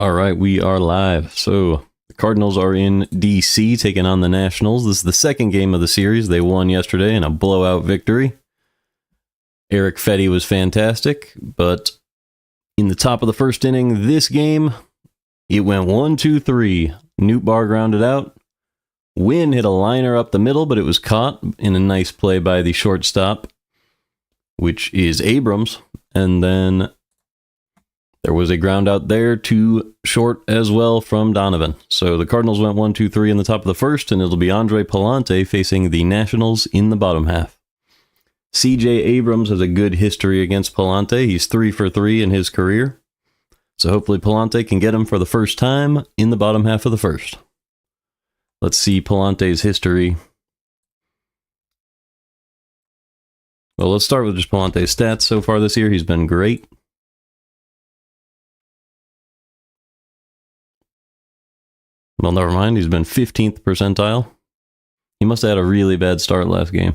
All right, we are live. So the Cardinals are in DC taking on the Nationals. This is the second game of the series. They won yesterday in a blowout victory. Eric Fetty was fantastic, but in the top of the first inning, this game, it went 1-2-3. Newt Bar grounded out. Wynn hit a liner up the middle, but it was caught in a nice play by the shortstop, which is Abrams. And then there was a ground out there to short as well from Donovan. So the Cardinals went 1-2-3 in the top of the first, and it'll be Andre Pallante facing the Nationals in the bottom half. C.J. Abrams has a good history against Pallante. He's 3 for 3 in his career. So hopefully Pallante can get him for the first time in the bottom half of the first. Let's see Pallante's history. Well, let's start with just Pallante's stats so far this year. He's been great. Well, never mind. He's been 15th percentile. He must have had a really bad start last game.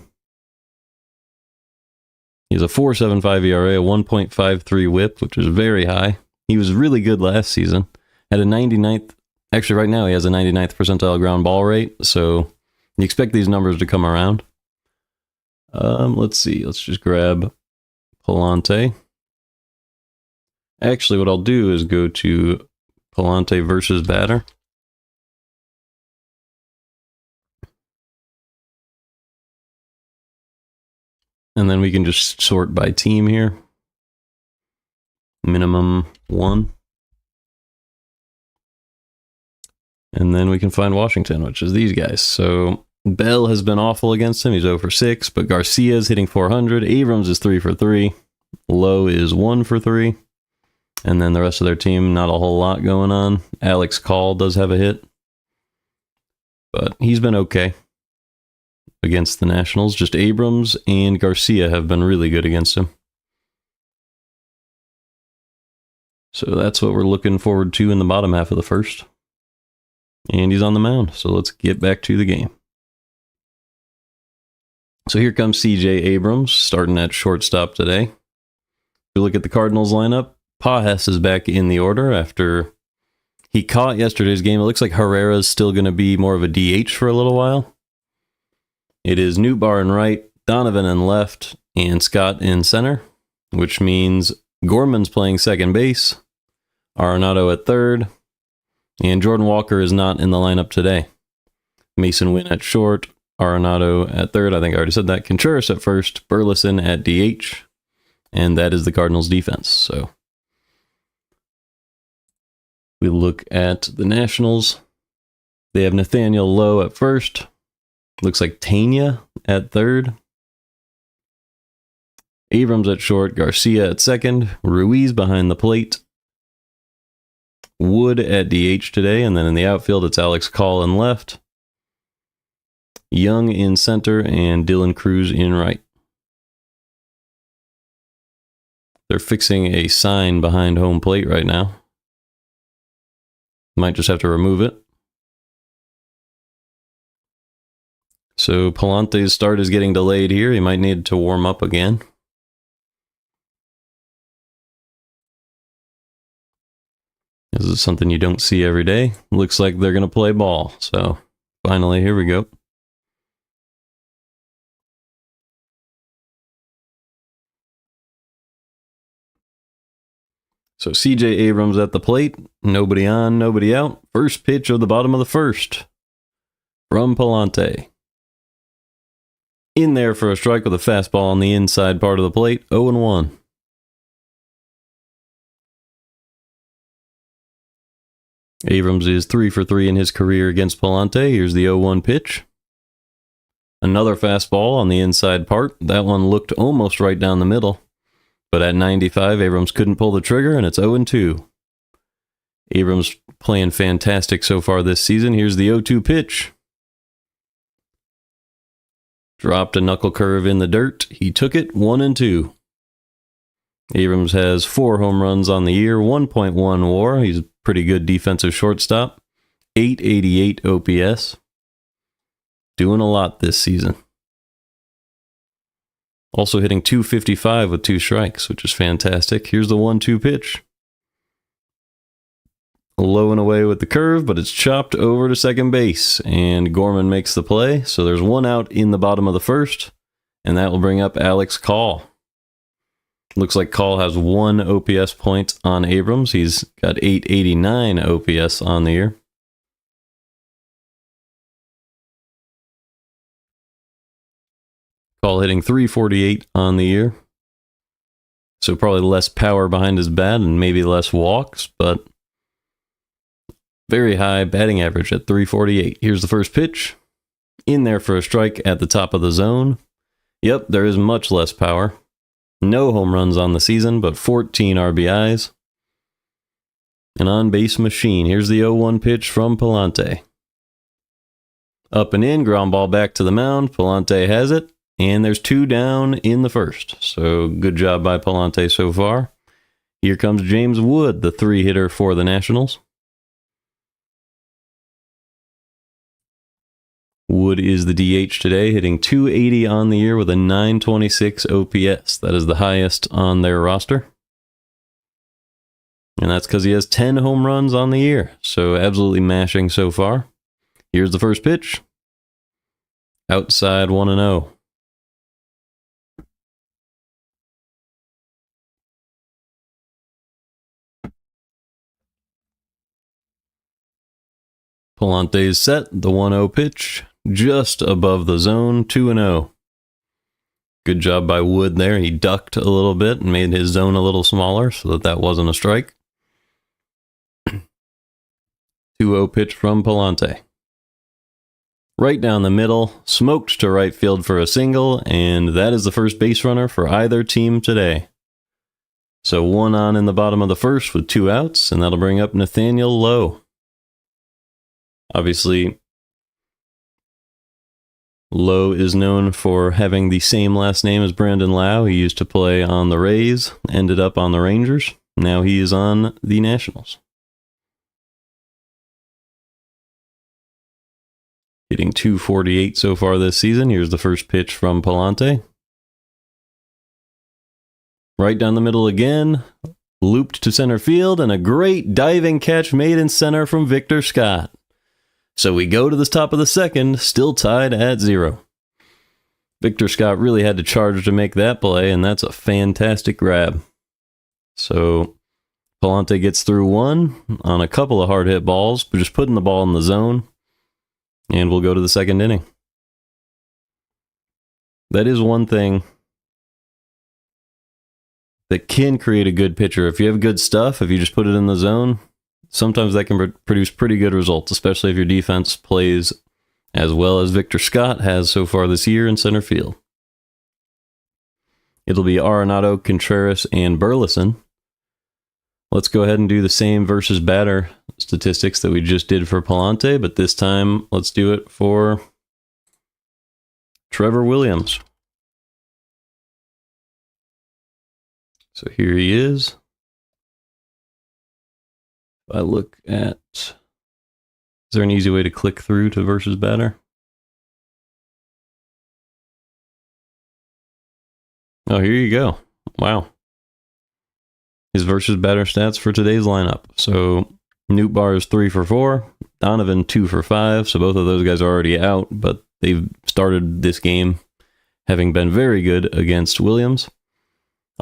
He has a 4.75 ERA, a 1.53 whip, which is very high. He was really good last season. Had a 99th. Actually, right now he has a 99th percentile ground ball rate, so you expect these numbers to come around. Let's see. Let's just grab Pallante. Actually, what I'll do is go to Pallante versus batter. And then we can just sort by team here. Minimum 1. And then we can find Washington, which is these guys. So Bell has been awful against him. He's 0 for 6, but Garcia is hitting 400. Abrams is 3 for 3. Lowe is 1 for 3. And then the rest of their team, not a whole lot going on. Alex Call does have a hit, but he's been okay against the Nationals. Just Abrams and Garcia have been really good against him. So that's what we're looking forward to in the bottom half of the first. And he's on the mound, so let's get back to the game. So here comes C.J. Abrams, starting at shortstop today. If you look at the Cardinals lineup, Pajes is back in the order after he caught yesterday's game. It looks like Herrera's still going to be more of a DH for a little while. It is Newt Bar in right, Donovan in left, and Scott in center, which means Gorman's playing second base, Arenado at third, and Jordan Walker is not in the lineup today. Mason Wynn at short, Arenado at third, I think I already said that, Contreras at first, Burleson at DH, and that is the Cardinals defense. So we look at the Nationals. They have Nathaniel Lowe at first. Looks like Tania at third. Abrams at short, Garcia at second, Ruiz behind the plate, Wood at DH today, and then in the outfield it's Alex Call in left, Young in center, and Dylan Cruz in right. They're fixing a sign behind home plate right now. Might just have to remove it. So Pallante's start is getting delayed here. He might need to warm up again. This is something you don't see every day. Looks like they're going to play ball. So finally, here we go. So C.J. Abrams at the plate. Nobody on, nobody out. First pitch of the bottom of the first from Pallante. In there for a strike with a fastball on the inside part of the plate. 0-1. Abrams is 3 for 3 in his career against Pallante. Here's the 0-1 pitch. Another fastball on the inside part. That one looked almost right down the middle. But at 95, Abrams couldn't pull the trigger, and it's 0-2. Abrams playing fantastic so far this season. Here's the 0-2 pitch. Dropped a knuckle curve in the dirt. He took it, 1-2. Abrams has 4 home runs on the year, 1.1 WAR. He's a pretty good defensive shortstop. 888 OPS. Doing a lot this season. Also hitting .255 with 2 strikes, which is fantastic. Here's the 1-2 pitch. Low and away with the curve, but it's chopped over to second base, and Gorman makes the play. So there's one out in the bottom of the first, and that will bring up Alex Call. Looks like Call has 1 OPS point on Abrams. He's got 889 OPS on the year. Call hitting 348 on the year. So probably less power behind his bat and maybe less walks, but very high batting average at 348. Here's the first pitch. In there for a strike at the top of the zone. Yep, there is much less power. No home runs on the season, but 14 RBIs. An on-base machine. Here's the 0-1 pitch from Pallante. Up and in, ground ball back to the mound. Pallante has it, and there's 2 down in the first. So good job by Pallante so far. Here comes James Wood, the 3-hitter for the Nationals. Wood is the DH today, hitting 280 on the year with a 926 OPS. That is the highest on their roster. And that's because he has 10 home runs on the year. So absolutely mashing so far. Here's the first pitch. Outside 1-0. Pallante is set, the 1-0 pitch, just above the zone, 2-0. Good job by Wood there. He ducked a little bit and made his zone a little smaller so that wasn't a strike. 2-0 pitch from Pallante. Right down the middle, smoked to right field for a single, and that is the first base runner for either team today. So 1 on in the bottom of the first with 2 outs, and that'll bring up Nathaniel Lowe. Obviously, Lowe is known for having the same last name as Brandon Lau. He used to play on the Rays, ended up on the Rangers. Now he is on the Nationals. Hitting 248 so far this season. Here's the first pitch from Pallante. Right down the middle again. Looped to center field, and a great diving catch made in center from Victor Scott. So we go to the top of the second, still tied at 0. Victor Scott really had to charge to make that play, and that's a fantastic grab. So Pallante gets through 1 on a couple of hard hit balls, but just putting the ball in the zone, and we'll go to the second inning. That is one thing that can create a good pitcher. If you have good stuff, if you just put it in the zone, sometimes that can produce pretty good results, especially if your defense plays as well as Victor Scott has so far this year in center field. It'll be Arenado, Contreras, and Burleson. Let's go ahead and do the same versus batter statistics that we just did for Pallante, but this time let's do it for Trevor Williams. So here he is. If I look at, is there an easy way to click through to versus batter? Oh, here you go. Wow. His versus batter stats for today's lineup. So Newt Bar is 3 for 4, Donovan 2 for 5. So both of those guys are already out, but they've started this game having been very good against Williams.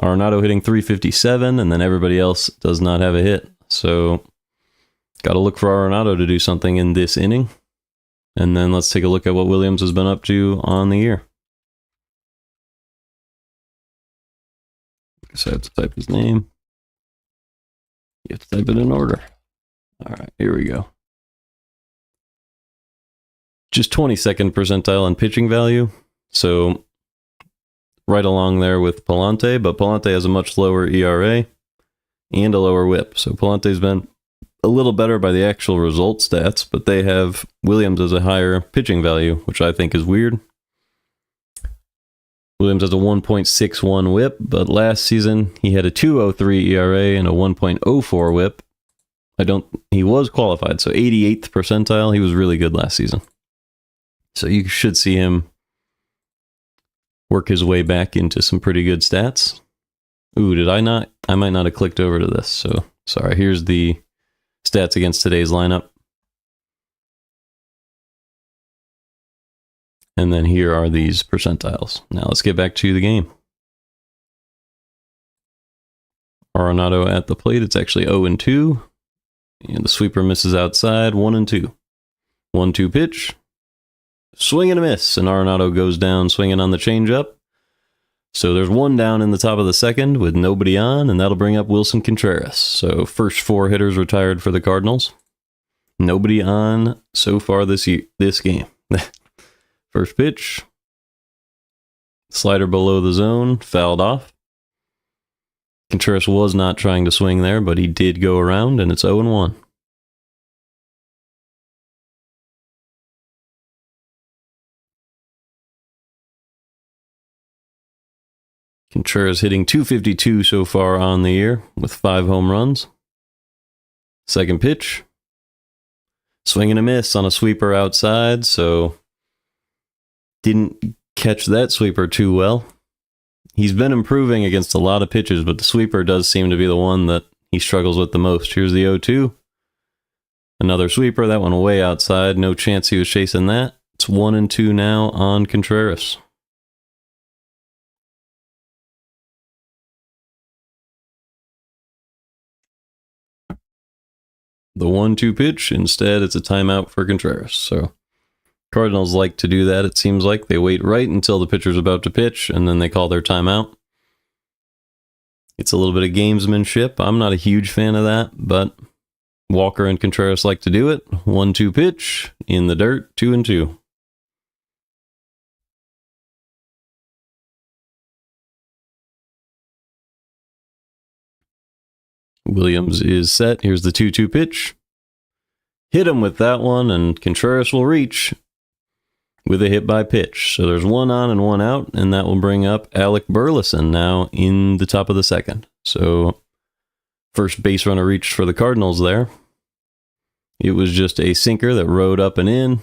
Arenado hitting 357, and then everybody else does not have a hit. So got to look for Arenado to do something in this inning. And then let's take a look at what Williams has been up to on the year. So I have to type his name. You have to type it in order. All right, here we go. Just 22nd percentile in pitching value. So right along there with Pallante, but Pallante has a much lower ERA and a lower whip. So Pallante's been a little better by the actual result stats, but they have Williams as a higher pitching value, which I think is weird. Williams has a 1.61 whip, but last season he had a 2.03 ERA and a 1.04 whip. He was qualified, so 88th percentile. He was really good last season. So you should see him work his way back into some pretty good stats. Ooh, did I not? I might not have clicked over to this, so sorry. Here's the Stats against today's lineup. And then here are these percentiles. Now let's get back to the game. Arenado at the plate. It's actually 0-2. And the sweeper misses outside, 1-2. 1-2 pitch. Swing and a miss. And Arenado goes down swinging on the changeup. So there's one down in the top of the second with nobody on, and that'll bring up Wilson Contreras. So first 4 hitters retired for the Cardinals. Nobody on so far this game. First pitch. Slider below the zone, fouled off. Contreras was not trying to swing there, but he did go around, and it's 0-1. Contreras hitting .252 so far on the year with 5 home runs. Second pitch. Swing and a miss on a sweeper outside, so didn't catch that sweeper too well. He's been improving against a lot of pitches, but the sweeper does seem to be the one that he struggles with the most. Here's the 0-2. Another sweeper, that one way outside. No chance he was chasing that. It's 1-2 now on Contreras. The 1-2 pitch, instead it's a timeout for Contreras. So Cardinals like to do that, it seems like. They wait right until the pitcher's about to pitch, and then they call their timeout. It's a little bit of gamesmanship. I'm not a huge fan of that, but Walker and Contreras like to do it. 1-2 pitch, in the dirt, 2-2. Williams is set. Here's the 2-2 pitch. Hit him with that one, and Contreras will reach with a hit by pitch. So there's one on and one out, and that will bring up Alec Burleson now in the top of the second. So first base runner reached for the Cardinals there. It was just a sinker that rode up and in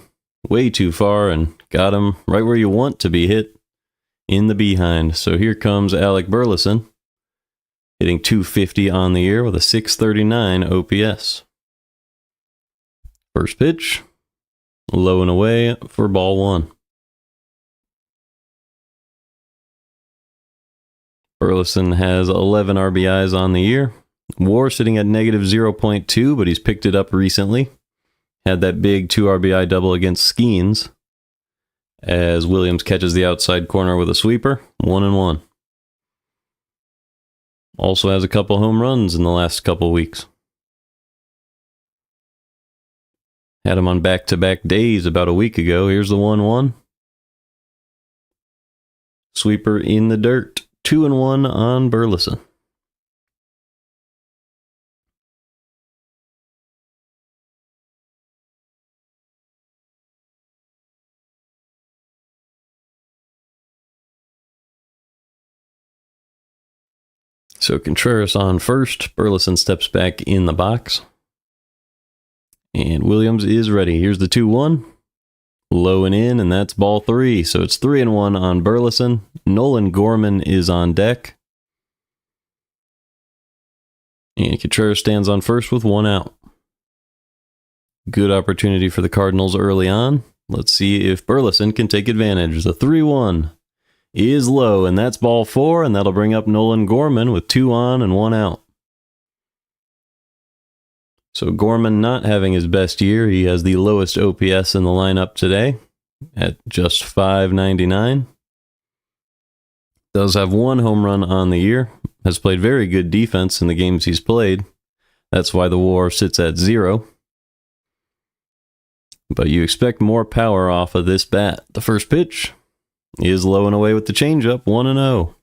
way too far and got him right where you want to be hit, in the behind. So here comes Alec Burleson, hitting .250 on the year with a .639 OPS. First pitch, low and away for ball 1. Burleson has 11 RBIs on the year. WAR sitting at -0.2, but he's picked it up recently. Had that big 2 RBI double against Skeens as Williams catches the outside corner with a sweeper. 1-1. Also has a couple home runs in the last couple weeks. Had him on back-to-back days about a week ago. Here's the 1-1. Sweeper in the dirt. 2-1 on Burleson. So Contreras on first. Burleson steps back in the box. And Williams is ready. Here's the 2-1. Low and in, and that's ball 3. So it's 3-1 on Burleson. Nolan Gorman is on deck. And Contreras stands on first with 1 out. Good opportunity for the Cardinals early on. Let's see if Burleson can take advantage. The 3-1 is low, and that's ball 4, and that'll bring up Nolan Gorman with 2 on and 1 out. So Gorman not having his best year. He has the lowest OPS in the lineup today at just .599. Does have 1 home run on the year. Has played very good defense in the games he's played. That's why the WAR sits at 0. But you expect more power off of this bat. The first pitch is low and away with the changeup, 1-0.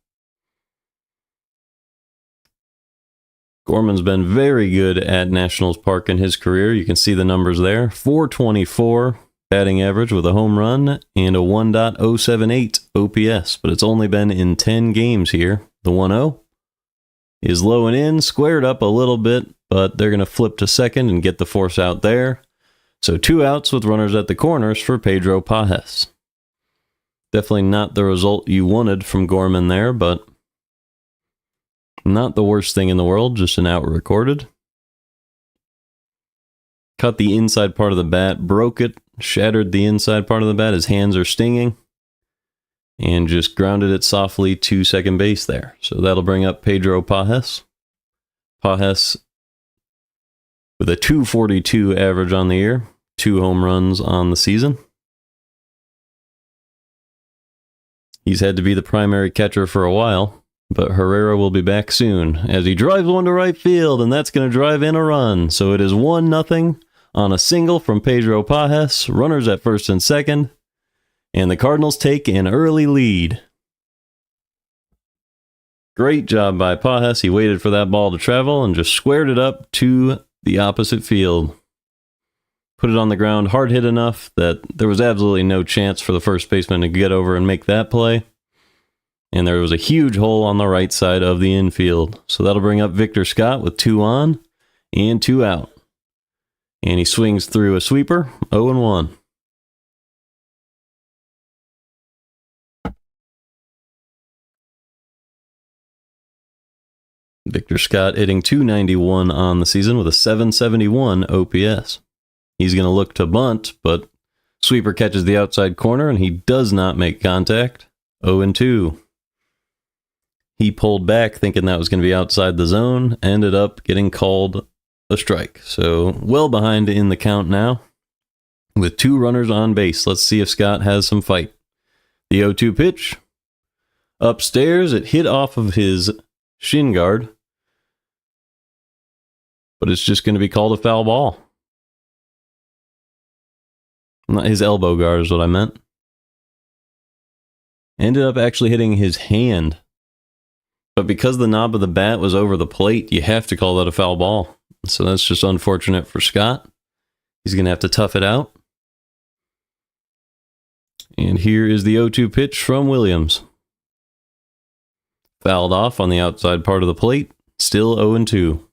Gorman's been very good at Nationals Park in his career. You can see the numbers there. .424 batting average with a home run and a 1.078 OPS. But it's only been in 10 games here. The 1-0 is low and in, squared up a little bit, but they're going to flip to second and get the force out there. So 2 outs with runners at the corners for Pedro Pajes. Definitely not the result you wanted from Gorman there, but not the worst thing in the world, just an out recorded. cut the inside part of the bat, broke it, shattered the inside part of the bat. His hands are stinging, and just grounded it softly to second base there. So that'll bring up Pedro Pages. Pages with a .242 average on the year, 2 home runs on the season. He's had to be the primary catcher for a while, but Herrera will be back soon as he drives one to right field, and that's going to drive in a run. So it is 1-0 on a single from Pedro Pages, runners at first and second, and the Cardinals take an early lead. Great job by Pages. He waited for that ball to travel and just squared it up to the opposite field. Put it on the ground, hard hit enough that there was absolutely no chance for the first baseman to get over and make that play. And there was a huge hole on the right side of the infield. So that'll bring up Victor Scott with 2 on and 2 out. And he swings through a sweeper, 0-1. Victor Scott hitting .291 on the season with a .771 OPS. He's going to look to bunt, but sweeper catches the outside corner, and he does not make contact. 0-2. He pulled back thinking that was going to be outside the zone, ended up getting called a strike. So well behind in the count now with 2 runners on base. Let's see if Scott has some fight. The 0-2 pitch. Upstairs, it hit off of his shin guard, but it's just going to be called a foul ball. Not his elbow guard is what I meant. Ended up actually hitting his hand. But because the knob of the bat was over the plate, you have to call that a foul ball. So that's just unfortunate for Scott. He's going to have to tough it out. And here is the 0-2 pitch from Williams. Fouled off on the outside part of the plate. Still 0-2.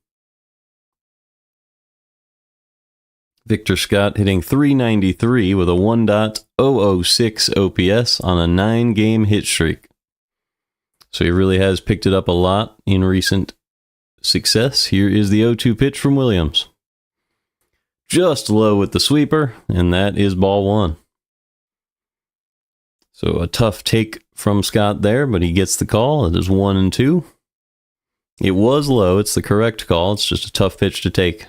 Victor Scott hitting .393 with a 1.006 OPS on a 9-game hit streak. So he really has picked it up a lot in recent success. Here is the 0-2 pitch from Williams. Just low with the sweeper, and that is ball 1. So a tough take from Scott there, but he gets the call. It is 1-2. It was low. It's the correct call. It's just a tough pitch to take.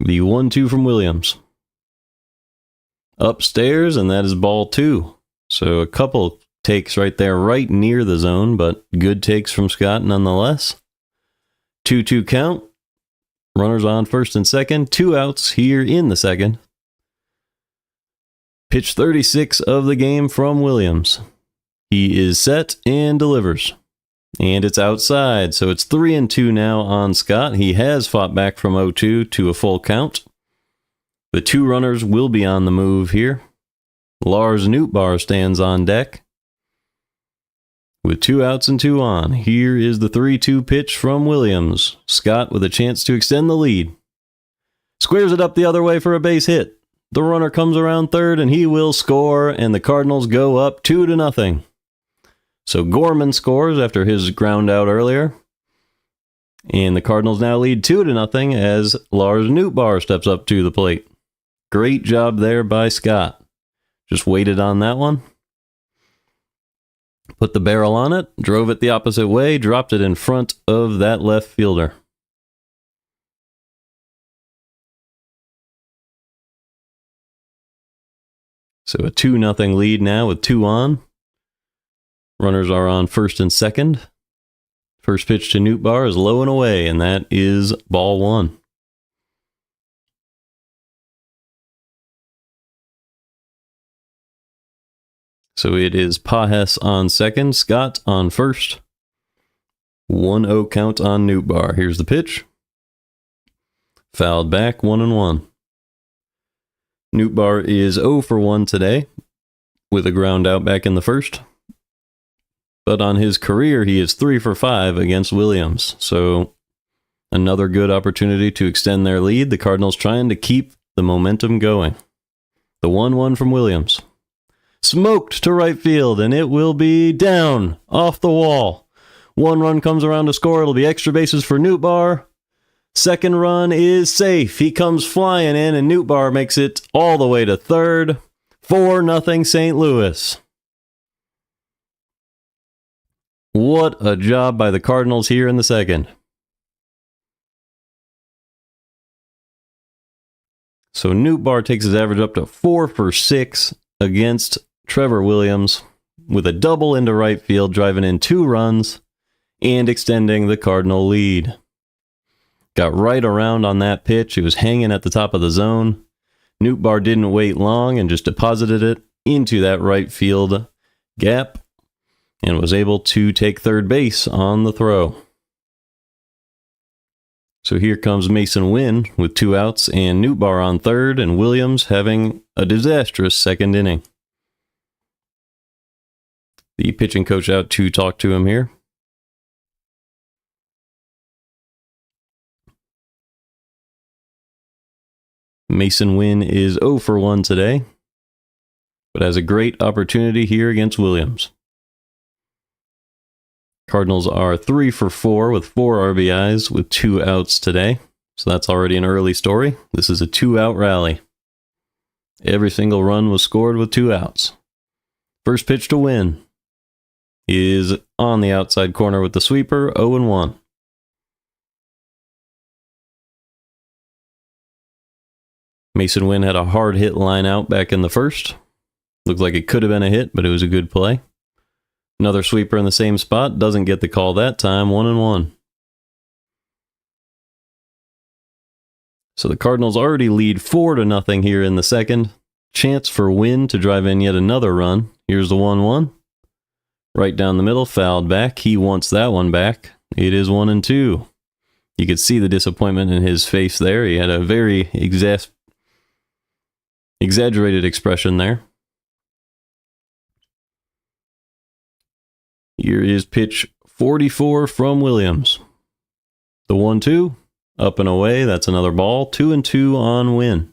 The 1-2 from Williams. Upstairs, and that is ball 2. So a couple takes right there, right near the zone, but good takes from Scott nonetheless. 2-2 count. Runners on first and second. 2 outs here in the second. Pitch 36 of the game from Williams. He is set and delivers. And it's outside, so it's 3-2 now on Scott. He has fought back from 0-2 to a full count. The 2 runners will be on the move here. Lars Nootbaar stands on deck. With 2 outs and 2 on, here is the 3-2 pitch from Williams. Scott with a chance to extend the lead. Squares it up the other way for a base hit. The runner comes around third, and he will score, and the Cardinals go up 2-0. So Gorman scores after his ground out earlier. And the Cardinals now lead 2-0 as Lars Nootbaar steps up to the plate. Great job there by Scott. Just waited on that one. Put the barrel on it, drove it the opposite way, dropped it in front of that left fielder. So a 2-0 lead now with 2 on. Runners are on first and second. First pitch to Nootbaar is low and away, and that is ball 1. So it is Pages on second, Scott on first. 1-0 count on Nootbaar. Here's the pitch. Fouled back, 1-1. Nootbaar is 0 for 1 today with a ground out back in the first. But on his career, he is 3 for 5 against Williams. So another good opportunity to extend their lead. The Cardinals trying to keep the momentum going. The 1-1 from Williams. Smoked to right field, and it will be down off the wall. 1 run comes around to score. It'll be extra bases for Nootbaar. Second run is safe. He comes flying in, and Nootbaar makes it all the way to third. 4-0 St. Louis. What a job by the Cardinals here in the second. So Nootbaar takes his average up to 4 for 6 against Trevor Williams with a double into right field, driving in 2 runs and extending the Cardinal lead. Got right around on that pitch. It was hanging at the top of the zone. Nootbaar didn't wait long and just deposited it into that right field gap and was able to take third base on the throw. So here comes Mason Wynn with 2 outs and Nootbaar on third, and Williams having a disastrous second inning. The pitching coach out to talk to him here. Mason Wynn is 0 for 1 today, but has a great opportunity here against Williams. Cardinals are 3 for 4 with 4 RBIs with 2 outs today. So that's already an early story. This is a 2-out rally. Every single run was scored with 2 outs. First pitch to Wynn is on the outside corner with the sweeper, 0-1. Mason Wynn had a hard hit line out back in the first. Looked like it could have been a hit, but it was a good play. Another sweeper in the same spot. Doesn't get the call that time. 1-1. So the Cardinals already lead 4-0 here in the second. Chance for Wynn to drive in yet another run. Here's the 1-1. Right down the middle, fouled back. He wants that one back. It is 1-2. You could see the disappointment in his face there. He had a very exaggerated expression there. Here is pitch 44 from Williams. The 1-2, up and away. That's another ball. 2-2 on Wynn.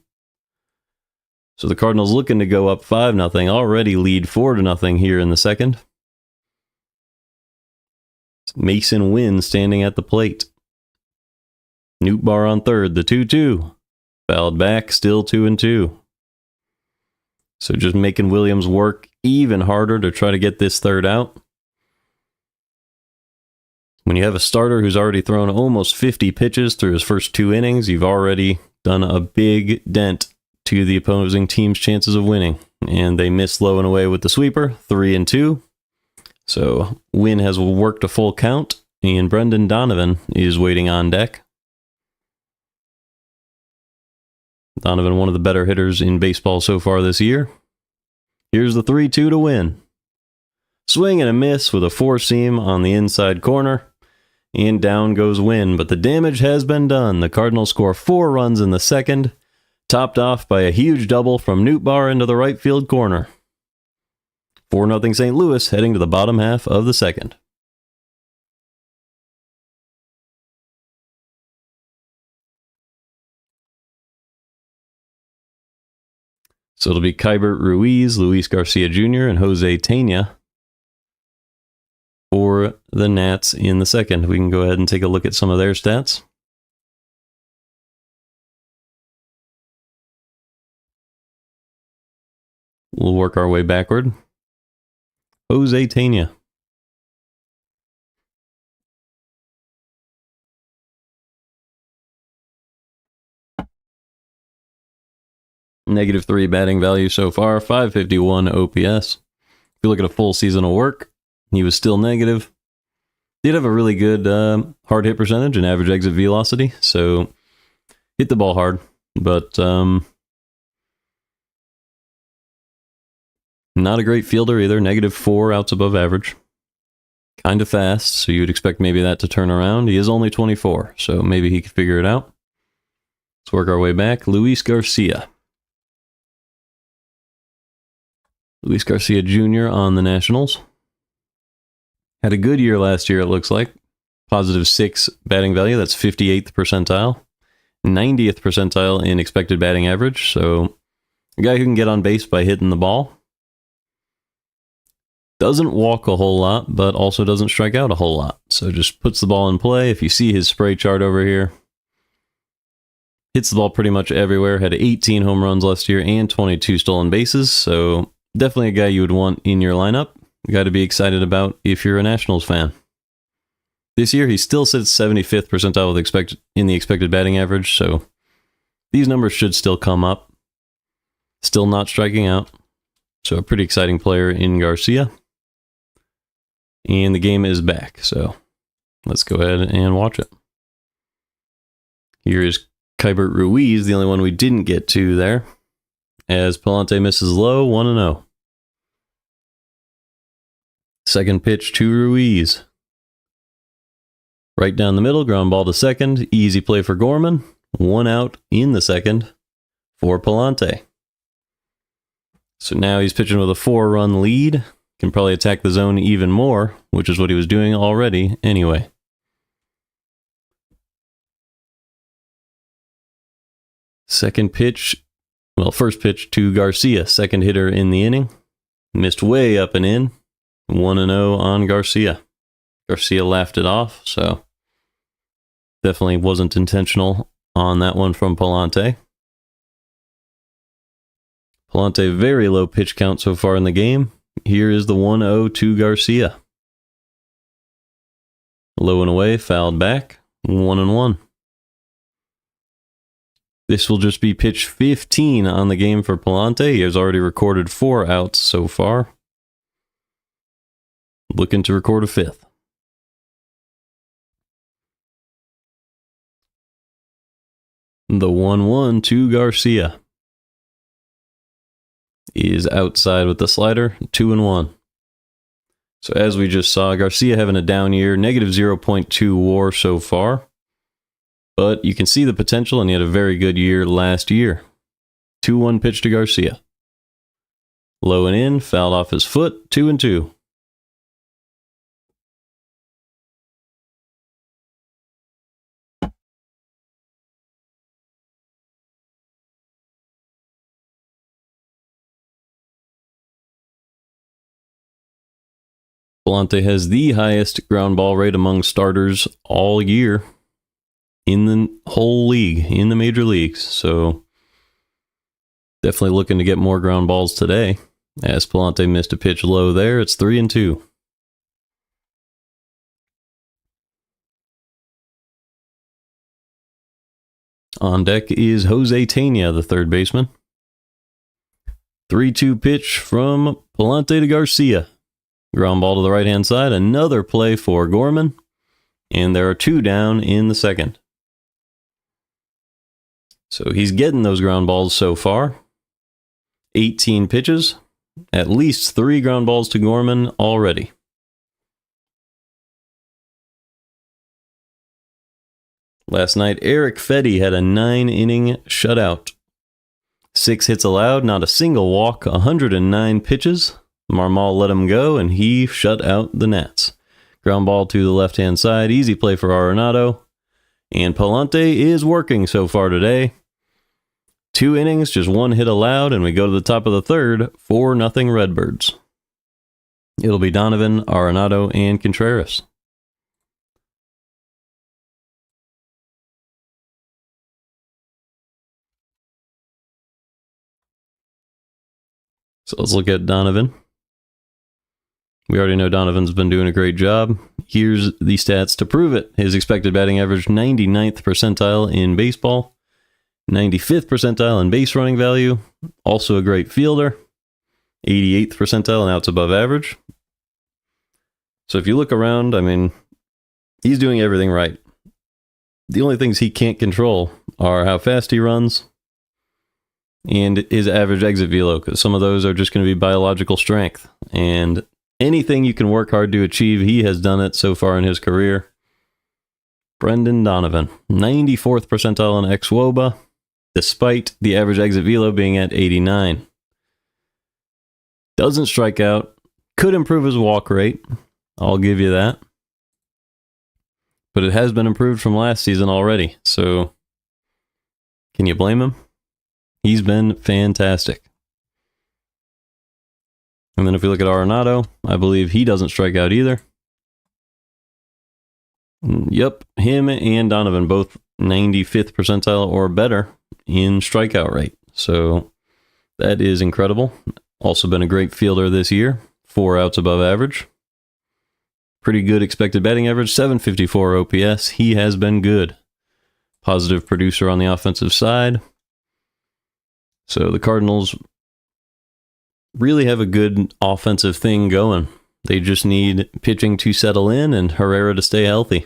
So the Cardinals looking to go up 5-0. Already lead 4-0 here in the second. Mason Wynn standing at the plate. Nootbaar on third. The 2-2. Fouled back. Still 2-2. So just making Williams work even harder to try to get this third out. When you have a starter who's already thrown almost 50 pitches through his first 2 innings, you've already done a big dent to the opposing team's chances of winning. And they miss low and away with the sweeper, 3-2. So Wynn has worked a full count, and Brendan Donovan is waiting on deck. Donovan, one of the better hitters in baseball so far this year. Here's the 3-2 to Wynn. Swing and a miss with a 4-seam on the inside corner. And down goes Wynn, but the damage has been done. The Cardinals score 4 runs in the second, topped off by a huge double from Nootbaar into the right field corner. 4-0 St. Louis heading to the bottom half of the second. So it'll be Keibert Ruiz, Luis Garcia Jr., and Jose Tena for the Nats in the second. We can go ahead and take a look at some of their stats. We'll work our way backward. Jose Tena. -3 batting value so far, 551 OPS. If you look at a full season of work, he was still negative. Did have a really good hard hit percentage and average exit velocity, so hit the ball hard, but not a great fielder either. -4 outs above average. Kind of fast, so you'd expect maybe that to turn around. He is only 24, so maybe he could figure it out. Let's work our way back. Luis Garcia. Luis Garcia Jr. on the Nationals. Had a good year last year, it looks like. +6 batting value, that's 58th percentile. 90th percentile in expected batting average, so a guy who can get on base by hitting the ball. Doesn't walk a whole lot, but also doesn't strike out a whole lot. So just puts the ball in play. If you see his spray chart over here, Hits the ball pretty much everywhere. Had 18 home runs last year and 22 stolen bases. So definitely a guy you would want in your lineup. A guy to be excited about if you're a Nationals fan. This year, he still sits 75th percentile in the expected batting average, so these numbers should still come up. Still not striking out, so a pretty exciting player in Garcia. And the game is back, so let's go ahead and watch it. Here is Keibert Ruiz, the only one we didn't get to there, as Pallante misses low, 1-0. Second pitch to Ruiz. Right down the middle, ground ball to second. Easy play for Gorman. 1 out in the second for Pallante. So now he's pitching with a 4-run lead. Can probably attack the zone even more, which is what he was doing already anyway. First pitch to Garcia, second hitter in the inning. Missed way up and in. 1-0 on Garcia. Garcia laughed it off, so definitely wasn't intentional on that one from Pallante. Pallante, very low pitch count so far in the game. Here is the 1-0 to Garcia. Low and away, fouled back, 1-1. This will just be pitch 15 on the game for Pallante. He has already recorded 4 outs so far. Looking to record a 5th. The 1-1 to Garcia is outside with the slider, 2-1. So as we just saw, Garcia having a down year, negative 0.2 WAR so far. But you can see the potential, and he had a very good year last year. 2-1 pitch to Garcia. Low and in, fouled off his foot, 2-2. Pallante has the highest ground ball rate among starters all year in the whole league, in the major leagues. So definitely looking to get more ground balls today. As Pallante missed a pitch low there, it's 3-2. On deck is Jose Tena, the third baseman. 3-2 pitch from Pallante to Garcia. Ground ball to the right-hand side. Another play for Gorman. And there are 2 down in the second. So he's getting those ground balls so far. 18 pitches. At least 3 ground balls to Gorman already. Last night, Eric Fetty had a 9-inning shutout. 6 hits allowed, not a single walk, 109 pitches. Marmol let him go, and he shut out the Nats. Ground ball to the left-hand side. Easy play for Arenado. And Pallante is working so far today. 2 innings, just 1 hit allowed, and we go to the top of the third, 4-0 Redbirds. It'll be Donovan, Arenado, and Contreras. So let's look at Donovan. We already know Donovan's been doing a great job. Here's the stats to prove it. His expected batting average, 99th percentile in baseball. 95th percentile in base running value. Also a great fielder. 88th percentile in outs above average. So if you look around, I mean, he's doing everything right. The only things he can't control are how fast he runs and his average exit velo, because some of those are just going to be biological strength. And anything you can work hard to achieve, he has done it so far in his career. Brendan Donovan, 94th percentile in xwOBA, despite the average exit velo being at 89. Doesn't strike out. Could improve his walk rate. I'll give you that. But it has been improved from last season already. So, can you blame him? He's been fantastic. And then if we look at Arenado, I believe he doesn't strike out either. Yep, him and Donovan both 95th percentile or better in strikeout rate. So that is incredible. Also been a great fielder this year. 4 outs above average. Pretty good expected batting average, 754 OPS. He has been good. Positive producer on the offensive side. So the Cardinals really have a good offensive thing going. They just need pitching to settle in and Herrera to stay healthy.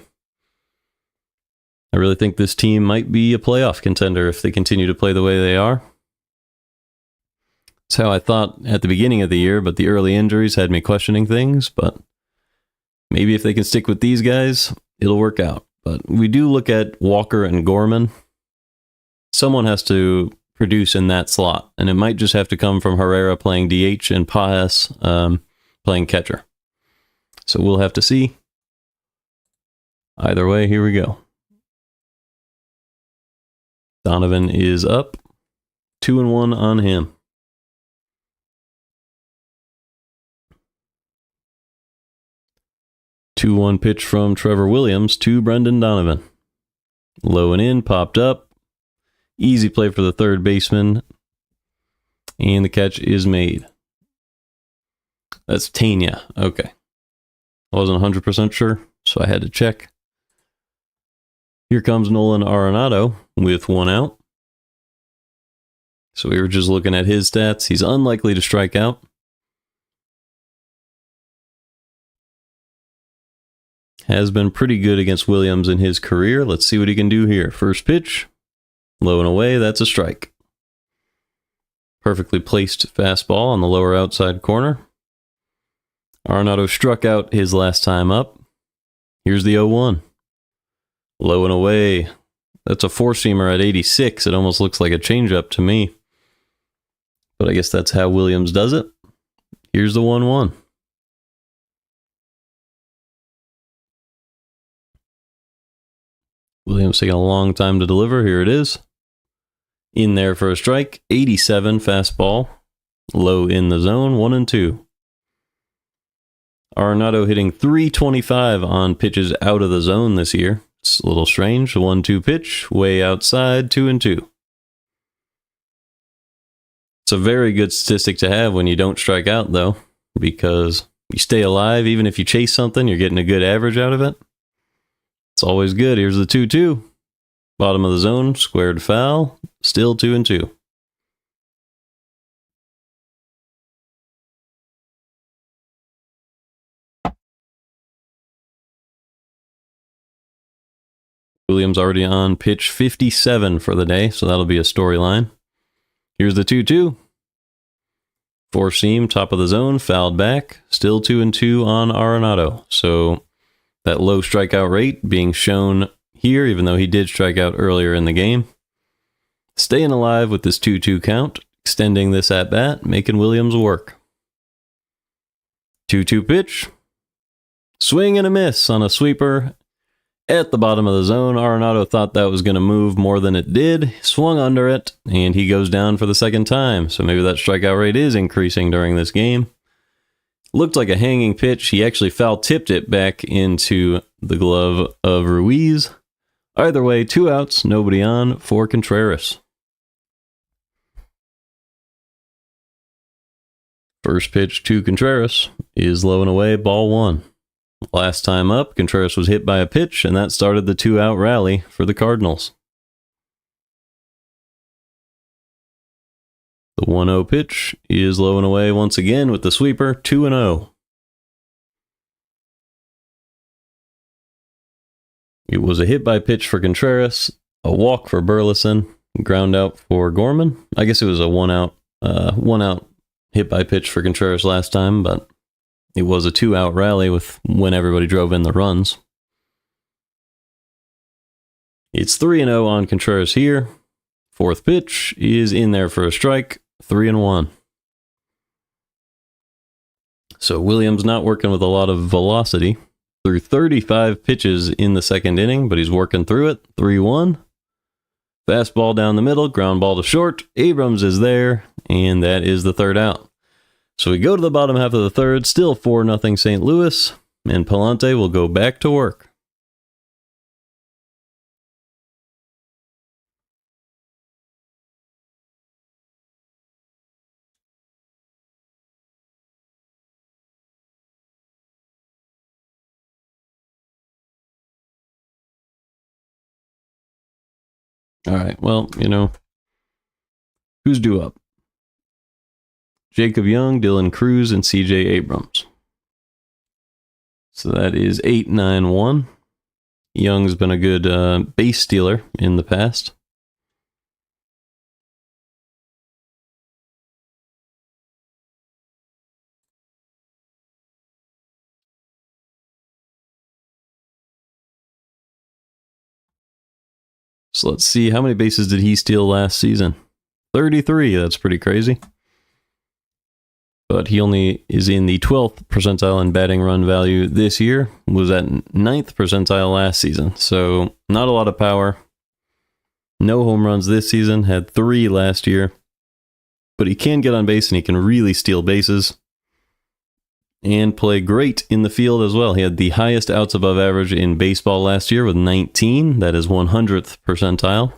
I really think this team might be a playoff contender if they continue to play the way they are. That's how I thought at the beginning of the year, but the early injuries had me questioning things. But maybe if they can stick with these guys, it'll work out. But we do look at Walker and Gorman. Someone has to produce in that slot, and it might just have to come from Herrera playing DH and Paez playing catcher. So we'll have to see. Either way, here we go. Donovan is up. 2-1 on him. 2-1 pitch from Trevor Williams to Brendan Donovan. Low and in, popped up. Easy play for the third baseman. And the catch is made. That's Tania. Okay. I wasn't 100% sure, so I had to check. Here comes Nolan Arenado with 1 out. So we were just looking at his stats. He's unlikely to strike out. Has been pretty good against Williams in his career. Let's see what he can do here. First pitch. Low and away. That's a strike. Perfectly placed fastball on the lower outside corner. Arenado struck out his last time up. Here's the 0-1. Low and away. That's a four-seamer at 86. It almost looks like a changeup to me. But I guess that's how Williams does it. Here's the 1-1. Williams taking a long time to deliver. Here it is. In there for a strike. 87 fastball. Low in the zone. 1-2. Arenado hitting .325 on pitches out of the zone this year. It's a little strange. 1-2 pitch. Way outside. 2-2. It's a very good statistic to have when you don't strike out, though, because you stay alive. Even if you chase something, you're getting a good average out of it. It's always good. Here's the 2-2. Bottom of the zone, squared foul. Still 2-2. Williams already on pitch 57 for the day, so that'll be a storyline. Here's the 2-2. Four seam, top of the zone, fouled back. Still 2-2 on Arenado. So that low strikeout rate being shown here, even though he did strike out earlier in the game. Staying alive with this 2-2 count, extending this at-bat, making Williams work. 2-2 pitch. Swing and a miss on a sweeper at the bottom of the zone. Arenado thought that was going to move more than it did. Swung under it, and he goes down for the second time. So maybe that strikeout rate is increasing during this game. Looked like a hanging pitch. He actually foul-tipped it back into the glove of Ruiz. Either way, 2 outs, nobody on for Contreras. First pitch to Contreras is low and away, ball 1. Last time up, Contreras was hit by a pitch, and that started the 2-out rally for the Cardinals. The 1-0 pitch is low and away once again with the sweeper, 2-0. It was a hit by pitch for Contreras, a walk for Burleson, ground out for Gorman. I guess it was a one out hit by pitch for Contreras last time, but it was a 2-out rally with when everybody drove in the runs. It's 3-0 on Contreras here. Fourth pitch is in there for a strike, 3-1. So Williams not working with a lot of velocity. Threw 35 pitches in the second inning, but he's working through it. 3-1. Fastball down the middle, ground ball to short. Abrams is there, and that is the 3rd out. So we go to the bottom half of the 3rd, still 4-0 St. Louis, and Pallante will go back to work. All right, well, who's due up? Jacob Young, Dylan Cruz, and CJ Abrams. So that is 8-9-1. Young's been a good base stealer in the past. So let's see, how many bases did he steal last season? 33, that's pretty crazy. But he only is in the 12th percentile in batting run value this year, was at 9th percentile last season. So not a lot of power. No home runs this season, had 3 last year. But he can get on base and he can really steal bases. And play great in the field as well. He had the highest outs above average in baseball last year with 19. That is 100th percentile.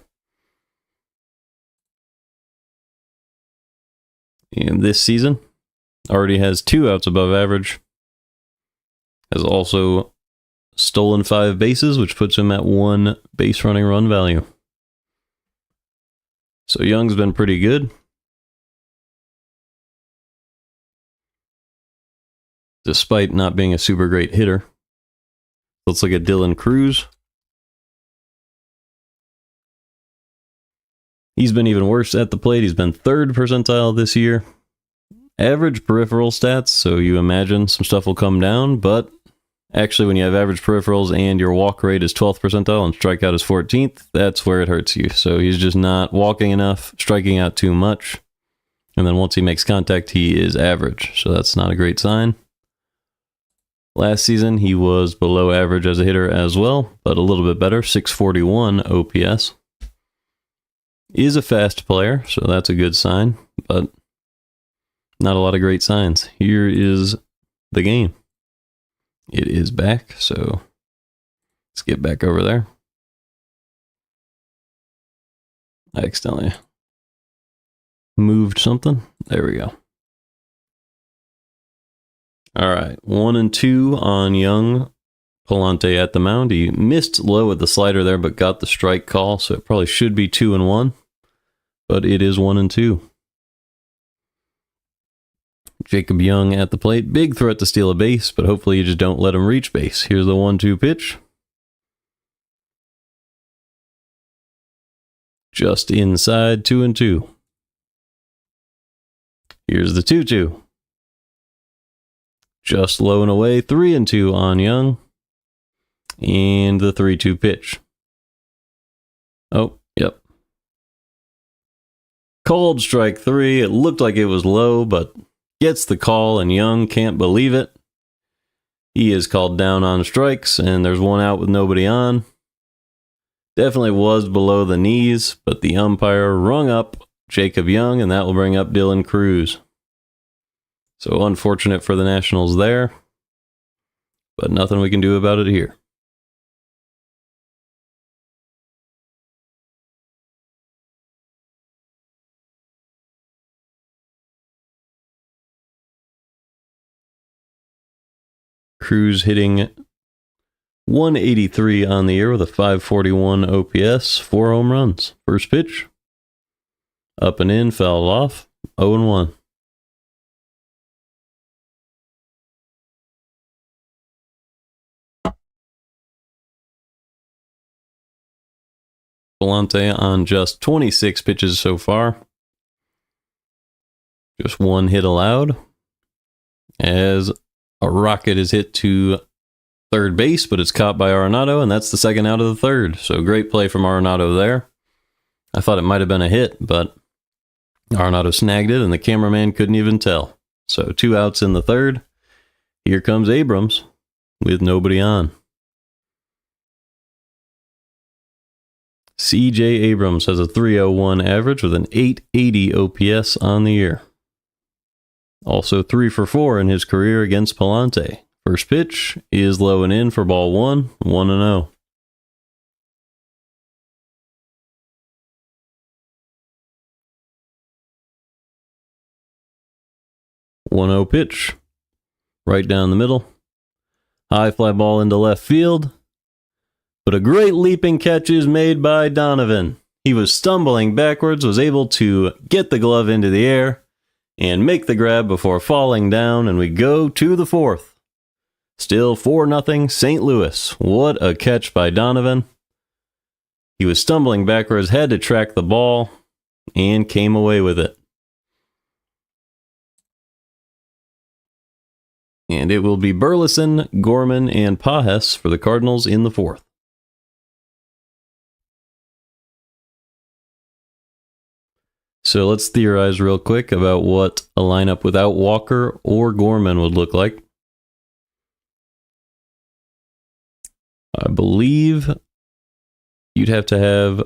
And this season, already has 2 outs above average. Has also stolen 5 bases, which puts him at 1 base running run value. So Young's been pretty good. Despite not being a super great hitter. Let's look at Dylan Cruz. He's been even worse at the plate. He's been 3rd percentile this year. Average peripheral stats, so you imagine some stuff will come down, but actually when you have average peripherals and your walk rate is 12th percentile and strikeout is 14th, that's where it hurts you. So he's just not walking enough, striking out too much, and then once he makes contact, he is average. So that's not a great sign. Last season, he was below average as a hitter as well, but a little bit better, 641 OPS. Is a fast player, so that's a good sign, but not a lot of great signs. Here is the game. It is back, so let's get back over there. I accidentally moved something. There we go. All right, 1-2 on Young. Pallante at the mound. He missed low with the slider there, but got the strike call, so it probably should be 2-1, but it is 1-2. Jacob Young at the plate. Big threat to steal a base, but hopefully you just don't let him reach base. Here's the 1-2 pitch. Just inside, 2-2. Here's the 2-2. Just low and away, 3-2 on Young. And the 3-2 pitch. Oh, yep. Called strike 3. It looked like it was low, but gets the call, and Young can't believe it. He is called down on strikes, and there's 1 out with nobody on. Definitely was below the knees, but the umpire rung up Jacob Young, and that will bring up Dylan Cruz. So unfortunate for the Nationals there, but nothing we can do about it here. Cruz hitting 183 on the year with a 541 OPS, 4 home runs. First pitch, up and in, fouled off, 0-1. Pallante on just 26 pitches so far. Just 1 hit allowed. As a rocket is hit to third base, but it's caught by Arenado, and that's the 2nd out of the 3rd. So great play from Arenado there. I thought it might have been a hit, but Arenado snagged it, and the cameraman couldn't even tell. So 2 outs in the 3rd. Here comes Abrams with nobody on. CJ Abrams has a 301 average with an 880 OPS on the year. Also 3 for 4 in his career against Pallante. First pitch is low and in for ball 1, 1-0. One-0 pitch. Right down the middle. High fly ball into left field. But a great leaping catch is made by Donovan. He was stumbling backwards, was able to get the glove into the air and make the grab before falling down, and we go to the fourth. Still 4-0 St. Louis. What a catch by Donovan. He was stumbling backwards, had to track the ball, and came away with it. And it will be Burleson, Gorman, and Pajes for the Cardinals in the fourth. So let's theorize real quick about what a lineup without Walker or Gorman would look like. I believe you'd have to have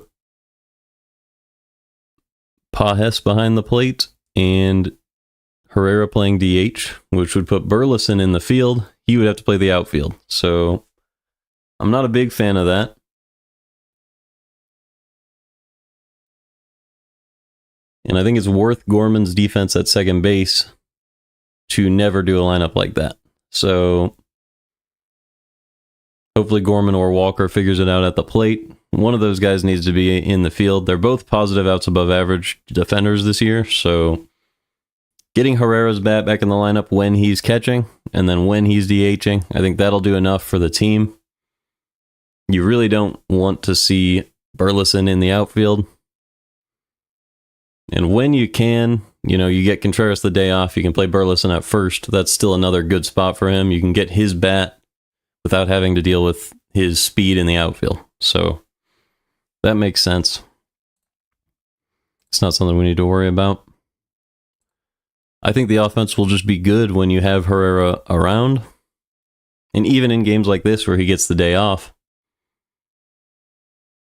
Pajes behind the plate and Herrera playing DH, which would put Burleson in the field. He would have to play the outfield. So I'm not a big fan of that. And I think it's worth Gorman's defense at second base to never do a lineup like that. So hopefully Gorman or Walker figures it out at the plate. One of those guys needs to be in the field. They're both positive outs above average defenders this year. So getting Herrera's bat back in the lineup when he's catching and then when he's DHing, I think that'll do enough for the team. You really don't want to see Burleson in the outfield. And when you can, you get Contreras the day off, you can play Burleson at first. That's still another good spot for him. You can get his bat without having to deal with his speed in the outfield. So that makes sense. It's not something we need to worry about. I think the offense will just be good when you have Herrera around. And even in games like this where he gets the day off,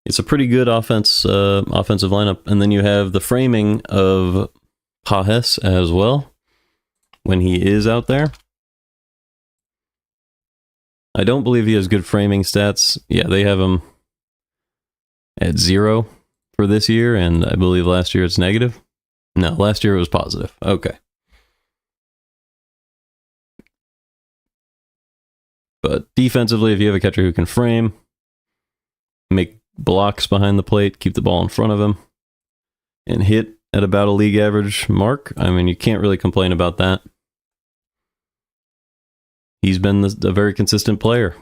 it's a pretty good offensive lineup. And then you have the framing of Pajes as well when he is out there. I don't believe he has good framing stats. Yeah, they have him at 0 for this year, and I believe last year it's negative. No, last year it was positive. Okay. But defensively, if you have a catcher who can frame, make blocks behind the plate, keep the ball in front of him, and hit at about a league average mark, I mean, you can't really complain about that. He's been a very consistent player.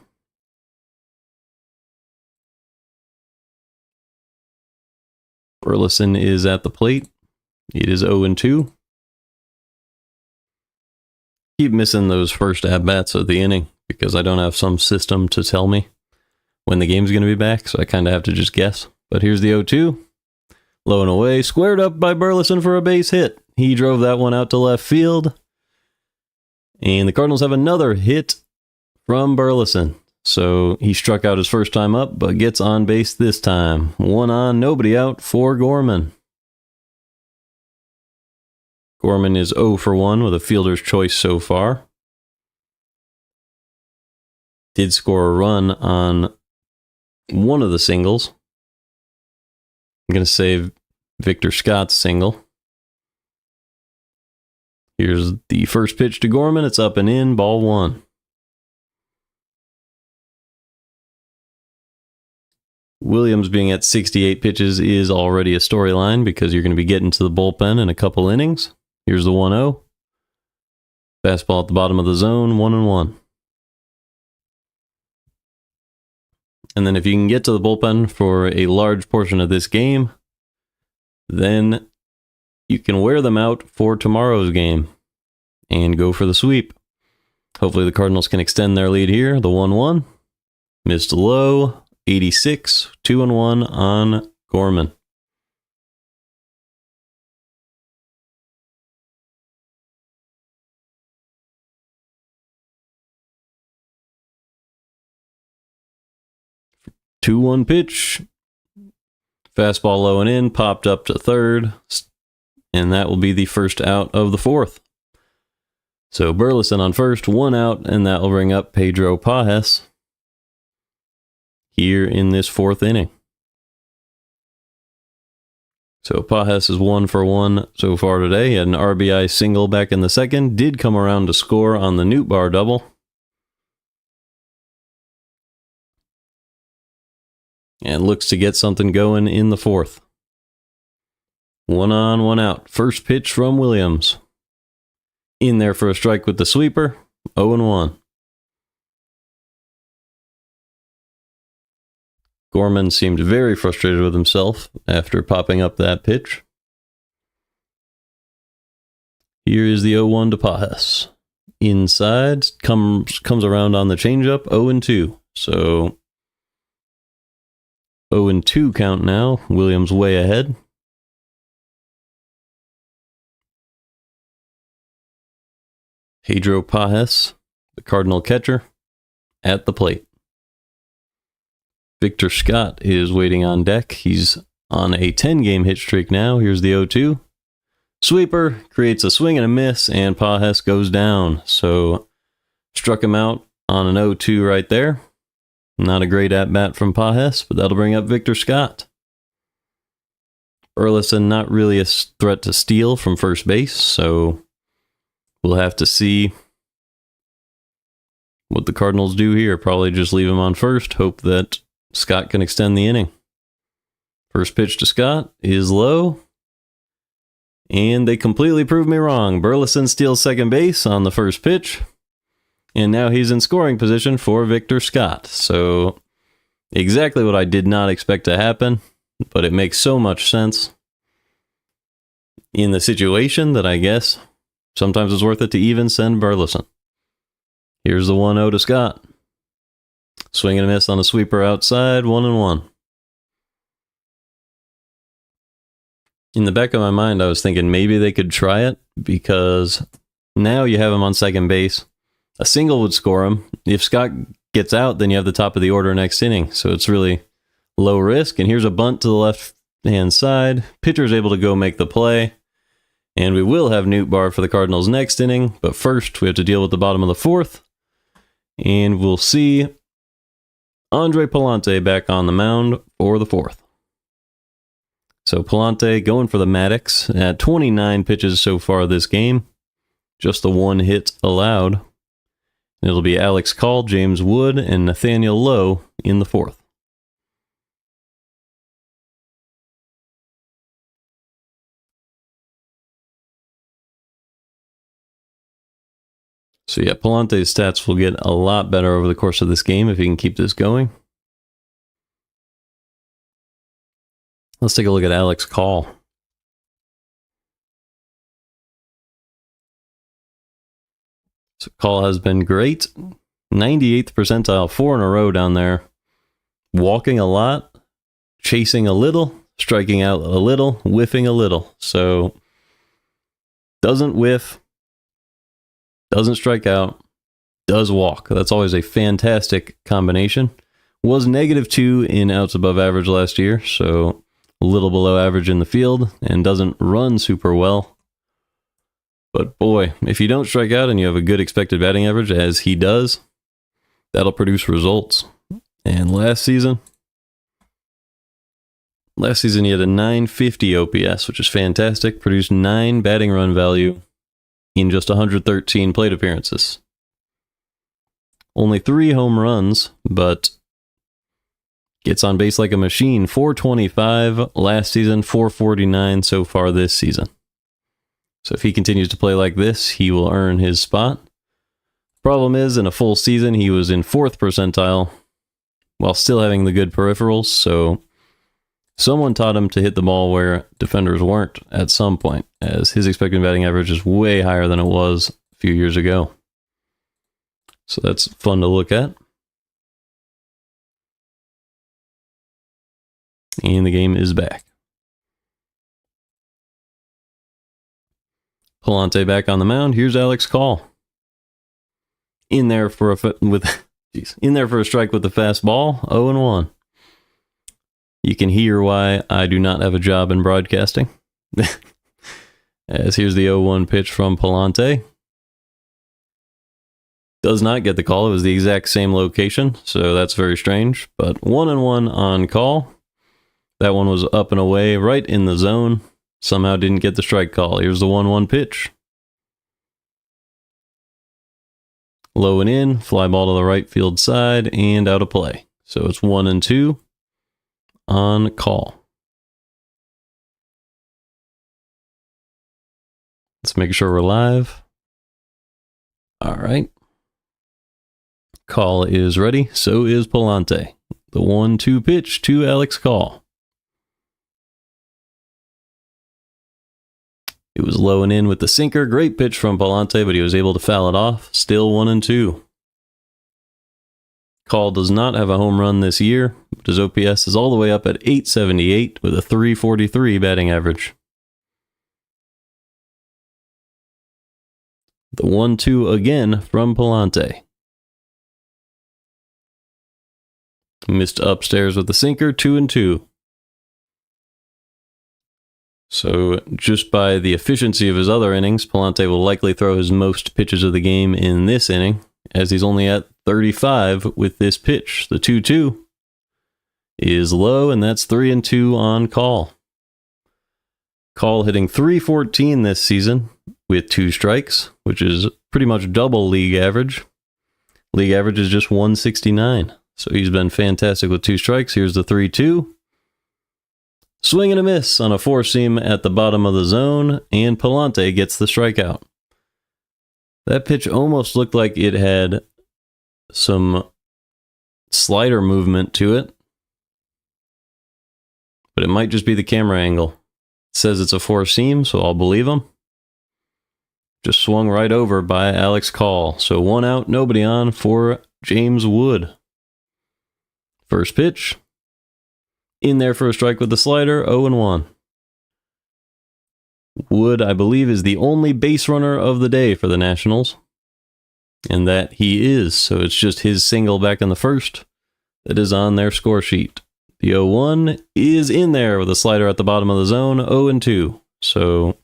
Burleson is at the plate. It is 0-2. Keep missing those first at-bats of the inning because I don't have some system to tell me when the game's going to be back, so I kind of have to just guess. But here's the 0-2. Low and away, squared up by Burleson for a base hit. He drove that one out to left field. And the Cardinals have another hit from Burleson. So he struck out his first time up, but gets on base this time. 1 on, nobody out for Gorman. Gorman is 0 for 1 with a fielder's choice so far. Did score a run on one of the singles. I'm going to save Victor Scott's single. Here's the first pitch to Gorman. It's up and in, ball 1. Williams being at 68 pitches is already a storyline because you're going to be getting to the bullpen in a couple innings. Here's the 1-0. Fastball at the bottom of the zone, 1-1. And then if you can get to the bullpen for a large portion of this game, then you can wear them out for tomorrow's game and go for the sweep. Hopefully the Cardinals can extend their lead here. The 1-1. Missed low. 86. 2-1 on Gorman. Two 2-1 pitch. Fastball low and in, popped up to third, and that will be the first out of the fourth. So Burleson on first, 1 out, and that will bring up Pedro Pajes here in this 4th inning. So Pajes is 1 for 1 so far today. He had an RBI single back in the second, did come around to score on the Nootbaar double. And looks to get something going in the 4th. 1 on, 1 out. First pitch from Williams. In there for a strike with the sweeper. 0-1. Gorman seemed very frustrated with himself after popping up that pitch. Here is the 0-1 to Pajes. Inside, comes around on the changeup, 0-2. So 0-2 count now. Williams way ahead. Pedro Pajes, the Cardinal catcher, at the plate. Victor Scott is waiting on deck. He's on a 10-game hit streak now. Here's the 0-2. Sweeper creates a swing and a miss, and Pajes goes down. So struck him out on an 0-2 right there. Not a great at-bat from Pajes, but that'll bring up Victor Scott. Burleson not really a threat to steal from first base, so we'll have to see what the Cardinals do here. Probably just leave him on first, hope that Scott can extend the inning. First pitch to Scott is low, and they completely proved me wrong. Burleson steals second base on the first pitch, and now he's in scoring position for Victor Scott. So exactly what I did not expect to happen, but it makes so much sense in the situation that I guess sometimes it's worth it to even send Burleson. Here's the 1-0 to Scott. Swing and a miss on a sweeper outside, 1-1. In the back of my mind, I was thinking maybe they could try it because now you have him on second base. A single would score him. If Scott gets out, then you have the top of the order next inning. So it's really low risk. And here's a bunt to the left-hand side. Pitcher's able to go make the play. And we will have Nootbaar for the Cardinals next inning. But first, we have to deal with the bottom of the fourth. And we'll see Andre Pallante back on the mound for the fourth. So Pallante going for the Maddox at 29 pitches so far this game. Just the 1 hit allowed. It'll be Alex Call, James Wood, and Nathaniel Lowe in the fourth. So yeah, Pallante's stats will get a lot better over the course of this game if he can keep this going. Let's take a look at Alex Call. So Call has been great. 98th percentile, 4 in a row down there. Walking a lot, chasing a little, striking out a little, whiffing a little. So doesn't whiff, doesn't strike out, does walk. That's always a fantastic combination. Was -2 in outs above average last year, so a little below average in the field, and doesn't run super well. But boy, if you don't strike out and you have a good expected batting average, as he does, that'll produce results. And last season he had a 950 OPS, which is fantastic. Produced 9 batting run value in just 113 plate appearances. Only 3 home runs, but gets on base like a machine. 425 last season, 449 so far this season. So if he continues to play like this, he will earn his spot. Problem is, in a full season, he was in 4th percentile while still having the good peripherals, so someone taught him to hit the ball where defenders weren't at some point, as his expected batting average is way higher than it was a few years ago. So that's fun to look at. And the game is back. Pallante back on the mound. Here's Alex Call. In there for a strike with the fastball. 0-1. You can hear why I do not have a job in broadcasting. As here's the 0-1 pitch from Pallante. Does not get the call. It was the exact same location, so that's very strange. But 1-1 on Call. That one was up and away, right in the zone. Somehow didn't get the strike call. Here's the 1-1 pitch. Low and in, fly ball to the right field side, and out of play. So it's 1-2 on Call. Let's make sure we're live. All right. Call is ready. So is Pallante. The 1-2 pitch to Alex Call. It was low and in with the sinker. Great pitch from Pallante, but he was able to foul it off. Still 1-2. Call does not have a home run this year, but his OPS is all the way up at 878 with a 343 batting average. The 1-2 again from Pallante. Missed upstairs with the sinker, 2-2. So just by the efficiency of his other innings, Pallante will likely throw his most pitches of the game in this inning, as he's only at 35 with this pitch. The 2-2 is low, and that's 3-2 on Call. Call hitting .314 this season with 2 strikes, which is pretty much double league average. League average is just .169. So he's been fantastic with 2 strikes. Here's the 3-2. Swing and a miss on a 4-seam at the bottom of the zone, and Pallante gets the strikeout. That pitch almost looked like it had some slider movement to it, but it might just be the camera angle. It says it's a 4-seam, so I'll believe him. Just swung right over by Alex Call. So 1 out, nobody on for James Wood. First pitch. In there for a strike with the slider, 0-1. Wood, I believe, is the only base runner of the day for the Nationals. And that he is, so it's just his single back in the first that is on their score sheet. The 0-1 is in there with a slider at the bottom of the zone, 0-2. So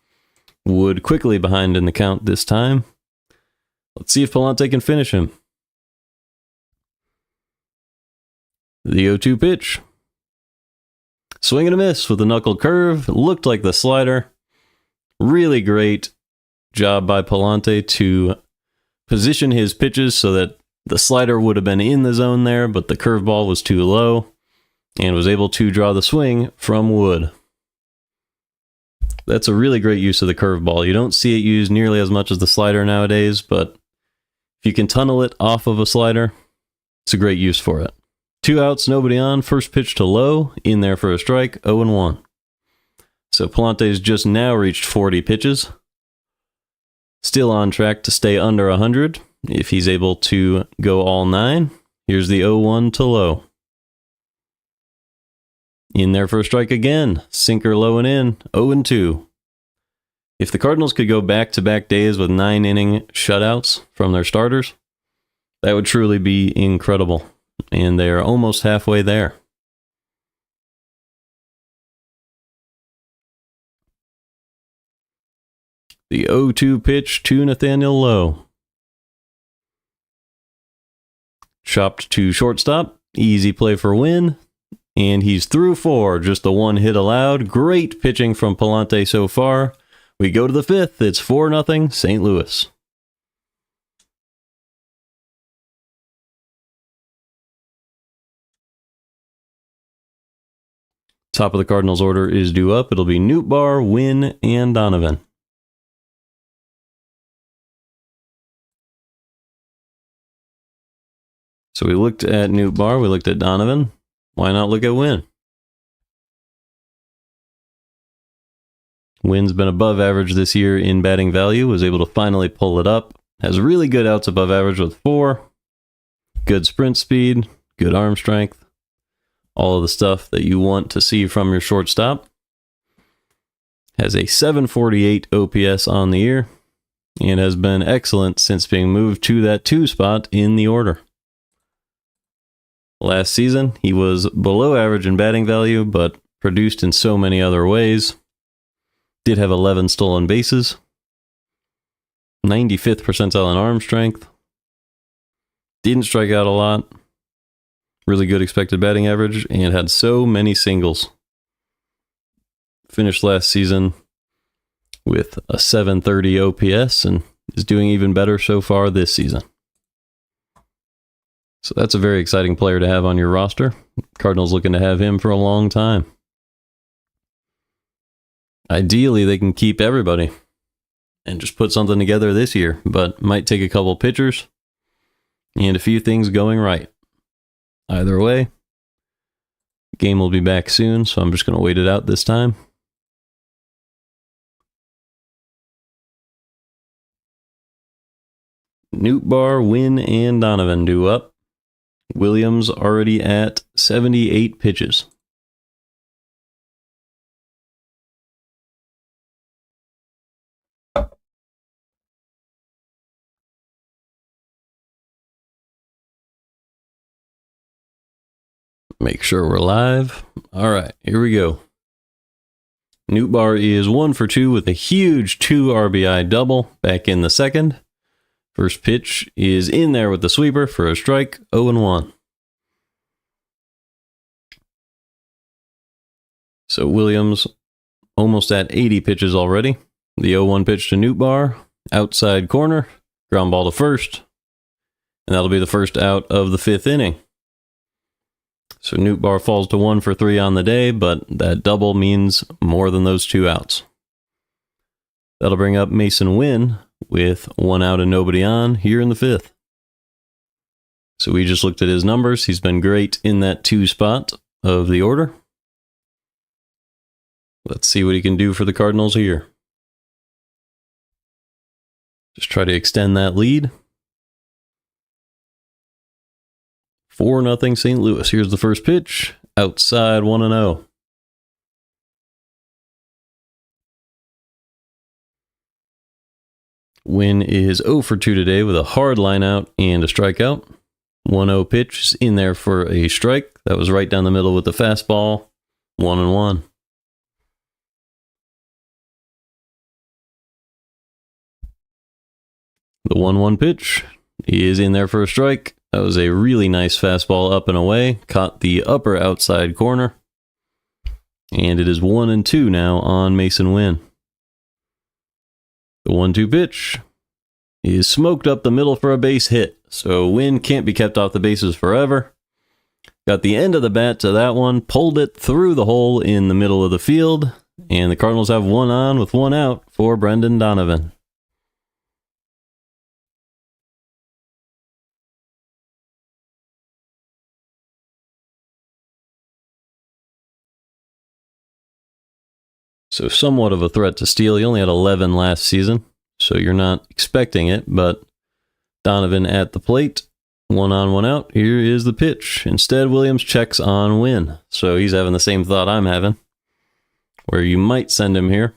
Wood quickly behind in the count this time. Let's see if Pallante can finish him. The 0-2 pitch. Swing and a miss with a knuckle curve. Looked like the slider. Really great job by Pallante to position his pitches so that the slider would have been in the zone there, but the curveball was too low and was able to draw the swing from Wood. That's a really great use of the curveball. You don't see it used nearly as much as the slider nowadays, but if you can tunnel it off of a slider, it's a great use for it. 2 outs, nobody on. First pitch to low, in there for a strike, 0-1. So Pallante's just now reached 40 pitches. Still on track to stay under 100 if he's able to go all 9. Here's the 0-1 to low. In there for a strike again. Sinker low and in, 0-2. If the Cardinals could go back-to-back days with 9-inning shutouts from their starters, that would truly be incredible. And they are almost halfway there. The 0-2 pitch to Nathaniel Lowe. Chopped to shortstop. Easy play for win. And he's through 4. Just the 1 hit allowed. Great pitching from Pallante so far. We go to the 5th. It's 4-0 St. Louis. Top of the Cardinals order is due up. It'll be Nootbaar, Wynn, and Donovan. So we looked at Nootbaar, we looked at Donovan. Why not look at Wynn? Wynn's been above average this year in batting value, was able to finally pull it up. Has really good outs above average with 4. Good sprint speed, good arm strength. All of the stuff that you want to see from your shortstop. Has a 748 OPS on the year, and has been excellent since being moved to that 2 spot in the order. Last season, he was below average in batting value, but produced in so many other ways. Did have 11 stolen bases. 95th percentile in arm strength. Didn't strike out a lot. Really good expected batting average, and had so many singles. Finished last season with a 730 OPS, and is doing even better so far this season. So that's a very exciting player to have on your roster. Cardinals looking to have him for a long time. Ideally, they can keep everybody. and just put something together this year, but might take a couple pitchers and a few things going right. Either way, game will be back soon, so I'm just going to wait it out this time. Nootbaar, Wynn, and Donovan due up. Williams already at 78 pitches. Make sure we're live. All right, here we go. Nootbaar is 1 for 2 with a huge 2 RBI double back in the second. First pitch is in there with the sweeper for a strike, 0-1. So Williams almost at 80 pitches already. The 0-1 pitch to Nootbaar, outside corner, ground ball to first, and that'll be the first out of the 5th inning. So Nootbaar falls to 1 for 3 on the day, but that double means more than those 2 outs. That'll bring up Mason Wynn with 1 out and nobody on here in the 5th. So we just looked at his numbers. He's been great in that 2 spot of the order. Let's see what he can do for the Cardinals here. Just try to extend that lead. 4-0 St. Louis. Here's the first pitch. Outside, 1-0. Wynn is 0 for 2 today with a hard line out and a strikeout. 1-0 pitch is in there for a strike. That was right down the middle with the fastball. 1-1. The 1-1 pitch is in there for a strike. That was a really nice fastball up and away. Caught the upper outside corner. And it is 1-2 now on Mason Wynn. The 1-2 pitch is smoked up the middle for a base hit. So Wynn can't be kept off the bases forever. Got the end of the bat to that one. Pulled it through the hole in the middle of the field. And the Cardinals have 1 on with 1 out for Brendan Donovan. So somewhat of a threat to steal. He only had 11 last season, so you're not expecting it, but Donovan at the plate. 1 on, 1 out. Here is the pitch. Instead, Williams checks on Wynn. So he's having the same thought I'm having, where you might send him here.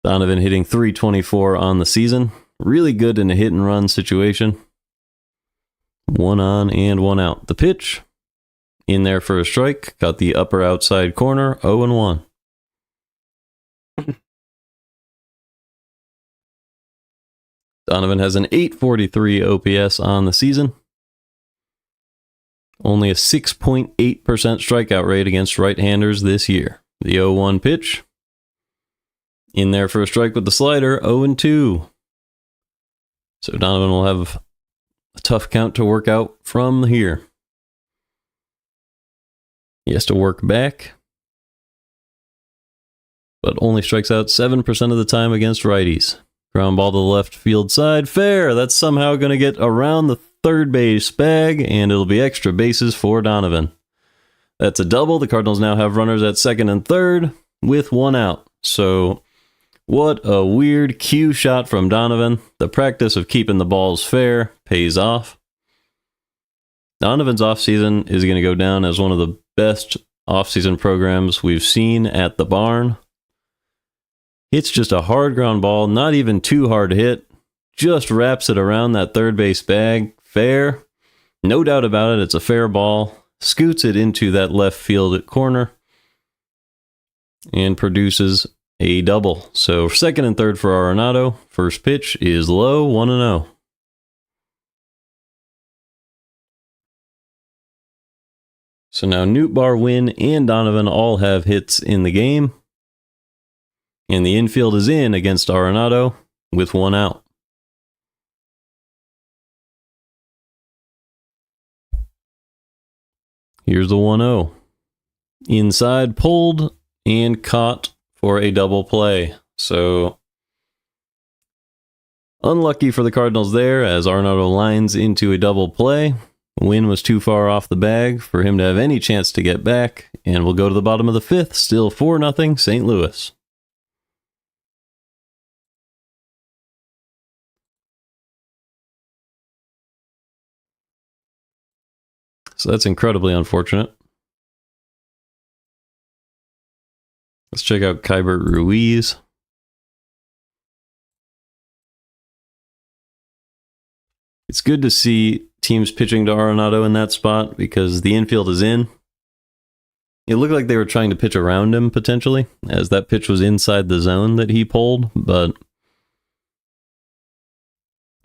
Donovan hitting .324 on the season. Really good in a hit and run situation. 1 on and 1 out. The pitch. In there for a strike. Got the upper outside corner. 0-1. Donovan has an .843 OPS on the season. Only a 6.8% strikeout rate against right-handers this year. The 0-1 pitch. In there for a strike with the slider. 0-2. So Donovan will have a tough count to work out from here. He has to work back, but only strikes out 7% of the time against righties. Ground ball to the left field side. Fair. That's somehow going to get around the third base bag, and it'll be extra bases for Donovan. That's a double. The Cardinals now have runners at second and third with 1 out. So what a weird cue shot from Donovan. The practice of keeping the balls fair pays off. Donovan's offseason is going to go down as one of the best offseason programs we've seen at the barn. It's just a hard ground ball, not even too hard to hit. Just wraps it around that third base bag. Fair. No doubt about it, it's a fair ball. Scoots it into that left field corner and produces a double. So second and third for Arenado. First pitch is low, 1-0. So now Nootbaar, Wynn, and Donovan all have hits in the game. And the infield is in against Arenado with 1 out. Here's the 1-0. Inside, pulled and caught for a double play. So unlucky for the Cardinals there, as Arenado lines into a double play. Win was too far off the bag for him to have any chance to get back, and we'll go to the bottom of the fifth, still 4-0 St. Louis. So that's incredibly unfortunate. Let's check out Keibert Ruiz. It's good to see teams pitching to Arenado in that spot because the infield is in. It looked like they were trying to pitch around him potentially, as that pitch was inside the zone that he pulled, but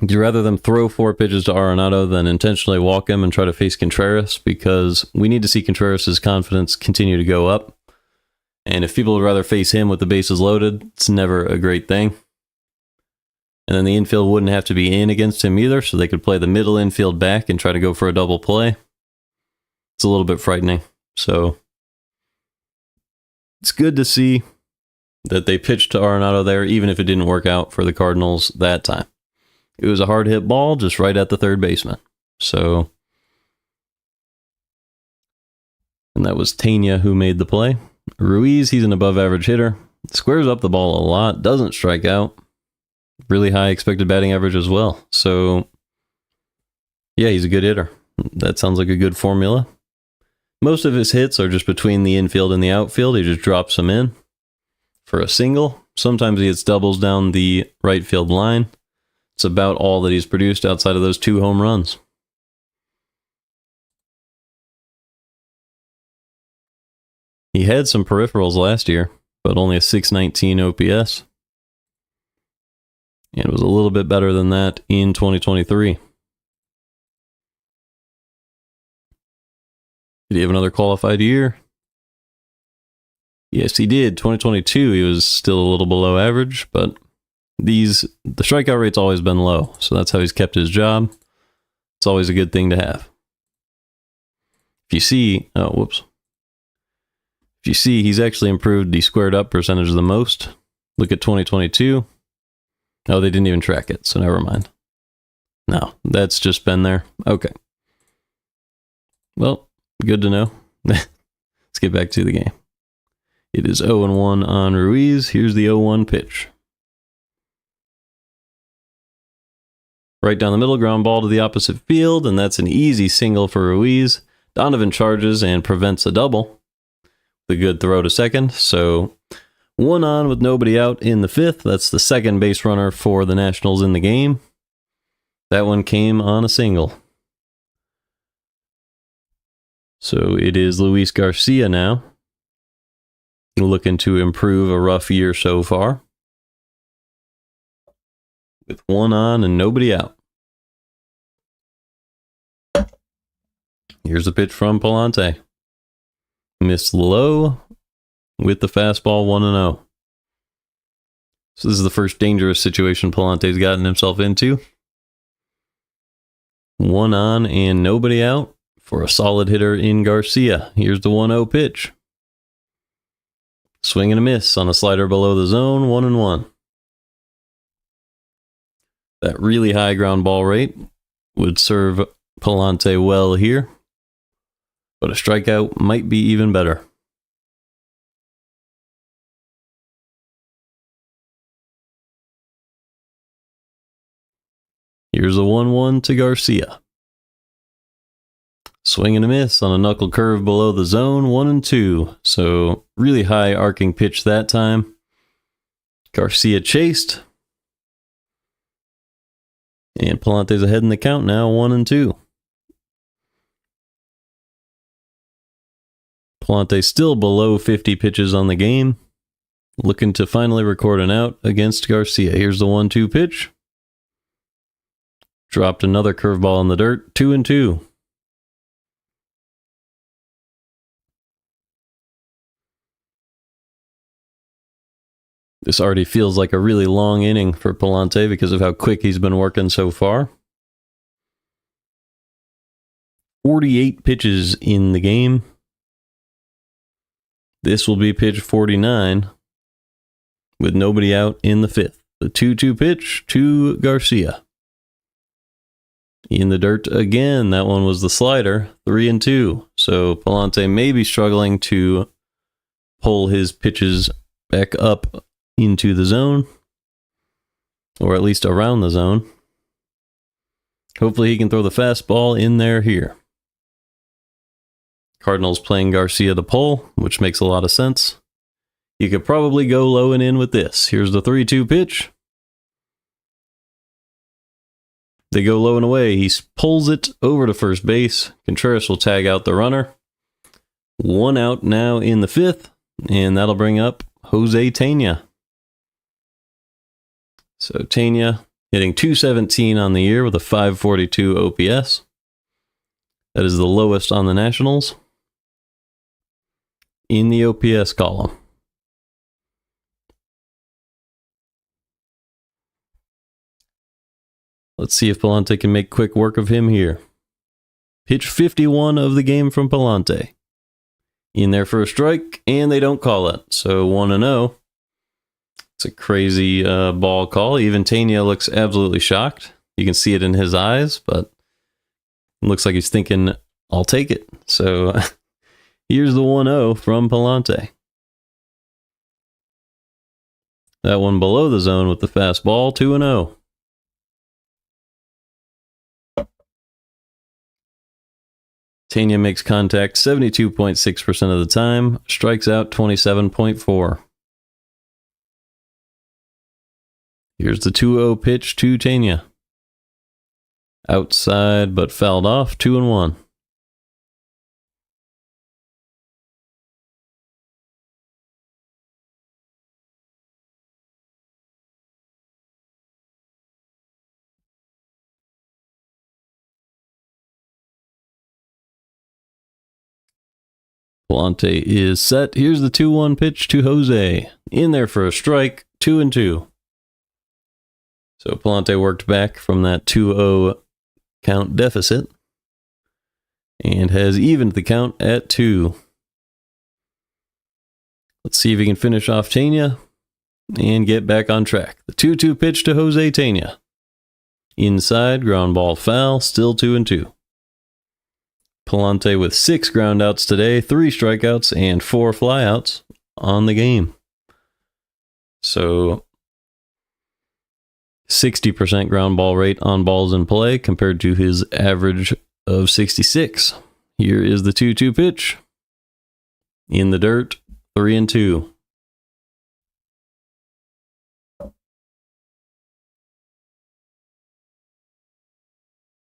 would you rather them throw 4 pitches to Arenado than intentionally walk him and try to face Contreras? Because we need to see Contreras' confidence continue to go up. And if people would rather face him with the bases loaded, it's never a great thing. And then the infield wouldn't have to be in against him either, so they could play the middle infield back and try to go for a double play. It's a little bit frightening. So it's good to see that they pitched to Arenado there, even if it didn't work out for the Cardinals that time. It was a hard hit ball just right at the third baseman. So, and that was Tena who made the play. Ruiz, he's an above average hitter. Squares up the ball a lot, doesn't strike out. Really high expected batting average as well. So, yeah, he's a good hitter. That sounds like a good formula. Most of his hits are just between the infield and the outfield. He just drops them in for a single. Sometimes he hits doubles down the right field line. It's about all that he's produced outside of those 2 home runs. He had some peripherals last year, but only a .619 OPS. And it was a little bit better than that in 2023. Did he have another qualified year? Yes, he did. 2022, he was still a little below average, but the strikeout rate's always been low, so that's how he's kept his job. It's always a good thing to have. If you see, if you see, he's actually improved the squared up percentage the most. Look at 2022. Oh, they didn't even track it, so never mind. No, that's just been there. Okay. Well, good to know. Let's get back to the game. It is 0-1 on Ruiz. Here's the 0-1 pitch. Right down the middle, ground ball to the opposite field, and that's an easy single for Ruiz. Donovan charges and prevents a double. The good throw to second, so 1 on with nobody out in the 5th. That's the second base runner for the Nationals in the game. That one came on a single. So it is Luis Garcia now, looking to improve a rough year so far, with 1 on and nobody out. Here's a pitch from Pallante. Missed low with the fastball, 1-0. So this is the first dangerous situation Pallante's gotten himself into. 1 on and nobody out for a solid hitter in Garcia. Here's the 1-0 pitch. Swing and a miss on a slider below the zone, 1-1. That really high ground ball rate would serve Pallante well here, but a strikeout might be even better. Here's a 1-1 to Garcia. Swing and a miss on a knuckle curve below the zone, 1-2. So really high arcing pitch that time. Garcia chased. And Pallante's ahead in the count now, 1-2. Pallante still below 50 pitches on the game. Looking to finally record an out against Garcia. Here's the 1-2 pitch. Dropped another curveball in the dirt, 2-2. This already feels like a really long inning for Pallante because of how quick he's been working so far. 48 pitches in the game. This will be pitch 49. with nobody out in the 5th. The 2-2 pitch to Garcia. In the dirt again. That one was the slider. 3-2. So Pallante may be struggling to pull his pitches back up into the zone, or at least around the zone. Hopefully he can throw the fastball in there here. Cardinals playing Garcia to pull, which makes a lot of sense. You could probably go low and in with this. Here's the 3-2 pitch. They go low and away. He pulls it over to first base. Contreras will tag out the runner. 1 out now in the 5th, and that'll bring up Jose Tena. So Tena hitting .217 on the year with a .542 OPS. That is the lowest on the Nationals in the OPS column. Let's see if Pallante can make quick work of him here. Pitch 51 of the game from Pallante. In there for a strike, and they don't call it. So 1-0. It's a crazy ball call. Even Tena looks absolutely shocked. You can see it in his eyes, but it looks like he's thinking, I'll take it. So here's the 1-0 from Pallante. That one below the zone with the fastball, 2-0. Tena makes contact 72.6% of the time, strikes out 27.4%. Here's the 2-0 pitch to Tena. Outside, but fouled off, 2-1. Pallante is set. Here's the 2-1 pitch to Jose. In there for a strike, 2-2. So Pallante worked back from that 2-0 count deficit and has evened the count at 2. Let's see if he can finish off Tena and get back on track. The 2-2 pitch to Jose Tena. Inside, ground ball foul, still 2-2. Pallante with 6 groundouts today, 3 strikeouts, and 4 flyouts on the game. So 60% ground ball rate on balls in play compared to his average of 66. Here is the 2-2 pitch. In the dirt, 3-2.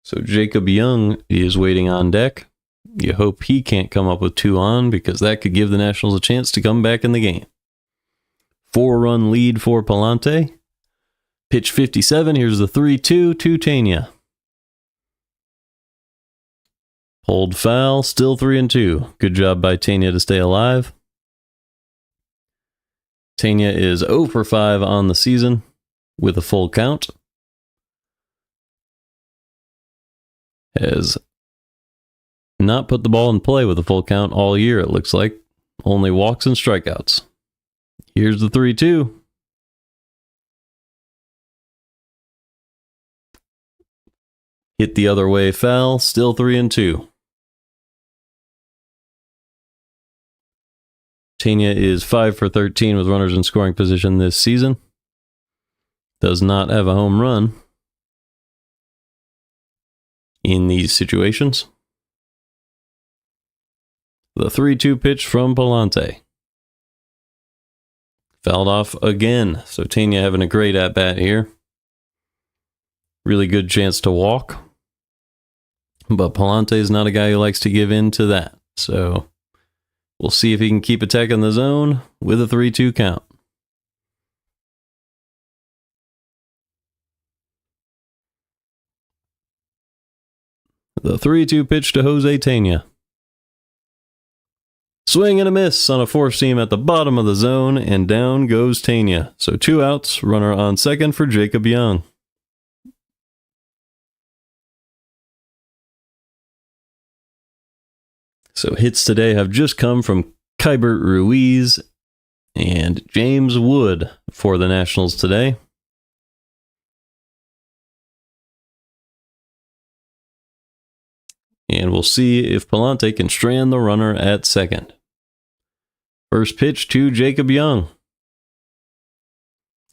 So Jacob Young is waiting on deck. You hope he can't come up with 2 on, because that could give the Nationals a chance to come back in the game. 4-run lead for Pallante. Pitch 57, here's the 3-2 to Tena. Pulled foul, still 3-2. Good job by Tena to stay alive. Tena is 0 for 5 on the season with a full count. Has not put the ball in play with a full count all year, it looks like. Only walks and strikeouts. Here's the 3-2. Hit the other way foul, still 3-2. Tena is 5 for 13 with runners in scoring position this season. Does not have a home run in these situations. The 3-2 pitch from Pallante. Fouled off again. So Tena having a great at-bat here. Really good chance to walk. But Pallante is not a guy who likes to give in to that. So we'll see if he can keep attacking the zone with a 3-2 count. The 3-2 pitch to Jose Tena. Swing and a miss on a 4-seam at the bottom of the zone, and down goes Tena. So 2 outs, runner on second for Jacob Young. So hits today have just come from Keibert Ruiz and James Wood for the Nationals today. And we'll see if Pallante can strand the runner at second. First pitch to Jacob Young.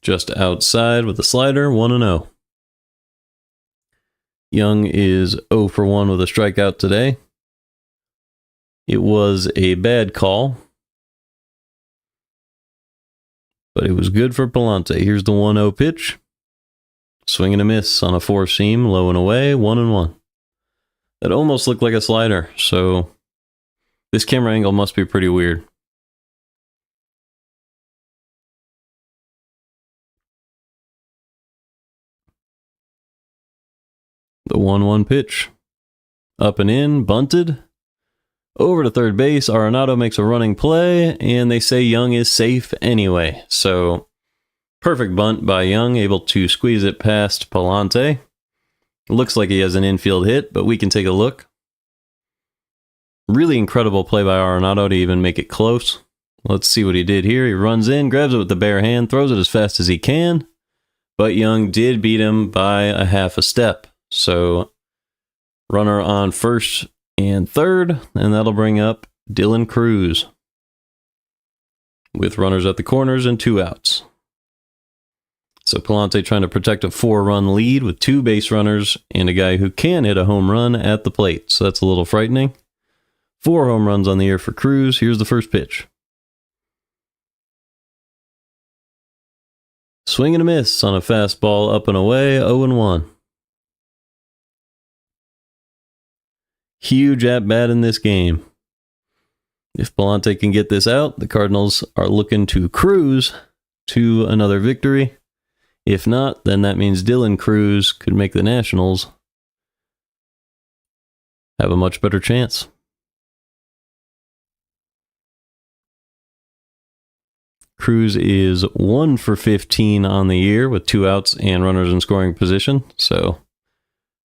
Just outside with a slider, 1-0. Young is 0 for 1 with a strikeout today. It was a bad call, but it was good for Pallante. Here's the 1-0 pitch. Swing and a miss on a four-seam, low and away, 1-1. That almost looked like a slider, so this camera angle must be pretty weird. The 1-1 pitch. Up and in, bunted. Over to third base, Arenado makes a running play, and they say Young is safe anyway. So, perfect bunt by Young, able to squeeze it past Pallante. Looks like he has an infield hit, but we can take a look. Really incredible play by Arenado to even make it close. Let's see what he did here. He runs in, grabs it with the bare hand, throws it as fast as he can, but Young did beat him by a half a step. So, runner on first and third, and that'll bring up Dylan Cruz with runners at the corners and 2 outs. So Pallante trying to protect a 4-run lead with 2 base runners and a guy who can hit a home run at the plate. So that's a little frightening. 4 home runs on the year for Cruz. Here's the first pitch. Swing and a miss on a fastball up and away, 0-1. Huge at-bat in this game. If Pallante can get this out, the Cardinals are looking to cruise to another victory. If not, then that means Dylan Cruz could make the Nationals have a much better chance. Cruz is 1 for 15 on the year with 2 outs and runners in scoring position, so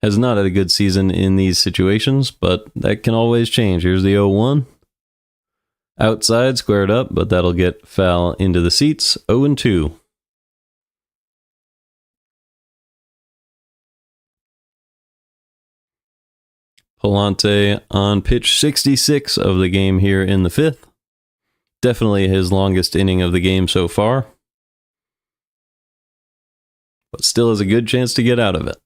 has not had a good season in these situations, but that can always change. Here's the 0-1. Outside, squared up, but that'll get foul into the seats. 0-2. Pallante on pitch 66 of the game here in the 5th. Definitely his longest inning of the game so far, but still has a good chance to get out of it.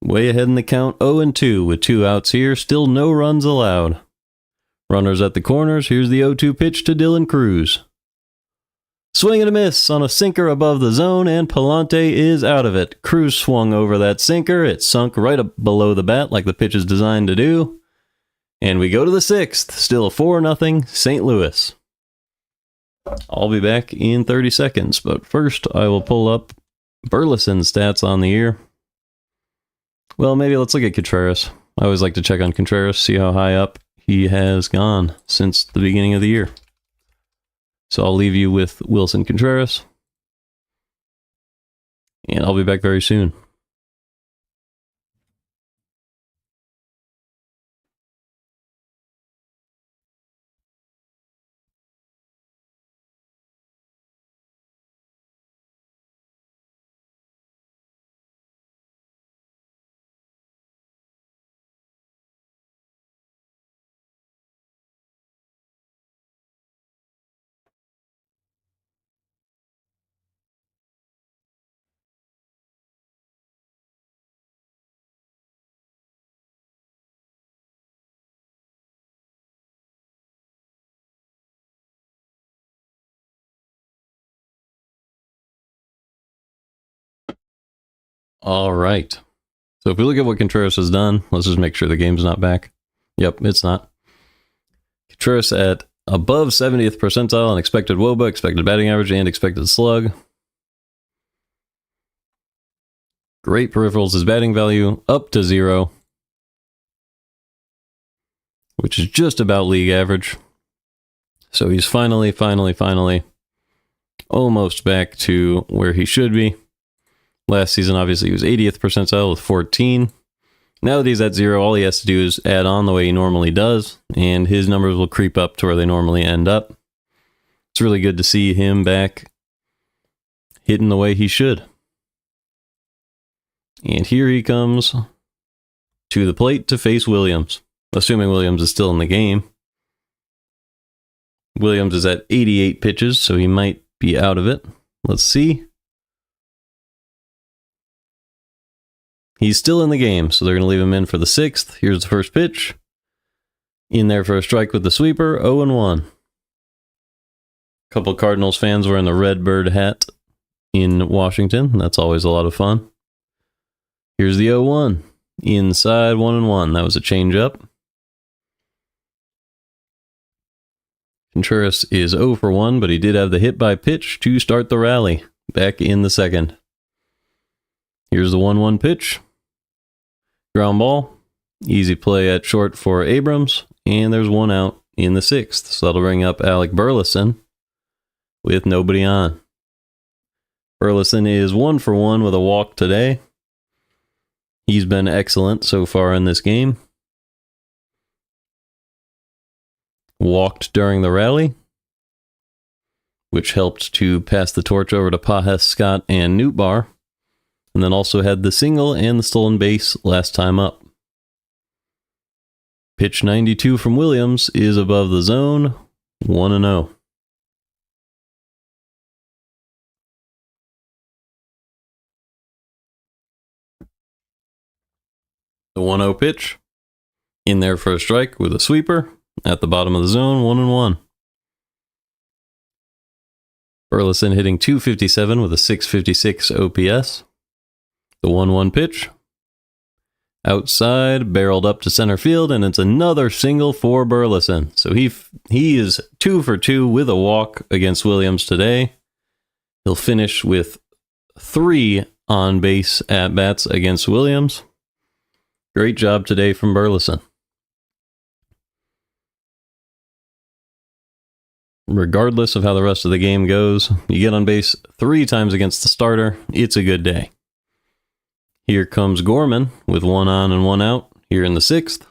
Way ahead in the count, 0-2 with 2 outs here. Still no runs allowed. Runners at the corners. Here's the 0-2 pitch to Dylan Cruz. Swing and a miss on a sinker above the zone, and Pallante is out of it. Cruz swung over that sinker. It sunk right up below the bat like the pitch is designed to do. And we go to the 6th. Still 4-0 St. Louis. I'll be back in 30 seconds, but first I will pull up Burleson's stats on the year. Well, maybe let's look at Contreras. I always like to check on Contreras, see how high up he has gone since the beginning of the year. So I'll leave you with Wilson Contreras, and I'll be back very soon. All right. So if we look at what Contreras has done, let's just make sure the game's not back. Yep, it's not. Contreras at above 70th percentile on expected WOBA, expected batting average, and expected slug. Great peripherals. His batting value up to 0, which is just about league average. So he's finally almost back to where he should be. Last season, obviously, he was 80th percentile with 14. Now that he's at 0, all he has to do is add on the way he normally does, and his numbers will creep up to where they normally end up. It's really good to see him back hitting the way he should. And here he comes to the plate to face Williams, assuming Williams is still in the game. Williams is at 88 pitches, so he might be out of it. Let's see. He's still in the game, so they're going to leave him in for the 6th. Here's the first pitch. In there for a strike with the sweeper, 0-1. A couple Cardinals fans wearing the Redbird hat in Washington. That's always a lot of fun. Here's the 0-1. Inside, 1-1. That was a changeup. Contreras is 0 for 1, but he did have the hit by pitch to start the rally back in the 2nd. Here's the 1-1 pitch. Ground ball. Easy play at short for Abrams. And there's one out in the 6th. So that'll bring up Alec Burleson with nobody on. Burleson is 1 for 1 with a walk today. He's been excellent so far in this game. Walked during the rally, which helped to pass the torch over to Pages, Scott, and Nootbaar, and then also had the single and the stolen base last time up. Pitch 92 from Williams is above the zone, 1-0. The 1-0 pitch, in there for a strike with a sweeper, at the bottom of the zone, 1-1. Burleson hitting .257 with a .656 OPS. The 1-1 pitch, outside, barreled up to center field, and it's another single for Burleson. So he is 2 for 2 with a walk against Williams today. He'll finish with 3 on-base at-bats against Williams. Great job today from Burleson. Regardless of how the rest of the game goes, you get on base 3 times against the starter, it's a good day. Here comes Gorman with 1 on and 1 out here in the 6th.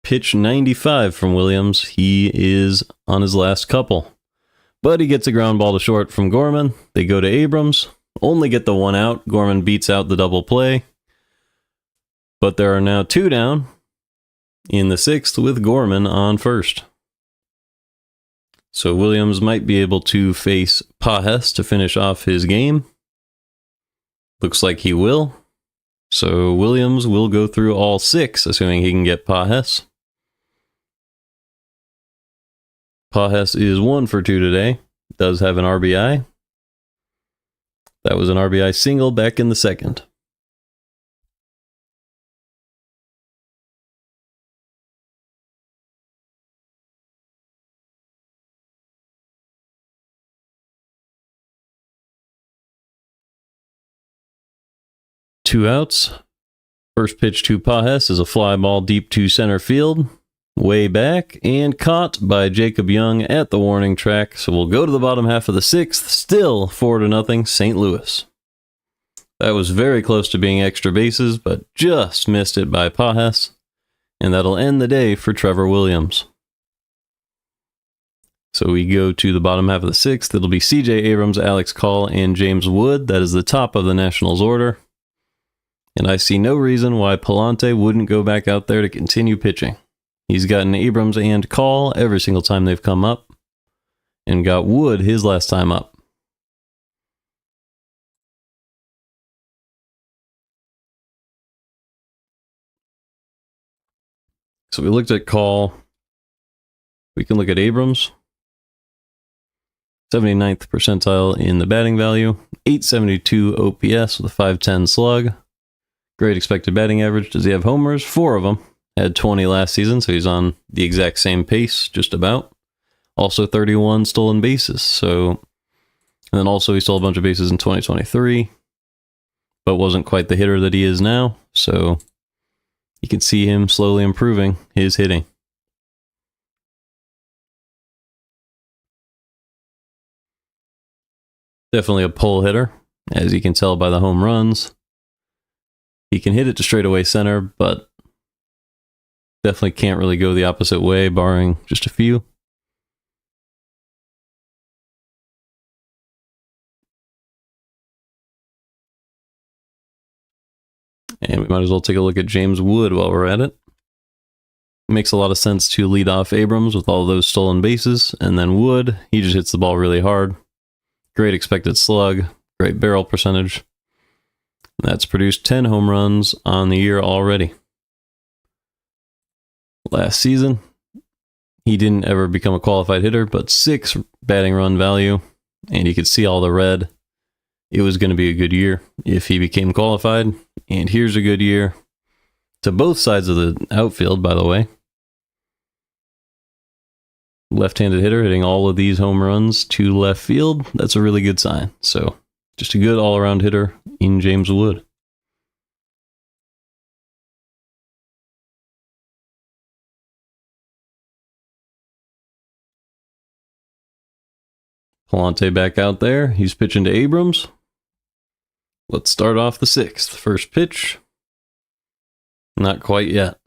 Pitch 95 from Williams. He is on his last couple. But he gets a ground ball to short from Gorman. They go to Abrams. Only get the 1 out. Gorman beats out the double play. But there are now 2 down in the 6th with Gorman on first. So Williams might be able to face Pages to finish off his game. Looks like he will. So Williams will go through all 6, assuming he can get Pages. Pages is 1 for 2 today. Does have an RBI. That was an RBI single back in the 2nd. Two outs. First pitch to Pages is a fly ball deep to center field. Way back and caught by Jacob Young at the warning track. So we'll go to the bottom half of the 6th. Still 4-0 St. Louis. That was very close to being extra bases, but just missed it by Pages. And that'll end the day for Trevor Williams. So we go to the bottom half of the 6th. It'll be C.J. Abrams, Alex Call, and James Wood. That is the top of the Nationals order. And I see no reason why Pallante wouldn't go back out there to continue pitching. He's gotten Abrams and Call every single time they've come up, and got Wood his last time up. So we looked at Call. We can look at Abrams. 79th percentile in the batting value. 872 OPS with a .510 slug. Great expected batting average. Does he have homers? 4 of them. Had 20 last season, so he's on the exact same pace, just about. Also 31 stolen bases. And then also he stole a bunch of bases in 2023, but wasn't quite the hitter that he is now. So you can see him slowly improving his hitting. Definitely a pull hitter, as you can tell by the home runs. He can hit it to straightaway center, but definitely can't really go the opposite way, barring just a few. And we might as well take a look at James Wood while we're at it. Makes a lot of sense to lead off Abrams with all those stolen bases, and then Wood, he just hits the ball really hard. Great expected slug, great barrel percentage. That's produced 10 home runs on the year already. Last season, he didn't ever become a qualified hitter, but 6 batting run value, and you could see all the red. It was going to be a good year if he became qualified, and here's a good year to both sides of the outfield, by the way. Left-handed hitter hitting all of these home runs to left field. That's a really good sign. So just a good all-around hitter in James Wood. Pallante back out there. He's pitching to Abrams. Let's start off the 6th. First pitch. Not quite yet.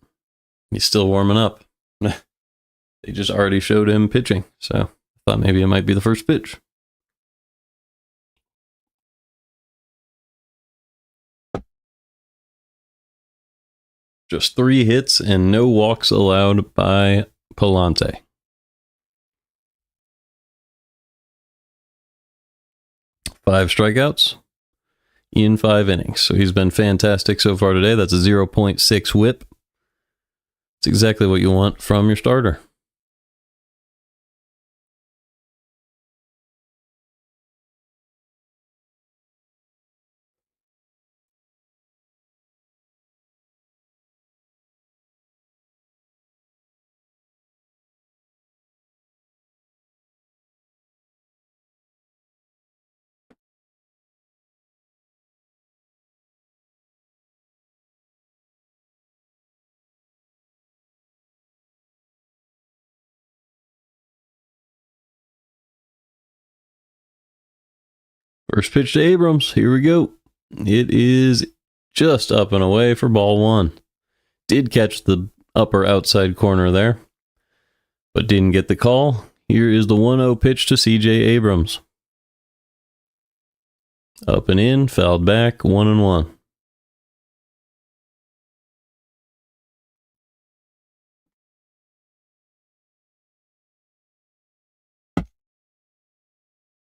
He's still warming up. They just already showed him pitching, so I thought maybe it might be the first pitch. Just 3 hits and no walks allowed by Pallante. Five strikeouts in 5 innings. So he's been fantastic so far today. That's a 0.6 whip. It's exactly what you want from your starter. First pitch to Abrams. Here we go. It is just up and away for ball 1. Did catch the upper outside corner there, but didn't get the call. Here is the 1-0 pitch to C.J. Abrams. Up and in, fouled back, 1-1.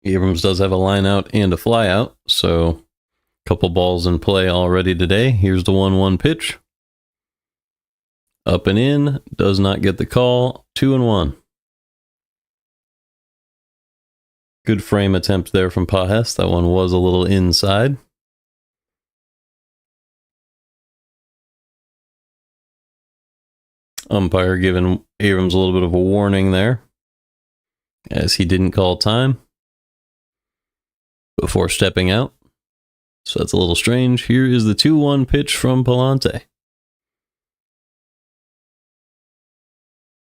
Abrams does have a line out and a fly out, so a couple balls in play already today. Here's the 1-1 pitch. Up and in, does not get the call, 2-1. Good frame attempt there from Pajes. That one was a little inside. Umpire giving Abrams a little bit of a warning there, as he didn't call time before stepping out. So that's a little strange. Here is the 2-1 pitch from Pallante.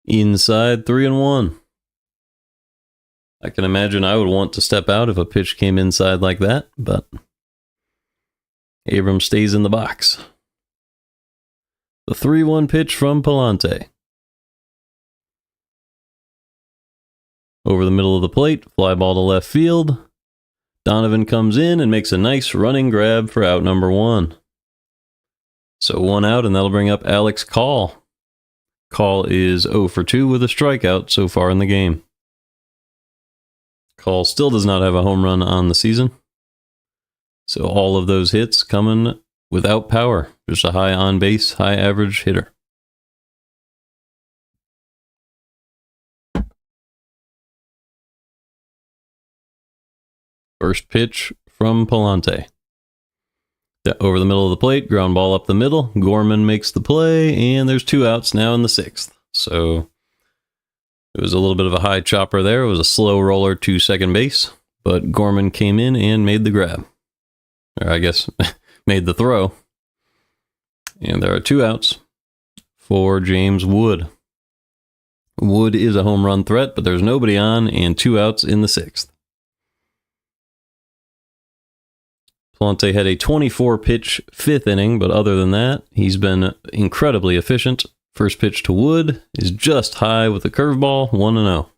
Inside, 3-1. I can imagine I would want to step out if a pitch came inside like that, but Abrams stays in the box. The 3-1 pitch from Pallante. Over the middle of the plate, fly ball to left field. Donovan comes in and makes a nice running grab for out number 1. So 1 out, and that'll bring up Alex Call. Call is 0 for 2 with a strikeout so far in the game. Call still does not have a home run on the season. So all of those hits coming without power. Just a high on base, high average hitter. First pitch from Pallante. Over the middle of the plate, ground ball up the middle. Gorman makes the play, and there's 2 outs now in the 6th. So it was a little bit of a high chopper there. It was a slow roller to second base, but Gorman came in and made the grab. Or I guess made the throw. And there are 2 outs for James Wood. Wood is a home run threat, but there's nobody on, and 2 outs in the 6th. Pallante had a 24-pitch 5th inning, but other than that, he's been incredibly efficient. First pitch to Wood is just high with a curveball, 1-0.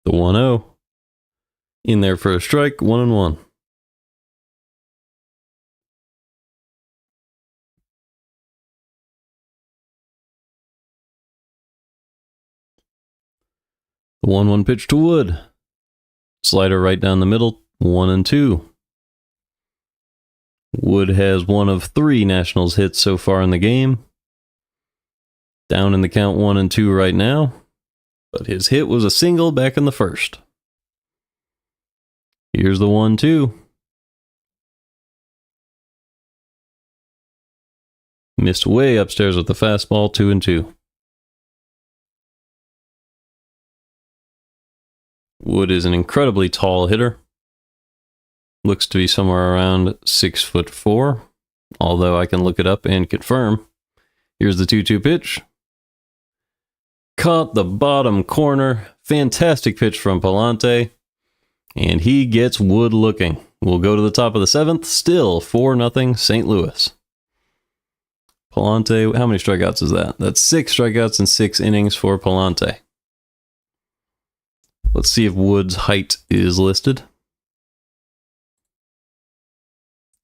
The 1-0. In there for a strike, 1-1. The 1-1 pitch to Wood. Slider right down the middle, 1-2. Wood has one of 3 Nationals hits so far in the game. Down in the count 1-2 right now. But his hit was a single back in the first. Here's the 1-2. Missed way upstairs with the fastball, 2-2. Wood is an incredibly tall hitter. Looks to be somewhere around 6'4", although I can look it up and confirm. Here's the 2-2 pitch. Caught the bottom corner. Fantastic pitch from Pallante. And he gets Wood looking. We'll go to the top of the 7th. Still 4-0 St. Louis. Pallante, how many strikeouts is that? That's 6 strikeouts in 6 innings for Pallante. Let's see if Wood's height is listed.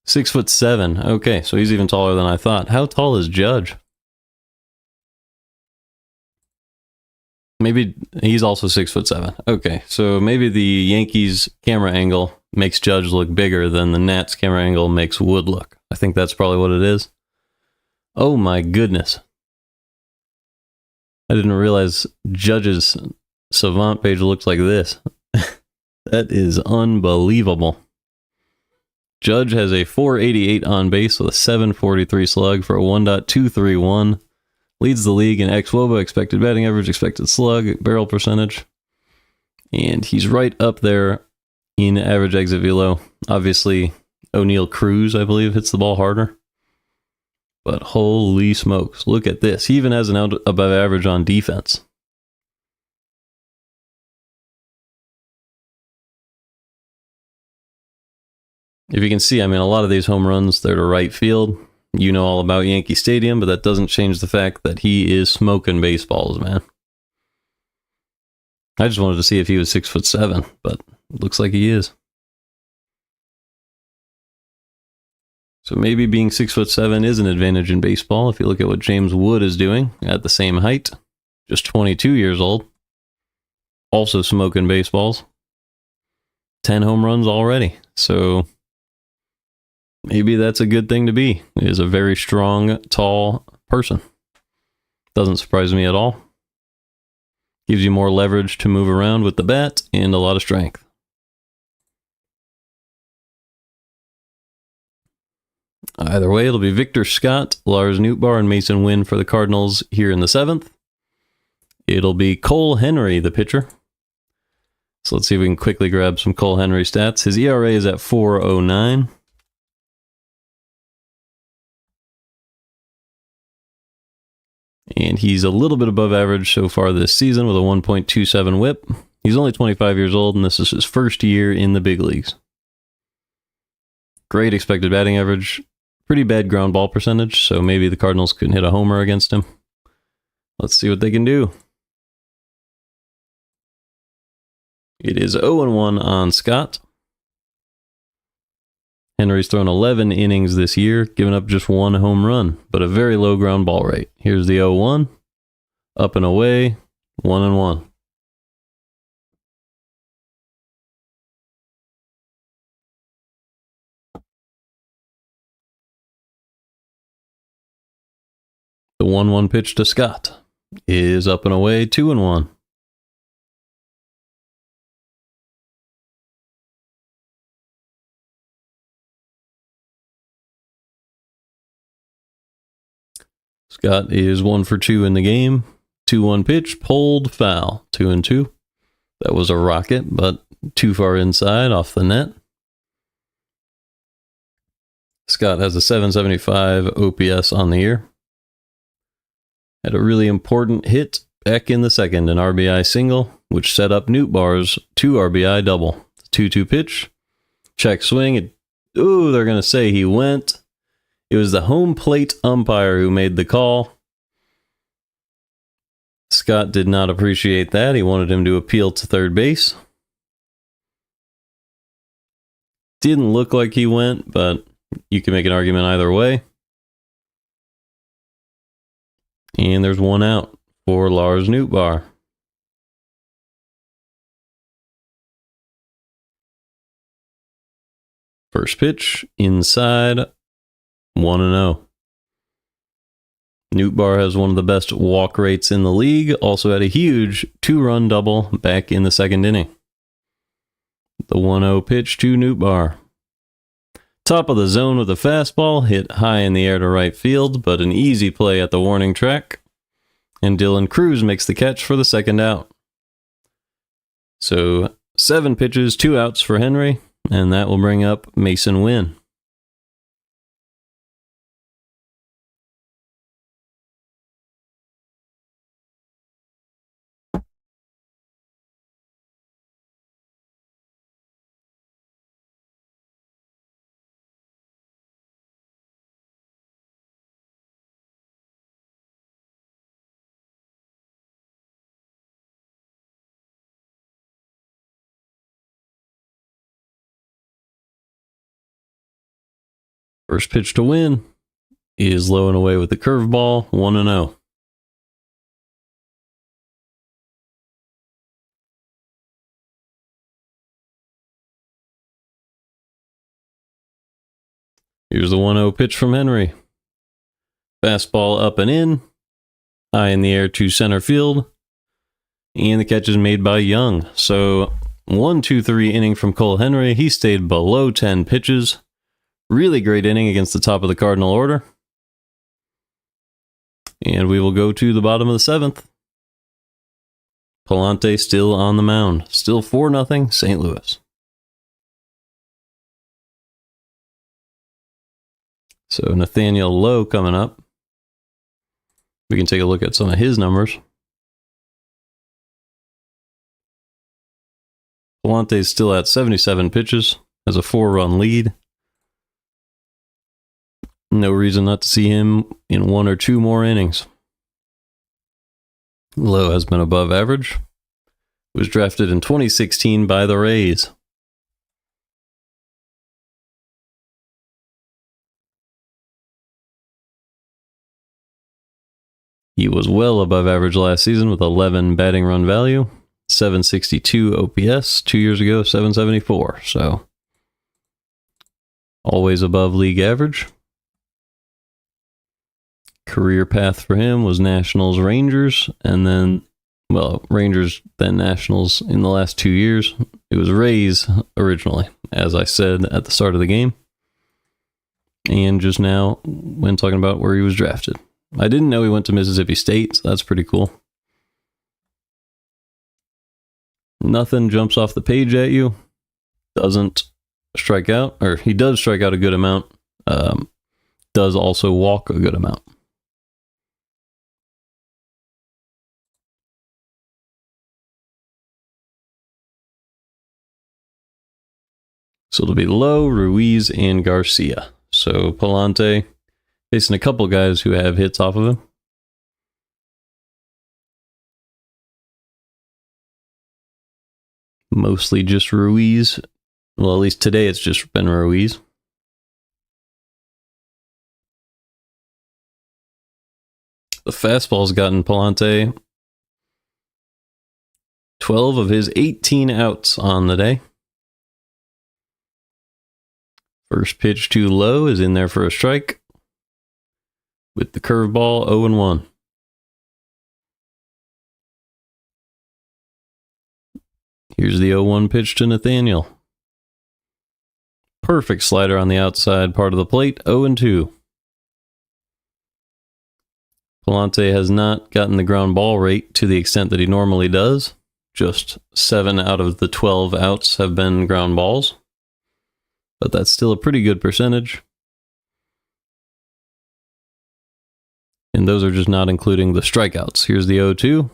6'7". Okay, so he's even taller than I thought. How tall is Judge? Maybe he's also 6'7". Okay, so maybe the Yankees camera angle makes Judge look bigger than the Nats camera angle makes Wood look. I think that's probably what it is. Oh my goodness. I didn't realize Judge's Savant page looks like this. That is unbelievable. Judge has a 488 on base with a 743 slug for a 1.231. Leads the league in xWOBA, expected batting average, expected slug, barrel percentage. And he's right up there in average exit velo. Obviously, O'Neal Cruz, I believe, hits the ball harder. But holy smokes, look at this. He even has an out above average on defense. If you can see, I mean, a lot of these home runs, they're to right field. You know all about Yankee Stadium, but that doesn't change the fact that he is smoking baseballs, man. I just wanted to see if he was 6'7", but it looks like he is. So maybe being 6'7" is an advantage in baseball. If you look at what James Wood is doing at the same height, just 22 years old, also smoking baseballs, 10 home runs already. So maybe that's a good thing to be, is a very strong, tall person. Doesn't surprise me at all. Gives you more leverage to move around with the bat and a lot of strength. Either way, it'll be Victor Scott, Lars Nootbaar, and Mason Wynn for the Cardinals here in the 7th. It'll be Cole Henry, the pitcher. So let's see if we can quickly grab some Cole Henry stats. His ERA is at 4.09. And he's a little bit above average so far this season with a 1.27 whip. He's only 25 years old, and this is his first year in the big leagues. Great expected batting average. Pretty bad ground ball percentage, so maybe the Cardinals couldn't hit a homer against him. Let's see what they can do. It is 0-1 on Scott. Henry's thrown 11 innings this year, giving up just 1 home run, but a very low ground ball rate. Here's the 0-1. Up and away, 1-1. The 1-1 pitch to Scott is up and away, 2-1. Scott is 1 for 2 in the game. 2-1 pitch, pulled foul, 2-2. That was a rocket, but too far inside off the net. Scott has a 775 OPS on the year. Had a really important hit back in the 2nd, an RBI single, which set up Nootbaar's 2 RBI double. 2-2 pitch, check swing. Ooh, they're going to say he went. It was the home plate umpire who made the call. Scott did not appreciate that. He wanted him to appeal to third base. Didn't look like he went, but you can make an argument either way. And there's one out for Lars Nootbaar. First pitch, inside, 1-0. Nootbaar has one of the best walk rates in the league. Also had a huge 2-run double back in the second inning. The 1-0 pitch to Nootbaar. Top of the zone with a fastball, hit high in the air to right field, but an easy play at the warning track. And Dylan Cruz makes the catch for the second out. So 7 pitches, 2 outs for Henry, and that will bring up Mason Wynn. First pitch to Win is low and away with the curveball, 1-0. Here's the 1-0 pitch from Henry. Fastball up and in, high in the air to center field, and the catch is made by Young. So 1-2-3 inning from Cole Henry. He stayed below 10 pitches. Really great inning against the top of the Cardinal order. And we will go to the bottom of the 7th. Pallante still on the mound. Still 4-0 St. Louis. So Nathaniel Lowe coming up. We can take a look at some of his numbers. Pallante is still at 77 pitches, has a 4-run lead. No reason not to see him in 1 or 2 more innings. Lowe has been above average. Was drafted in 2016 by the Rays. He was well above average last season with 11 batting run value, 762 OPS, 2 years ago, 774. So, always above league average. Career path for him was Nationals, Rangers, and then, well, Rangers, then Nationals in the last 2 years. It was Rays originally, as I said at the start of the game. And just now, when talking about where he was drafted. I didn't know he went to Mississippi State, so that's pretty cool. Nothing jumps off the page at you. Doesn't strike out, or he does strike out a good amount. Does also walk a good amount. So it'll be Lowe, Ruiz, and Garcia. So Pallante facing a couple guys who have hits off of him. Mostly just Ruiz. Well, at least today it's just been Ruiz. The fastball's gotten Pallante 12 of his 18 outs on the day. First pitch too low is in there for a strike. With the curveball, 0-1. Here's the 0-1 pitch to Nathaniel. Perfect slider on the outside part of the plate, 0-2. Pallante has not gotten the ground ball rate to the extent that he normally does. Just 7 out of the 12 outs have been ground balls. But that's still a pretty good percentage. And those are just not including the strikeouts. Here's the 0-2.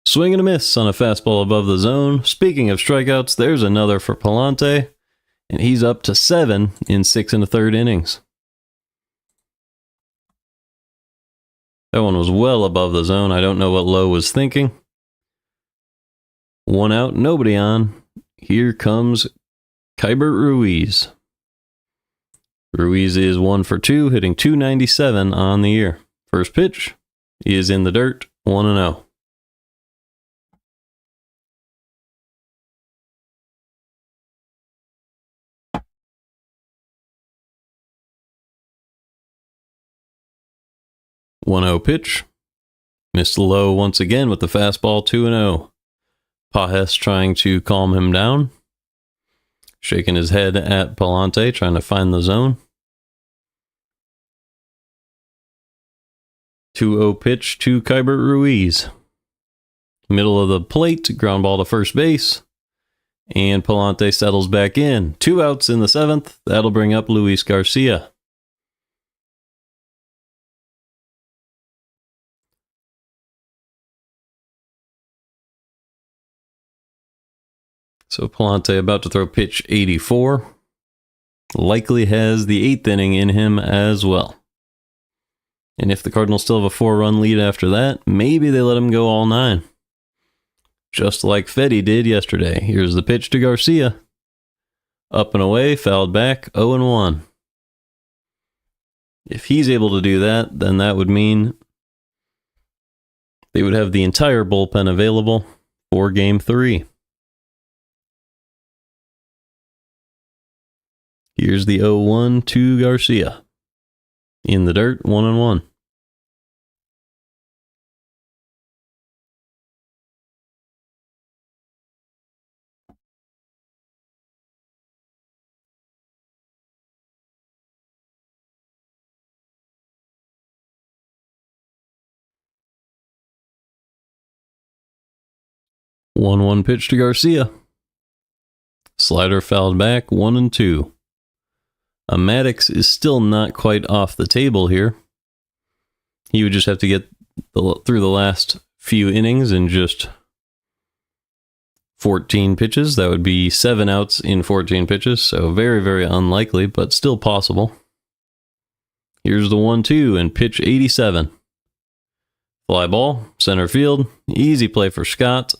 Swing and a miss on a fastball above the zone. Speaking of strikeouts, there's another for Pallante. And he's up to 7 in 6 1/3 innings. That one was well above the zone. I don't know what Lowe was thinking. 1 out, nobody on. Here comes Keibert Ruiz. Ruiz is 1 for 2, hitting .297 on the year. First pitch is in the dirt, 1-0. .1-0 pitch. Missed low once again with the fastball, 2-0. Pajes trying to calm him down. Shaking his head at Pallante, trying to find the zone. 2-0 pitch to Keibert Ruiz. Middle of the plate, ground ball to first base. And Pallante settles back in. 2 outs in the 7th. That'll bring up Luis Garcia. So Pallante about to throw pitch 84. Likely has the 8th inning in him as well. And if the Cardinals still have a 4-run lead after that, maybe they let him go all 9. Just like Fetty did yesterday. Here's the pitch to Garcia. Up and away, fouled back, 0-1. If he's able to do that, then that would mean they would have the entire bullpen available for Game 3. Here's the 0-1 to Garcia. In the dirt, 1-1. One pitch to Garcia. Slider fouled back, 1-2. Maddox is still not quite off the table here. He would just have to get through the last few innings in just 14 pitches. That would be 7 outs in 14 pitches, so very, very unlikely, but still possible. Here's the 1-2 and pitch 87. Fly ball, center field, easy play for Scott.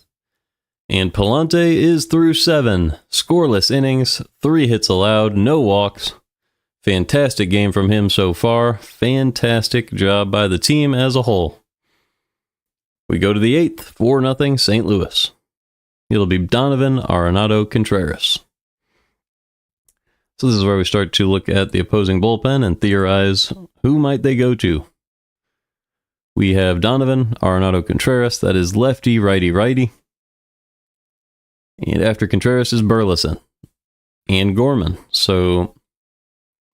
And Pallante is through 7. Scoreless innings, 3 hits allowed, no walks. Fantastic game from him so far. Fantastic job by the team as a whole. We go to the 8th, 4-0 St. Louis. It'll be Donovan Arenado Contreras. So this is where we start to look at the opposing bullpen and theorize who might they go to. We have Donovan Arenado Contreras, that is lefty, righty, righty. And after Contreras is Burleson and Gorman. So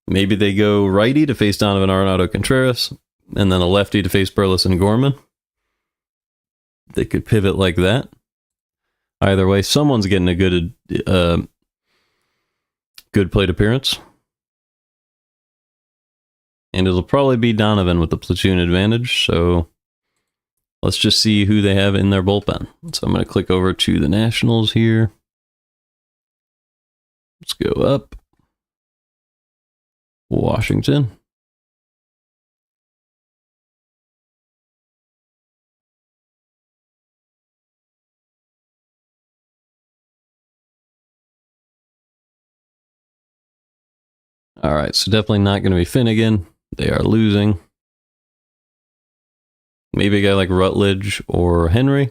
maybe they go righty to face Donovan Arenado Contreras, and then a lefty to face Burleson Gorman. They could pivot like that. Either way, someone's getting a good plate appearance. And it'll probably be Donovan with the platoon advantage, so let's just see who they have in their bullpen. So I'm going to click over to the Nationals here. Let's go up. Washington. All right, so definitely not going to be Finnegan. They are losing. Maybe a guy like Rutledge or Henry.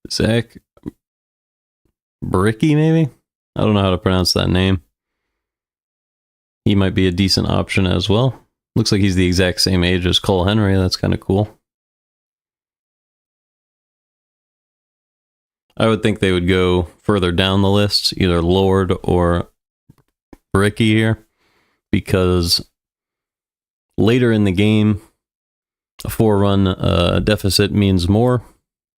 Zach Bricky, maybe? I don't know how to pronounce that name. He might be a decent option as well. Looks like he's the exact same age as Cole Henry. That's kind of cool. I would think they would go further down the list, either Lord or Bricky here, because later in the game, a 4-run deficit means more.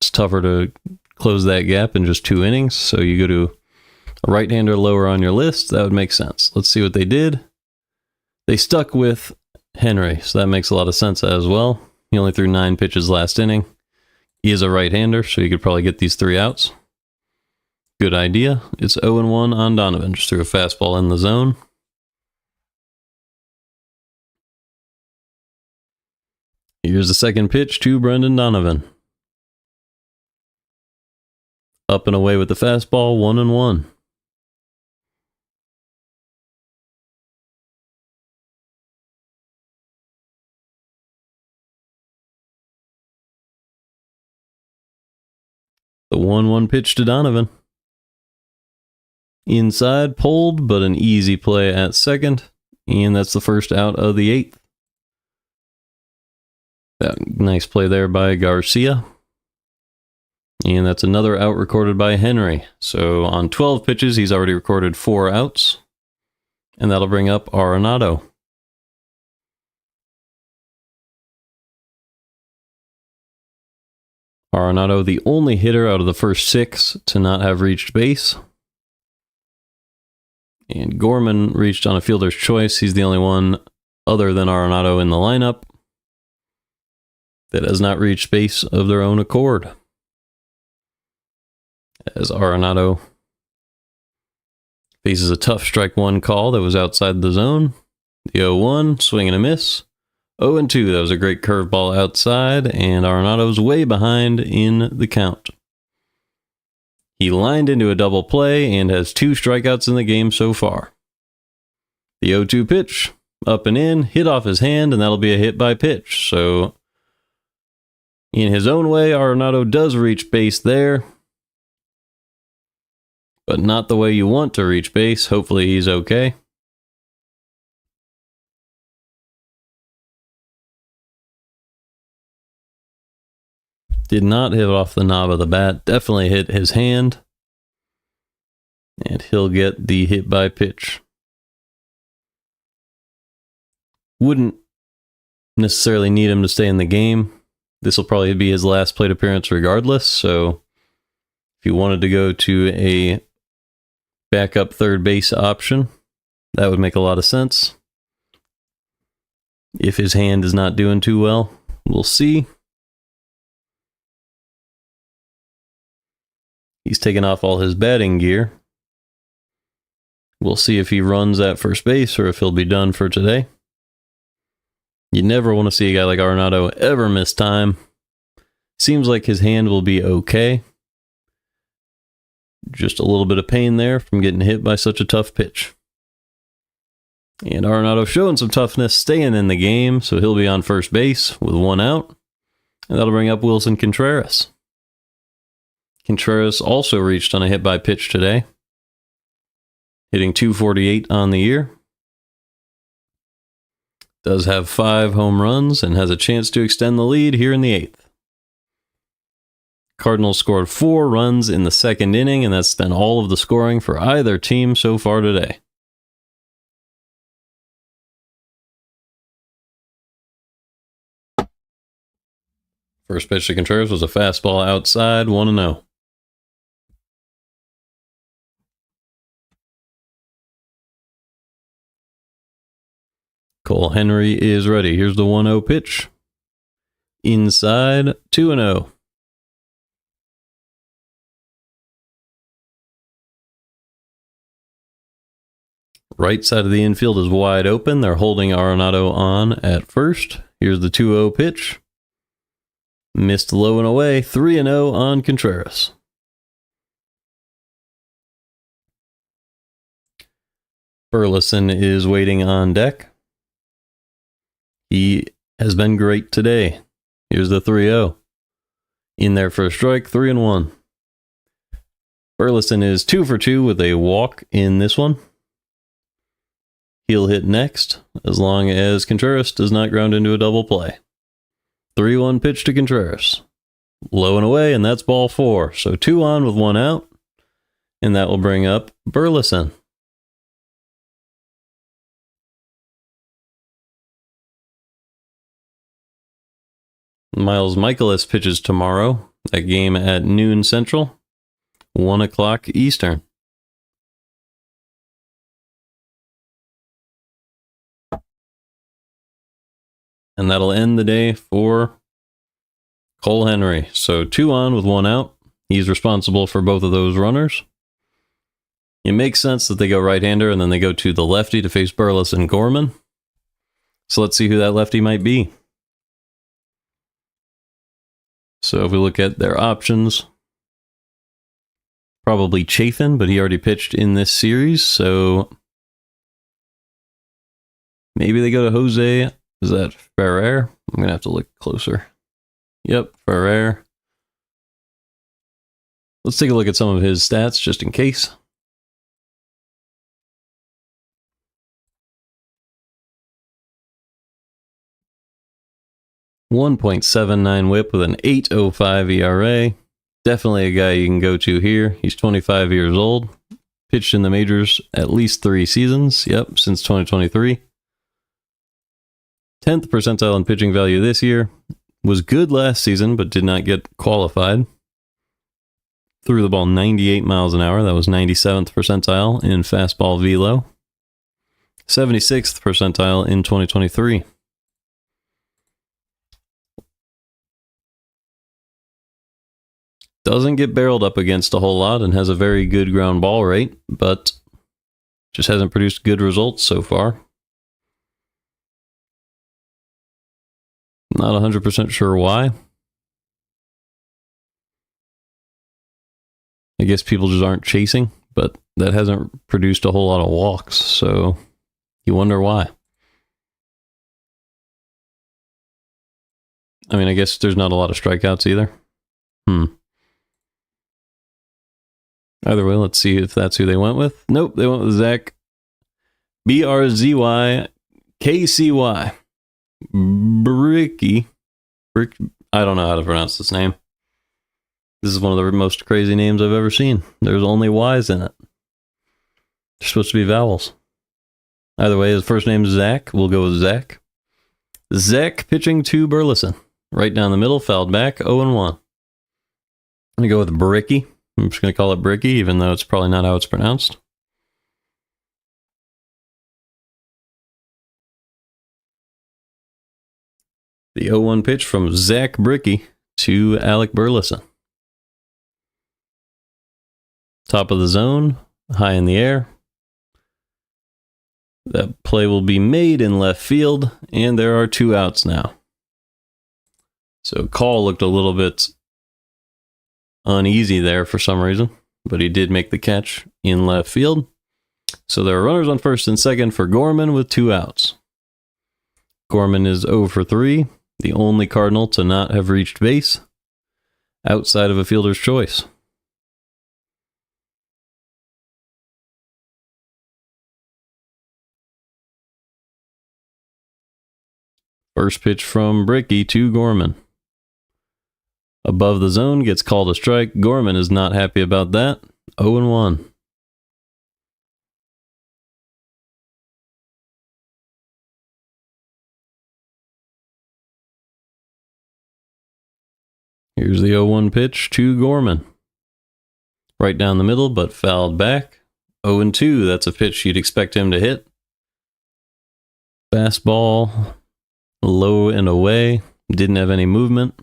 It's tougher to close that gap in just 2 innings, so you go to a right-hander lower on your list. That would make sense. Let's see what they did. They stuck with Henry, so that makes a lot of sense as well. He only threw 9 pitches last inning. He is a right-hander, so you could probably get these 3 outs. Good idea. It's 0-1 on Donovan. Just threw a fastball in the zone. Here's the second pitch to Brendan Donovan. Up and away with the fastball, 1-1. The 1-1 pitch to Donovan. Inside, pulled, but an easy play at second. And that's the first out of the 8th. Nice play there by Garcia. And that's another out recorded by Henry. So on 12 pitches, he's already recorded 4 outs. And that'll bring up Arenado. Arenado, the only hitter out of the first 6 to not have reached base. And Gorman reached on a fielder's choice. He's the only one other than Arenado in the lineup that has not reached base of their own accord. As Arenado faces a tough strike 1 call that was outside the zone. The 0-1, swing and a miss. 0-2, that was a great curveball outside, and Arenado's way behind in the count. He lined into a double play and has 2 strikeouts in the game so far. The 0-2 pitch, up and in, hit off his hand, and that'll be a hit by pitch. So, in his own way, Arenado does reach base there, but not the way you want to reach base. Hopefully he's okay. Did not hit off the knob of the bat. Definitely hit his hand. And he'll get the hit by pitch. Wouldn't necessarily need him to stay in the game. This will probably be his last plate appearance regardless. So if you wanted to go to a backup third base option, that would make a lot of sense. If his hand is not doing too well, we'll see. He's taken off all his batting gear. We'll see if he runs at first base or if he'll be done for today. You never want to see a guy like Arenado ever miss time. Seems like his hand will be okay. Just a little bit of pain there from getting hit by such a tough pitch. And Arenado showing some toughness, staying in the game, so he'll be on first base with 1 out. And that'll bring up Wilson Contreras. Contreras also reached on a hit by pitch today, hitting .248 on the year. Does have 5 home runs and has a chance to extend the lead here in the 8th. Cardinals scored 4 runs in the 2nd inning, and that's been all of the scoring for either team so far today. First pitch to Contreras was a fastball outside, 1-0. Cole Henry is ready. Here's the 1-0 pitch. Inside, 2-0. Right side of the infield is wide open. They're holding Arenado on at first. Here's the 2-0 pitch. Missed low and away. 3-0 on Contreras. Burleson is waiting on deck. He has been great today. Here's the 3-0. In there for a strike, 3-1. Burleson is 2 for 2 with a walk in this one. He'll hit next, as long as Contreras does not ground into a double play. 3-1 pitch to Contreras. Low and away, and that's ball 4. So 2 on with 1 out, and that will bring up Burleson. Miles Michaelis pitches tomorrow, a game at noon Central, 1 o'clock Eastern. And that'll end the day for Cole Henry. So 2 on with 1 out. He's responsible for both of those runners. It makes sense that they go right-hander and then they go to the lefty to face Burleson Gorman. So let's see who that lefty might be. So if we look at their options, probably Chafin, but he already pitched in this series, so maybe they go to Jose. Is that Ferrer? I'm going to have to look closer. Yep, Ferrer. Let's take a look at some of his stats just in case. .79 whip with an 8.05 ERA. Definitely a guy you can go to here. He's 25 years old. Pitched in the majors at least 3 seasons. Yep, since 2023. 10th percentile in pitching value this year. Was good last season, but did not get qualified. Threw the ball 98 miles an hour. That was 97th percentile in fastball velo. 76th percentile in 2023. Doesn't get barreled up against a whole lot and has a very good ground ball rate, but just hasn't produced good results so far. Not 100% sure why. I guess people just aren't chasing, but that hasn't produced a whole lot of walks, so you wonder why. I mean, I guess there's not a lot of strikeouts either. Either way, let's see if that's who they went with. Nope, they went with Zach BRZYKCY. Bricky. I don't know how to pronounce this name. This is one of the most crazy names I've ever seen. There's only Y's in it. They're supposed to be vowels. Either way, his first name is Zach. We'll go with Zach. Zach pitching to Burleson. Right down the middle, fouled back, 0-1. I'm going to go with Bricky. I'm just going to call it Bricky, even though it's probably not how it's pronounced. The 0-1 pitch from Zach Bricky to Alec Burleson. Top of the zone, high in the air. That play will be made in left field, and there are 2 outs now. So call looked a little bit uneasy there for some reason, but he did make the catch in left field. So there are runners on first and second for Gorman with 2 outs. Gorman is 0 for 3, the only Cardinal to not have reached base outside of a fielder's choice. First pitch from Bricky to Gorman. Above the zone, gets called a strike. Gorman is not happy about that. 0-1. Here's the 0-1 pitch to Gorman. Right down the middle, but fouled back. 0-2, that's a pitch you'd expect him to hit. Fastball, low and away. Didn't have any movement.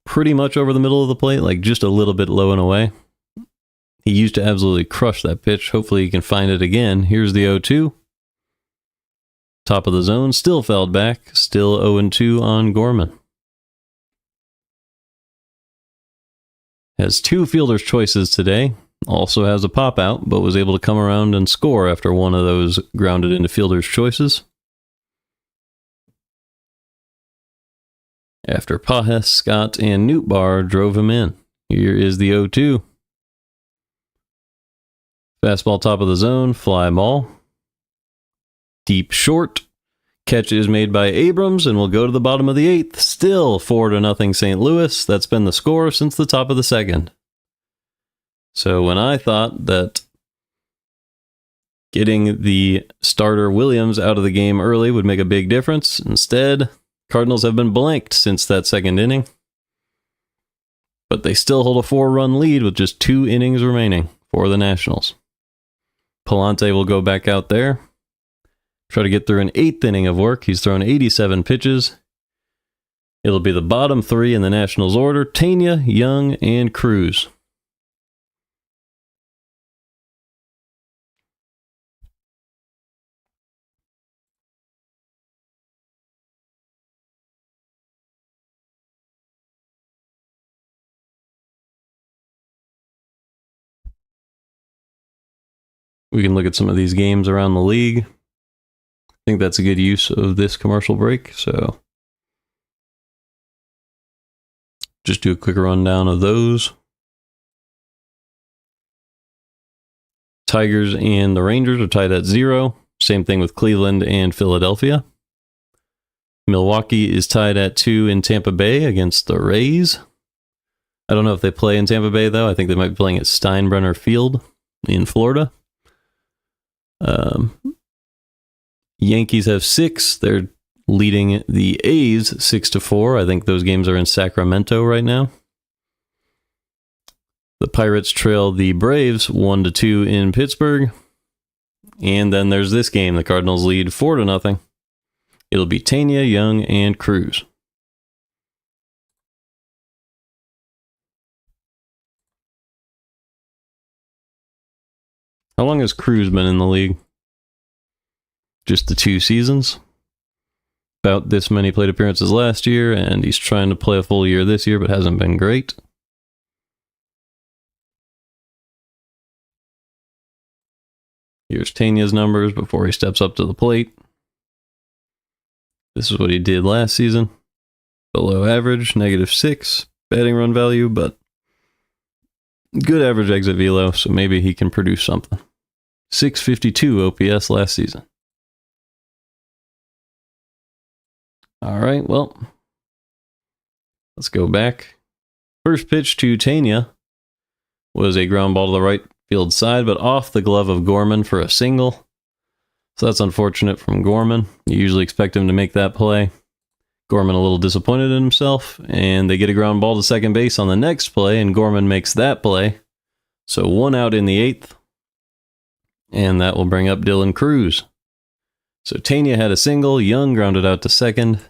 Pretty much over the middle of the plate, like just a little bit low and away. He used to absolutely crush that pitch. Hopefully he can find it again. Here's the 0-2. Top of the zone, still fouled back. Still 0-2 on Gorman. Has 2 fielder's choices today. Also has a pop out, but was able to come around and score after one of those grounded into fielder's choices. After Pajes, Scott, and Nootbaar drove him in. Here is the 0-2. Fastball top of the zone, fly ball. Deep short. Catch is made by Abrams, and we'll go to the bottom of the 8th. Still 4-0 St. Louis. That's been the score since the top of the 2nd. So when I thought that getting the starter Williams out of the game early would make a big difference, instead, Cardinals have been blanked since that 2nd inning. But they still hold a 4-run lead with just 2 innings remaining for the Nationals. Pallante will go back out there. Try to get through an 8th inning of work. He's thrown 87 pitches. It'll be the bottom 3 in the Nationals order: Tania, Young, and Cruz. We can look at some of these games around the league. I think that's a good use of this commercial break. So just do a quick rundown of those. Tigers and the Rangers are tied at 0. Same thing with Cleveland and Philadelphia. Milwaukee is tied at 2 in Tampa Bay against the Rays. I don't know if they play in Tampa Bay, though. I think they might be playing at Steinbrenner Field in Florida. Yankees have 6. They're leading the A's 6-4. I think those games are in Sacramento right now. The Pirates trail the Braves 1-2 in Pittsburgh. And then there's this game. The Cardinals lead 4-0. It'll be Tania, Young, and Cruz. How long has Cruz been in the league? Just the 2 seasons. About this many plate appearances last year, and he's trying to play a full year this year, but hasn't been great. Here's Tania's numbers before he steps up to the plate. This is what he did last season. Below average, -6 batting run value, but good average exit velo, so maybe he can produce something. 652 OPS last season. All right, well, let's go back. First pitch to Tania was a ground ball to the right field side, but off the glove of Gorman for a single. So that's unfortunate from Gorman. You usually expect him to make that play. Gorman a little disappointed in himself, and they get a ground ball to second base on the next play, and Gorman makes that play. So 1 out in the 8th, and that will bring up Dylan Cruz. So Tania had a single, Young grounded out to second,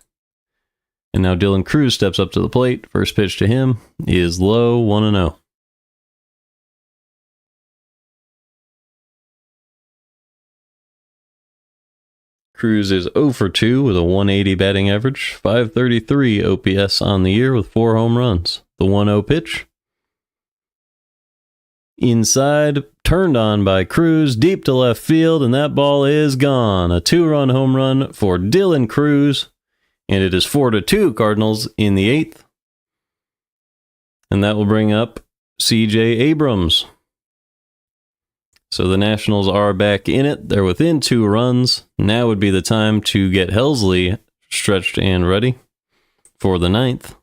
and now Dylan Cruz steps up to the plate. First pitch to him is low, 1-0. Cruz is 0 for 2 with a 180 batting average, 533 OPS on the year with 4 home runs. The 1-0 pitch. Inside, turned on by Cruz, deep to left field, and that ball is gone. A 2-run home run for Dylan Cruz, and it is 4-2 Cardinals in the 8th. And that will bring up C.J. Abrams. So the Nationals are back in it. They're within 2 runs. Now would be the time to get Helsley stretched and ready for the 9th.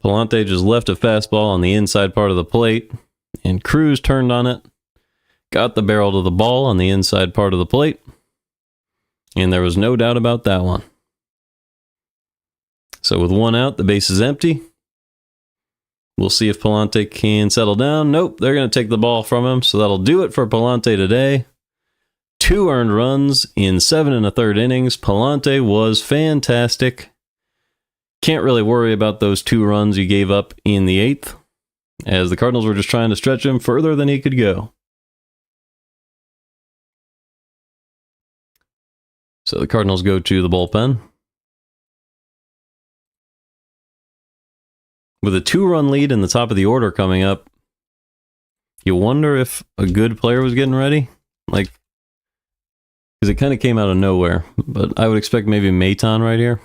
Pallante just left a fastball on the inside part of the plate, and Cruz turned on it, got the barrel to the ball on the inside part of the plate, and there was no doubt about that one. So with 1 out, the base is empty. We'll see if Pallante can settle down. Nope, they're going to take the ball from him, so that'll do it for Pallante today. 2 earned runs in 7 1/3 innings. Pallante was fantastic. Can't really worry about those 2 runs he gave up in the 8th, as the Cardinals were just trying to stretch him further than he could go. So the Cardinals go to the bullpen. With a 2-run lead in the top of the order coming up, you wonder if a good player was getting ready? Like, because it kind of came out of nowhere, but I would expect maybe Maton right here.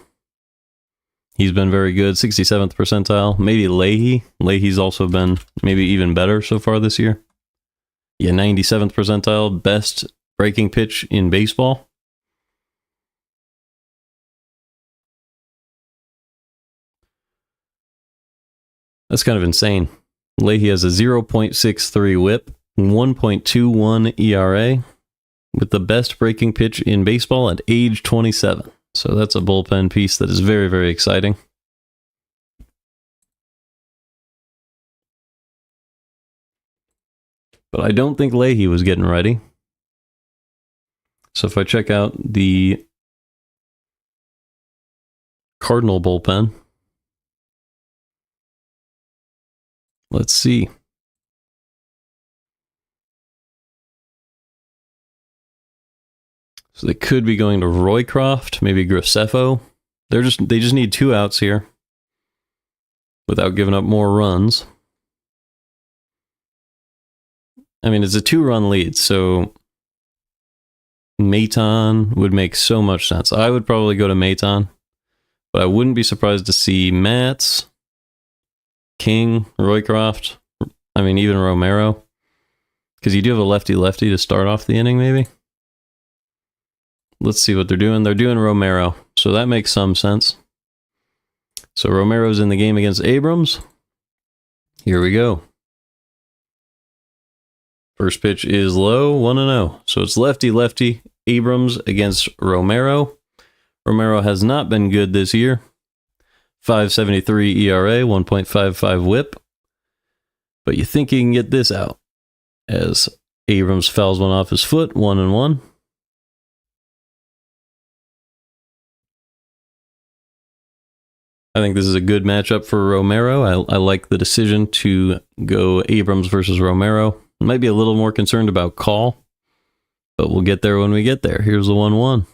He's been very good, 67th percentile. Maybe Leahy. Leahy's also been maybe even better so far this year. Yeah, 97th percentile, best breaking pitch in baseball. That's kind of insane. Leahy has a 0.63 whip, 1.21 ERA, with the best breaking pitch in baseball at age 27. So that's a bullpen piece that is very, very exciting. But I don't think Leahy was getting ready. So if I check out the Cardinal bullpen, let's see. So they could be going to Roycroft, maybe Graceffo. They just need 2 outs here without giving up more runs. I mean, it's a 2-run lead, so Maton would make so much sense. I would probably go to Maton, but I wouldn't be surprised to see Matz, King, Roycroft, I mean, even Romero, because you do have a lefty-lefty to start off the inning, maybe. Let's see what they're doing. They're doing Romero, so that makes some sense. So Romero's in the game against Abrams. Here we go. First pitch is low, 1-0. So it's lefty-lefty, Abrams against Romero. Romero has not been good this year. 5.73 ERA, 1.55 whip. But you think he can get this out as Abrams fouls one off his foot, 1-1. I think this is a good matchup for Romero. I like the decision to go Abrams versus Romero. Might be a little more concerned about call, but we'll get there when we get there. Here's the 1-1.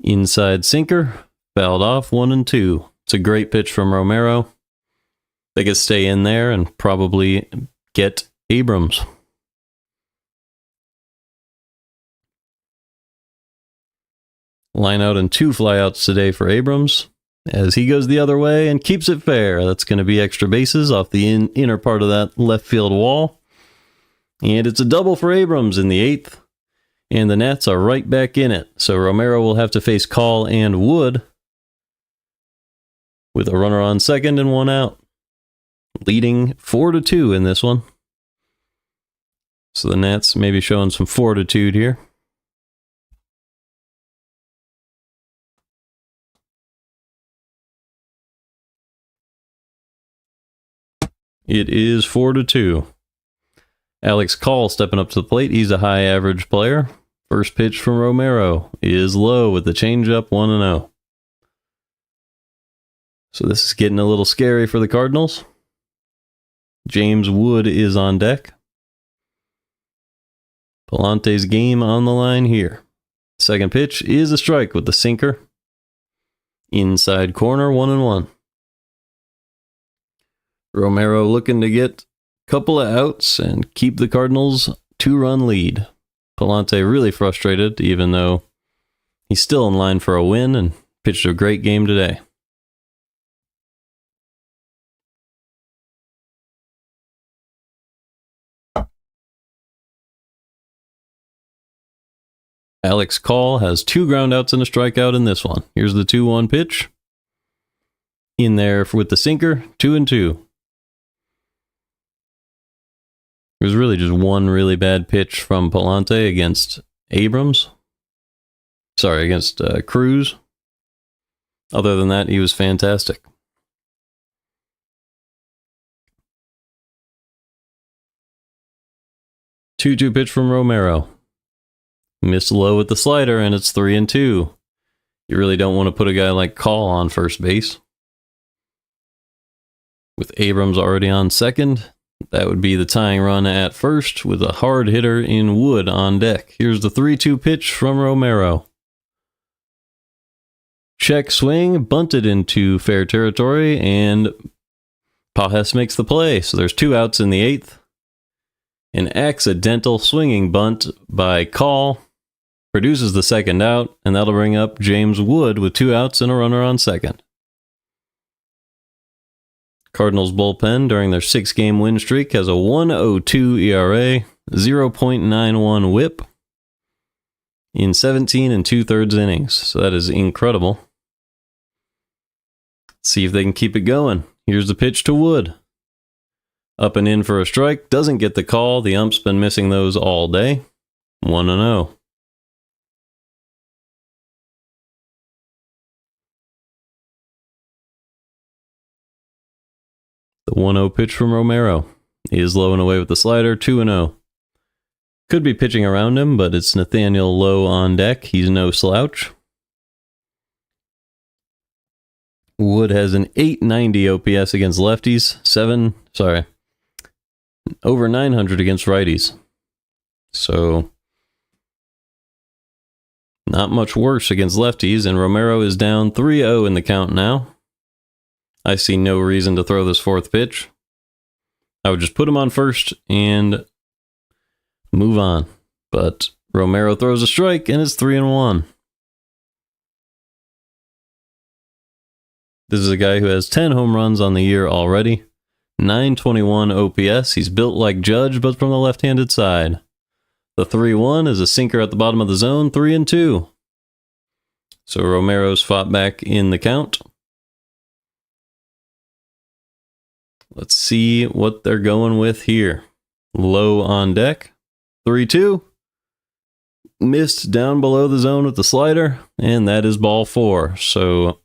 Inside sinker, fouled off, 1-2. It's a great pitch from Romero. They could stay in there and probably get Abrams. Line out and 2 flyouts today for Abrams, as he goes the other way and keeps it fair. That's going to be extra bases off the inner part of that left field wall. And it's a double for Abrams in the 8th. And the Nats are right back in it. So Romero will have to face Call and Wood with a runner on second and 1 out. Leading 4-2 in this one. So the Nats maybe showing some fortitude here. It is 4-2. Alex Call stepping up to the plate. He's a high average player. First pitch from Romero is low with the changeup, 1-0. So this is getting a little scary for the Cardinals. James Wood is on deck. Pallante's game on the line here. Second pitch is a strike with the sinker. Inside corner, 1-1. Romero looking to get a couple of outs and keep the Cardinals 2-run lead. Pallante really frustrated, even though he's still in line for a win and pitched a great game today. Alex Call has 2 groundouts and a strikeout in this one. Here's the 2-1 pitch. In there with the sinker, 2-2. It was really just one really bad pitch from Pallante against Abrams. Sorry, against Cruz. Other than that, he was fantastic. Two-two pitch from Romero. Missed low with the slider, and it's 3-2. You really don't want to put a guy like Call on first base. With Abrams already on second, that would be the tying run at first with a hard hitter in Wood on deck. Here's the 3-2 pitch from Romero. Check swing, bunted into fair territory, and Pajes makes the play. So there's 2 outs in the 8th. An accidental swinging bunt by Call produces the second out, and that'll bring up James Wood with 2 outs and a runner on second. Cardinals bullpen during their 6-game win streak has a 1.02 ERA, 0.91 whip in 17 2/3 innings. So that is incredible. See if they can keep it going. Here's the pitch to Wood. Up and in for a strike. Doesn't get the call. The ump's been missing those all day. 1-0. The 1-0 pitch from Romero is low and away with the slider, 2-0. Could be pitching around him, but it's Nathaniel Lowe on deck. He's no slouch. Wood has an 890 OPS against lefties, over 900 against righties. So, not much worse against lefties, and Romero is down 3-0 in the count now. I see no reason to throw this 4th pitch. I would just put him on first and move on. But Romero throws a strike and it's 3-1. This is a guy who has 10 home runs on the year already. 921 OPS. He's built like Judge, but from the left-handed side. The 3-1 is a sinker at the bottom of the zone, 3-2. So Romero's fought back in the count. Let's see what they're going with here. Low on deck. 3-2. Missed down below the zone with the slider, and that is ball 4. So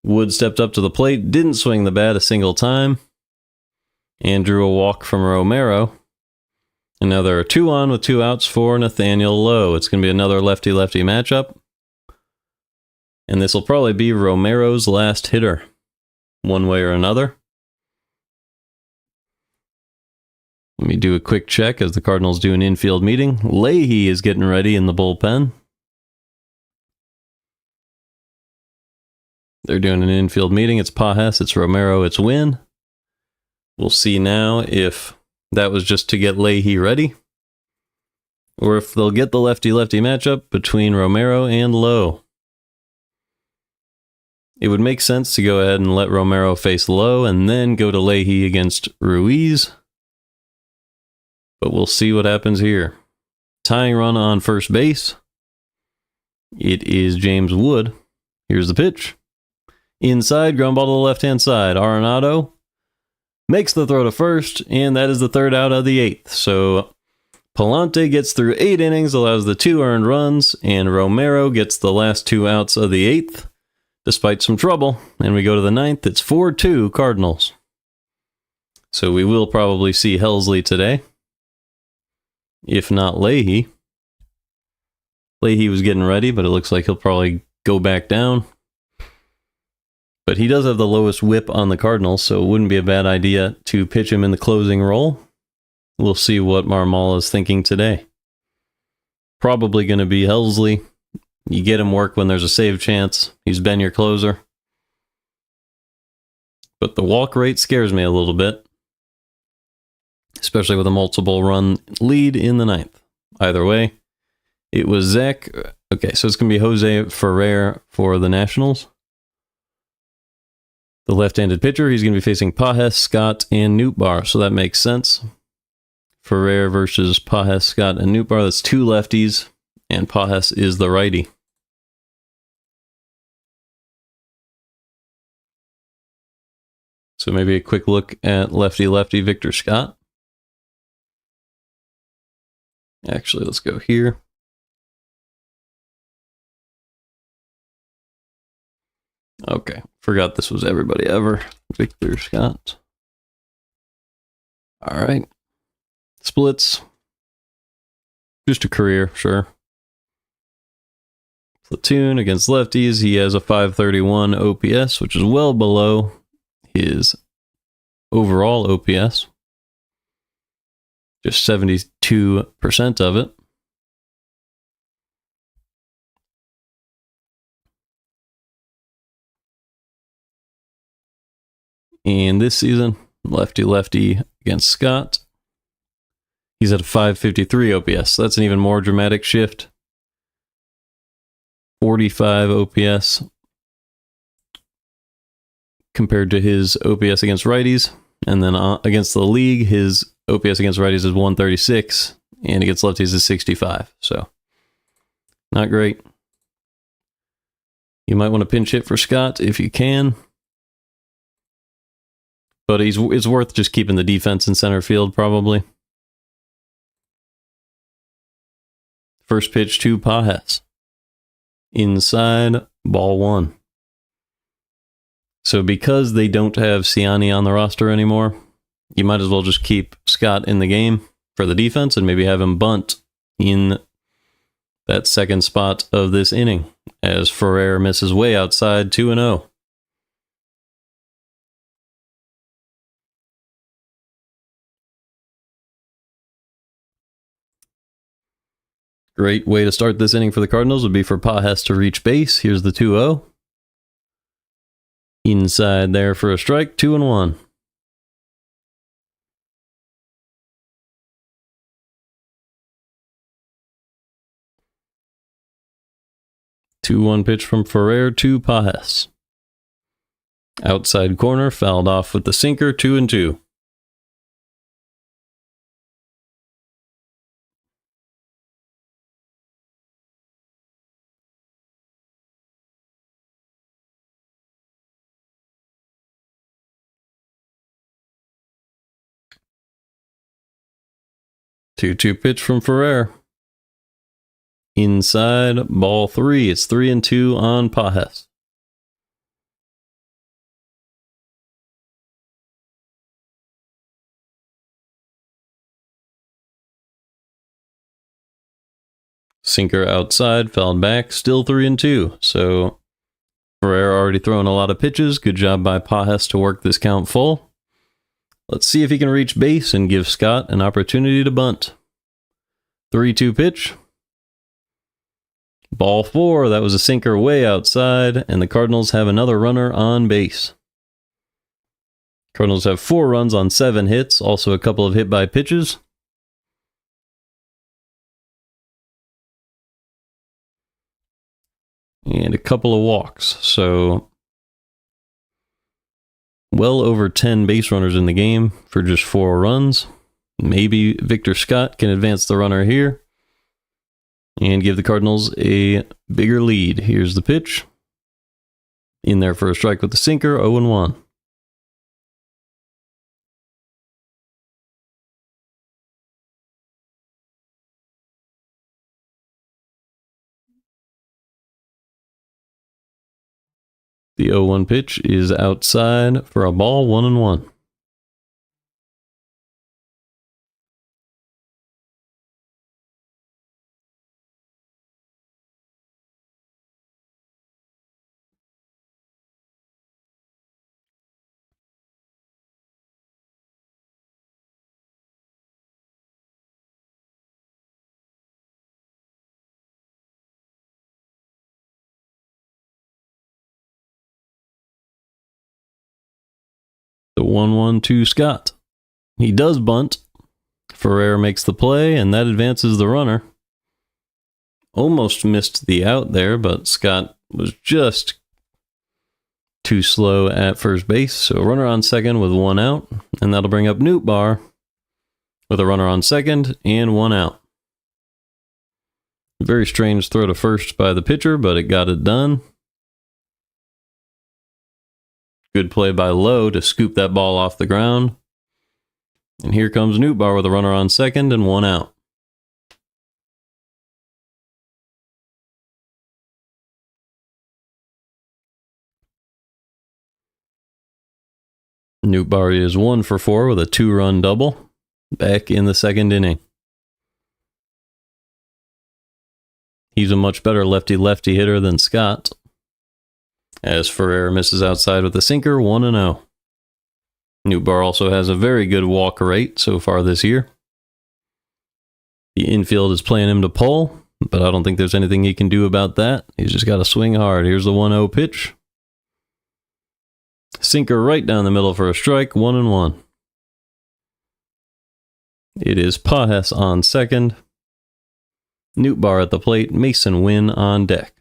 Wood stepped up to the plate, didn't swing the bat a single time, and drew a walk from Romero. And now there are 2 on with 2 outs for Nathaniel Lowe. It's going to be another lefty-lefty matchup. And this will probably be Romero's last hitter, one way or another. Let me do a quick check as the Cardinals do an infield meeting. Leahy is getting ready in the bullpen. They're doing an infield meeting. It's Pages, it's Romero, it's Wynn. We'll see now if that was just to get Leahy ready, or if they'll get the lefty-lefty matchup between Romero and Lowe. It would make sense to go ahead and let Romero face Lowe and then go to Leahy against Ruiz. But we'll see what happens here. Tying run on first base. It is James Wood. Here's the pitch. Inside, ground ball to the left-hand side. Arenado makes the throw to first, and that is the 3rd out of the 8th. So Pallante gets through 8 innings, allows the 2 earned runs, and Romero gets the last 2 outs of the 8th, despite some trouble. And we go to the 9th. It's 4-2 Cardinals. So we will probably see Helsley today, if not Leahy. Leahy was getting ready, but it looks like he'll probably go back down. But he does have the lowest whip on the Cardinals, so it wouldn't be a bad idea to pitch him in the closing role. We'll see what Marmol is thinking today. Probably going to be Helsley. You get him work when there's a save chance. He's been your closer. But the walk rate scares me a little bit, especially with a multiple run lead in the 9th. Either way, it was Zach. Okay, so it's going to be Jose Ferrer for the Nationals. The left-handed pitcher, he's going to be facing Pages, Scott, and Nootbaar, so that makes sense. Ferrer versus Pages, Scott, and Nootbaar. That's 2 lefties, and Pages is the righty. So maybe a quick look at lefty-lefty Victor Scott. Actually, let's go here. Okay, forgot this was everybody ever. Victor Scott. All right. Splits. Just a career, sure. Platoon against lefties. He has a 531 OPS, which is well below his overall OPS. Just 72% of it. And this season, lefty-lefty against Scott. He's at a 553 OPS. So that's an even more dramatic shift. 45 OPS compared to his OPS against righties. And then against the league, his OPS against righties is 136, and against lefties is 65. So, not great. You might want to pinch hit for Scott if you can. But it's worth just keeping the defense in center field, probably. First pitch to Pages. Inside, ball 1. So because they don't have Ciani on the roster anymore, you might as well just keep Scott in the game for the defense and maybe have him bunt in that second spot of this inning as Ferrer misses way outside 2-0. Great way to start this inning for the Cardinals would be for Pages to reach base. Here's the 2-0. Inside there for a strike, 2-1. 2-1 pitch from Ferrer to Pajes. Outside corner, fouled off with the sinker, 2-2. Two pitch from Ferrer. Inside, ball 3. It's 3-2 on Pajes. Sinker outside, fouled back, still 3-2. So Ferrer already thrown a lot of pitches. Good job by Pajes to work this count full. Let's see if he can reach base and give Scott an opportunity to bunt. 3-2 pitch. Ball 4, that was a sinker way outside, and the Cardinals have another runner on base. Cardinals have 4 runs on 7 hits, also a couple of hit by pitches. And a couple of walks, so well over 10 base runners in the game for just 4 runs. Maybe Victor Scott can advance the runner here and give the Cardinals a bigger lead. Here's the pitch. In there for a strike with the sinker, 0-1. The 0-1 pitch is outside for a ball, 1-1. The 1-1 to Scott. He does bunt. Ferrer makes the play, and that advances the runner. Almost missed the out there, but Scott was just too slow at first base. So runner on second with 1 out, and that'll bring up Nootbaar with a runner on second and 1 out. Very strange throw to first by the pitcher, but it got it done. Good play by Lowe to scoop that ball off the ground. And here comes Nootbaar with a runner on second and 1 out. Nootbaar is 1 for 4 with a 2-run double back in the second inning. He's a much better lefty-lefty hitter than Scott, as Ferrer misses outside with a sinker, 1-0. Nootbaar also has a very good walk rate so far this year. The infield is playing him to pull, but I don't think there's anything he can do about that. He's just got to swing hard. Here's the 1-0 pitch. Sinker right down the middle for a strike, 1-1. It is Pajes on second. Nootbaar at the plate, Mason Wynn on deck.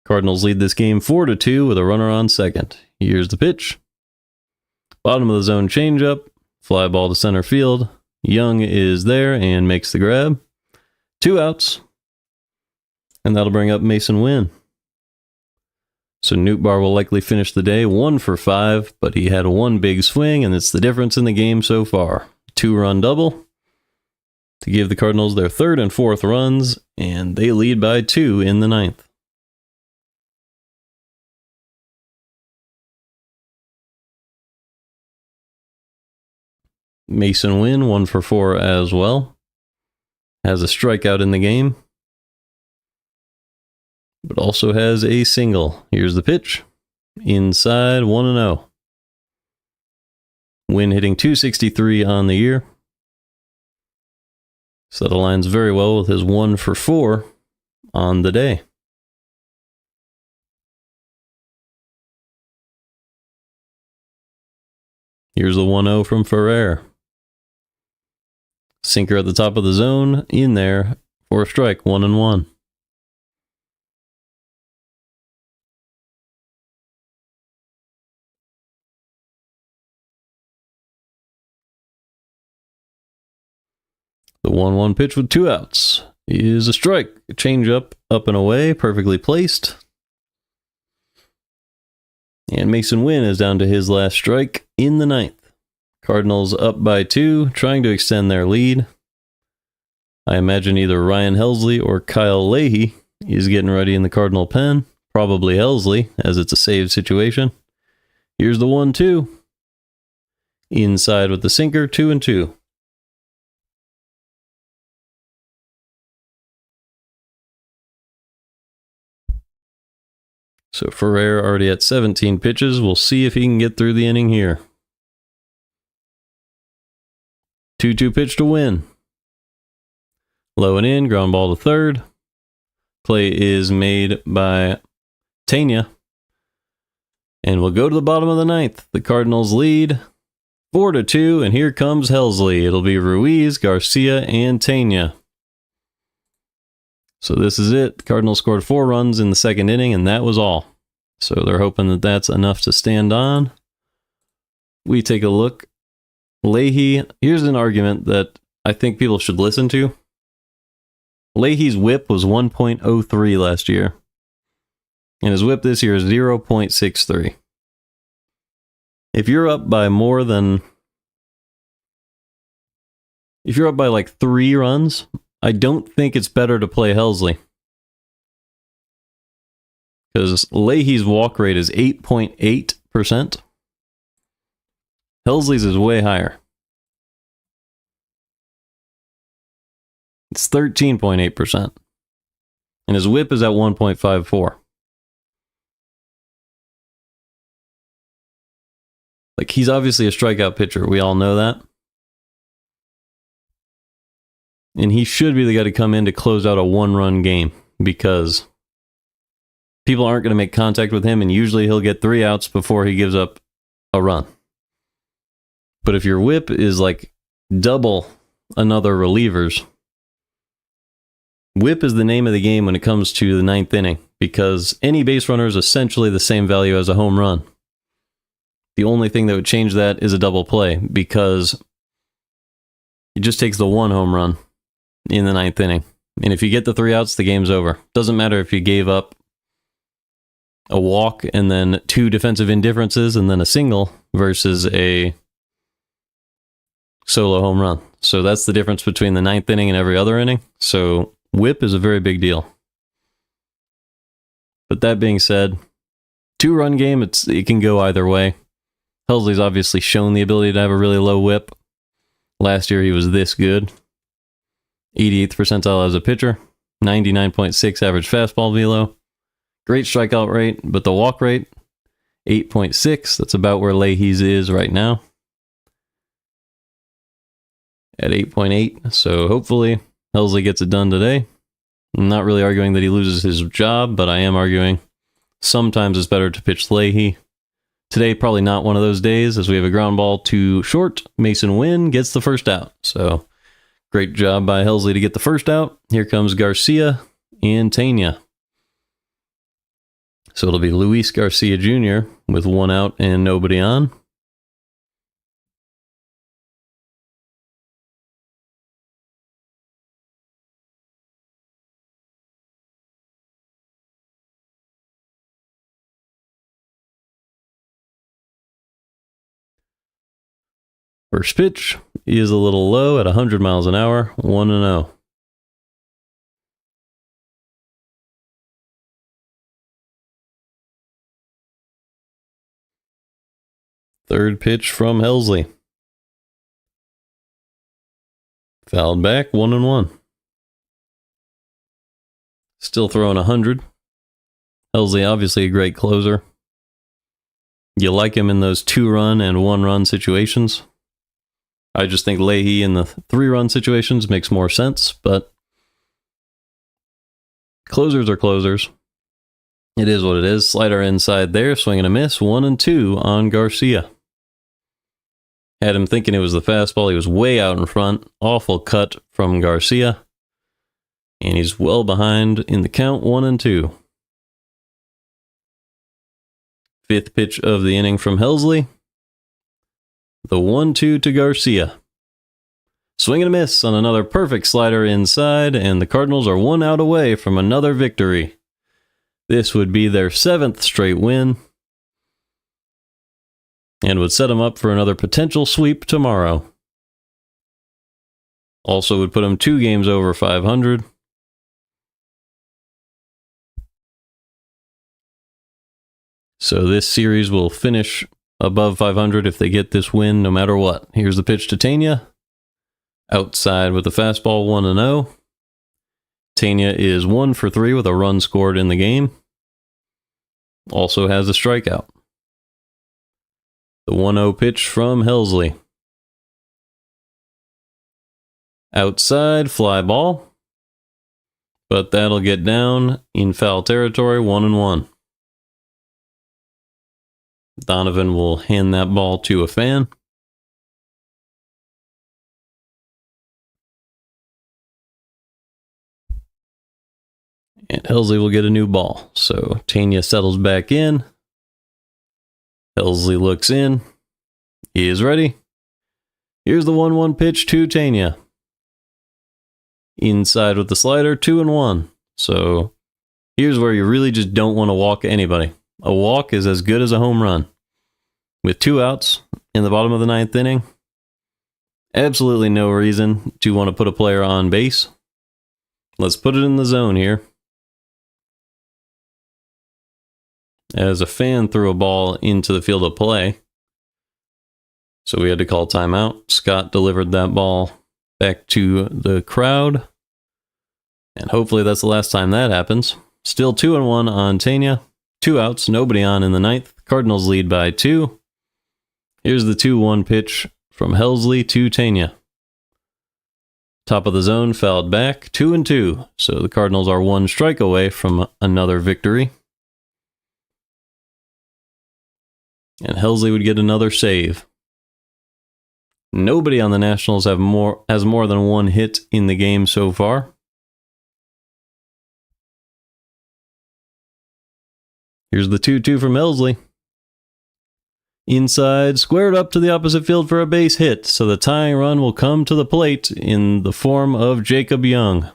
Cardinals lead this game 4-2 with a runner on second. Here's the pitch. Bottom of the zone changeup. Fly ball to center field. Young is there and makes the grab. 2 outs. And that'll bring up Mason Wynn. So Nootbaar will likely finish the day 1 for 5, but he had 1 big swing, and it's the difference in the game so far. 2-run double to give the Cardinals their 3rd and 4th runs, and they lead by 2 in the 9th. Mason Wynn, 1 for 4 as well. Has a strikeout in the game, but also has a single. Here's the pitch. Inside, 1-0. Wynn hitting .263 on the year. So that aligns very well with his 1 for 4 on the day. Here's the 1-0 from Ferrer. Sinker at the top of the zone, in there for a strike, 1-1. The 1-1 pitch with 2 outs is a strike. A changeup up and away, perfectly placed. And Mason Wynn is down to his last strike in the 9th. Cardinals up by 2, trying to extend their lead. I imagine either Ryan Helsley or Kyle Leahy is getting ready in the Cardinal pen. Probably Helsley, as it's a save situation. Here's the 1-2. Inside with the sinker, 2-2. So Ferrer already at 17 pitches. We'll see if he can get through the inning here. 2-2 pitch to Win. Low and in, ground ball to third. Play is made by Tania. And we'll go to the bottom of the 9th. The Cardinals lead 4-2, and here comes Helsley. It'll be Ruiz, Garcia, and Tania. So this is it. The Cardinals scored 4 runs in the 2nd inning, and that was all. So they're hoping that that's enough to stand on. We take a look. Leahy, here's an argument that I think people should listen to. Leahy's whip was 1.03 last year. And his whip this year is 0.63. If you're up by like 3 runs, I don't think it's better to play Helsley. Because Leahy's walk rate is 8.8%. Helsley's is way higher. It's 13.8%. And his whip is at 1.54. Like, he's obviously a strikeout pitcher. We all know that. And he should be the guy to come in to close out a 1-run game, because people aren't going to make contact with him, and usually he'll get 3 outs before he gives up a run. But if your whip is like double another reliever's, whip is the name of the game when it comes to the 9th inning, because any base runner is essentially the same value as a home run. The only thing that would change that is a double play, because it just takes the 1 home run in the 9th inning. And if you get the 3 outs, the game's over. Doesn't matter if you gave up a walk and then 2 defensive indifferences and then a single versus a solo home run. So that's the difference between the 9th inning and every other inning. So whip is a very big deal. But that being said, 2-run game, it can go either way. Helsley's obviously shown the ability to have a really low whip. Last year he was this good. 88th percentile as a pitcher. 99.6 average fastball velo. Great strikeout rate, but the walk rate, 8.6. That's about where Leahy's is right now. At 8.8. So hopefully Helsley gets it done today. I'm not really arguing that he loses his job, but I am arguing sometimes it's better to pitch Leahy. Today, probably not one of those days, as we have a ground ball to short. Mason Wynn gets the first out. So great job by Helsley to get the first out. Here comes Garcia and Tania. So it'll be Luis Garcia Jr. with 1 out and nobody on. First pitch is a little low at 100 miles an hour, 1-0. Third pitch from Helsley. Fouled back, 1-1. Still throwing 100. Helsley, obviously a great closer. You like him in those 2-run and 1-run situations. I just think Leahy in the 3-run situations makes more sense, but closers are closers. It is what it is. Slider inside there, swing and a miss, 1-2 on Garcia. Had him thinking it was the fastball. He was way out in front. Awful cut from Garcia. And he's well behind in the count, 1-2. 5th pitch of the inning from Helsley. The 1-2 to Garcia. Swing and a miss on another perfect slider inside, and the Cardinals are 1 out away from another victory. This would be their 7th straight win, and would set them up for another potential sweep tomorrow. Also would put them 2 games over 500. So this series will finish above 500 if they get this win no matter what. Here's the pitch to Tania. Outside with the fastball, 1-0. Tania is 1 for 3 with a run scored in the game. Also has a strikeout. The 1-0 pitch from Helsley. Outside, fly ball. But that'll get down in foul territory, 1-1. Donovan will hand that ball to a fan. And Helsley will get a new ball. So Tania settles back in. Helsley looks in. He is ready. Here's the 1-1 pitch to Tania. Inside with the slider, 2-1. So here's where you really just don't want to walk anybody. A walk is as good as a home run. With 2 outs in the bottom of the 9th inning, absolutely no reason to want to put a player on base. Let's put it in the zone here. As a fan threw a ball into the field of play, so we had to call timeout. Scott delivered that ball back to the crowd, and hopefully that's the last time that happens. Still 2-1 on Tania. 2 outs, nobody on in the 9th. Cardinals lead by 2. Here's the 2-1 pitch from Helsley to Tania. Top of the zone, fouled back, 2-2. So the Cardinals are 1 strike away from another victory. And Helsley would get another save. Nobody on the Nationals has more than 1 hit in the game so far. Here's the 2-2 from Helsley. Inside, squared up to the opposite field for a base hit, so the tying run will come to the plate in the form of Jacob Young.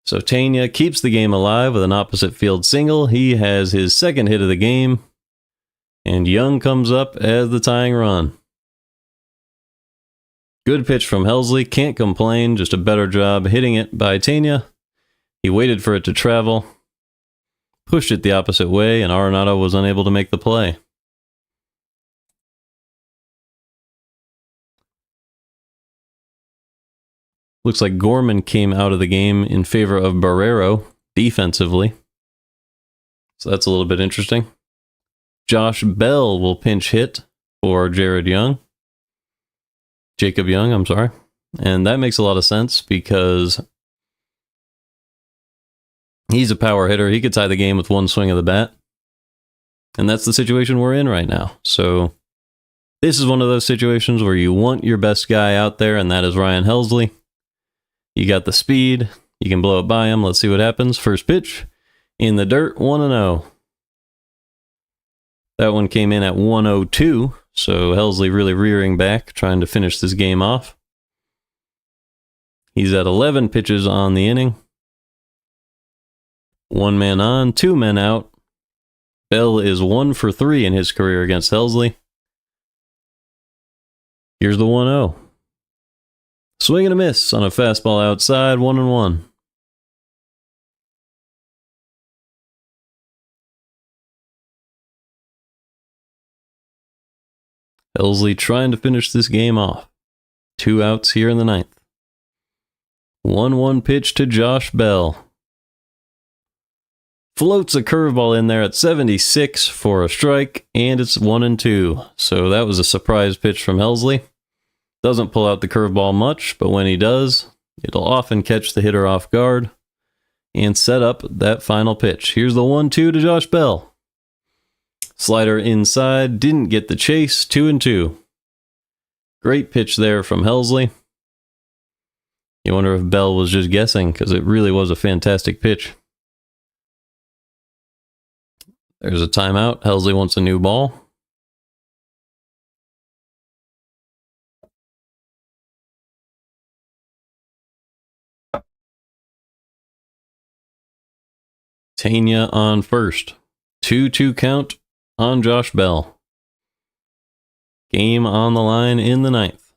So Tania keeps the game alive with an opposite field single. He has his 2nd hit of the game, and Young comes up as the tying run. Good pitch from Helsley, can't complain, just a better job hitting it by Tania. He waited for it to travel, pushed it the opposite way, and Arenado was unable to make the play. Looks like Gorman came out of the game in favor of Barrero defensively. So that's a little bit interesting. Josh Bell will pinch hit for Jacob Young, I'm sorry. And that makes a lot of sense because he's a power hitter. He could tie the game with 1 swing of the bat. And that's the situation we're in right now. So this is one of those situations where you want your best guy out there, and that is Ryan Helsley. You got the speed. You can blow it by him. Let's see what happens. First pitch in the dirt, 1-0. That one came in at 102, so Helsley really rearing back, trying to finish this game off. He's at 11 pitches on the inning. 1 man on, 2 men out. Bell is 1 for 3 in his career against Helsley. Here's the 1-0. Swing and a miss on a fastball outside, 1-1. Helsley trying to finish this game off. 2 outs here in the 9th. 1-1 pitch to Josh Bell. Floats a curveball in there at 76 for a strike, and it's 1-2. So that was a surprise pitch from Helsley. Doesn't pull out the curveball much, but when he does, it'll often catch the hitter off guard and set up that final pitch. Here's the 1-2 to Josh Bell. Slider inside, didn't get the chase, 2-2. Great pitch there from Helsley. You wonder if Bell was just guessing, because it really was a fantastic pitch. There's a timeout. Helsley wants a new ball. Tanya on first. 2-2 count on Josh Bell. Game on the line in the ninth.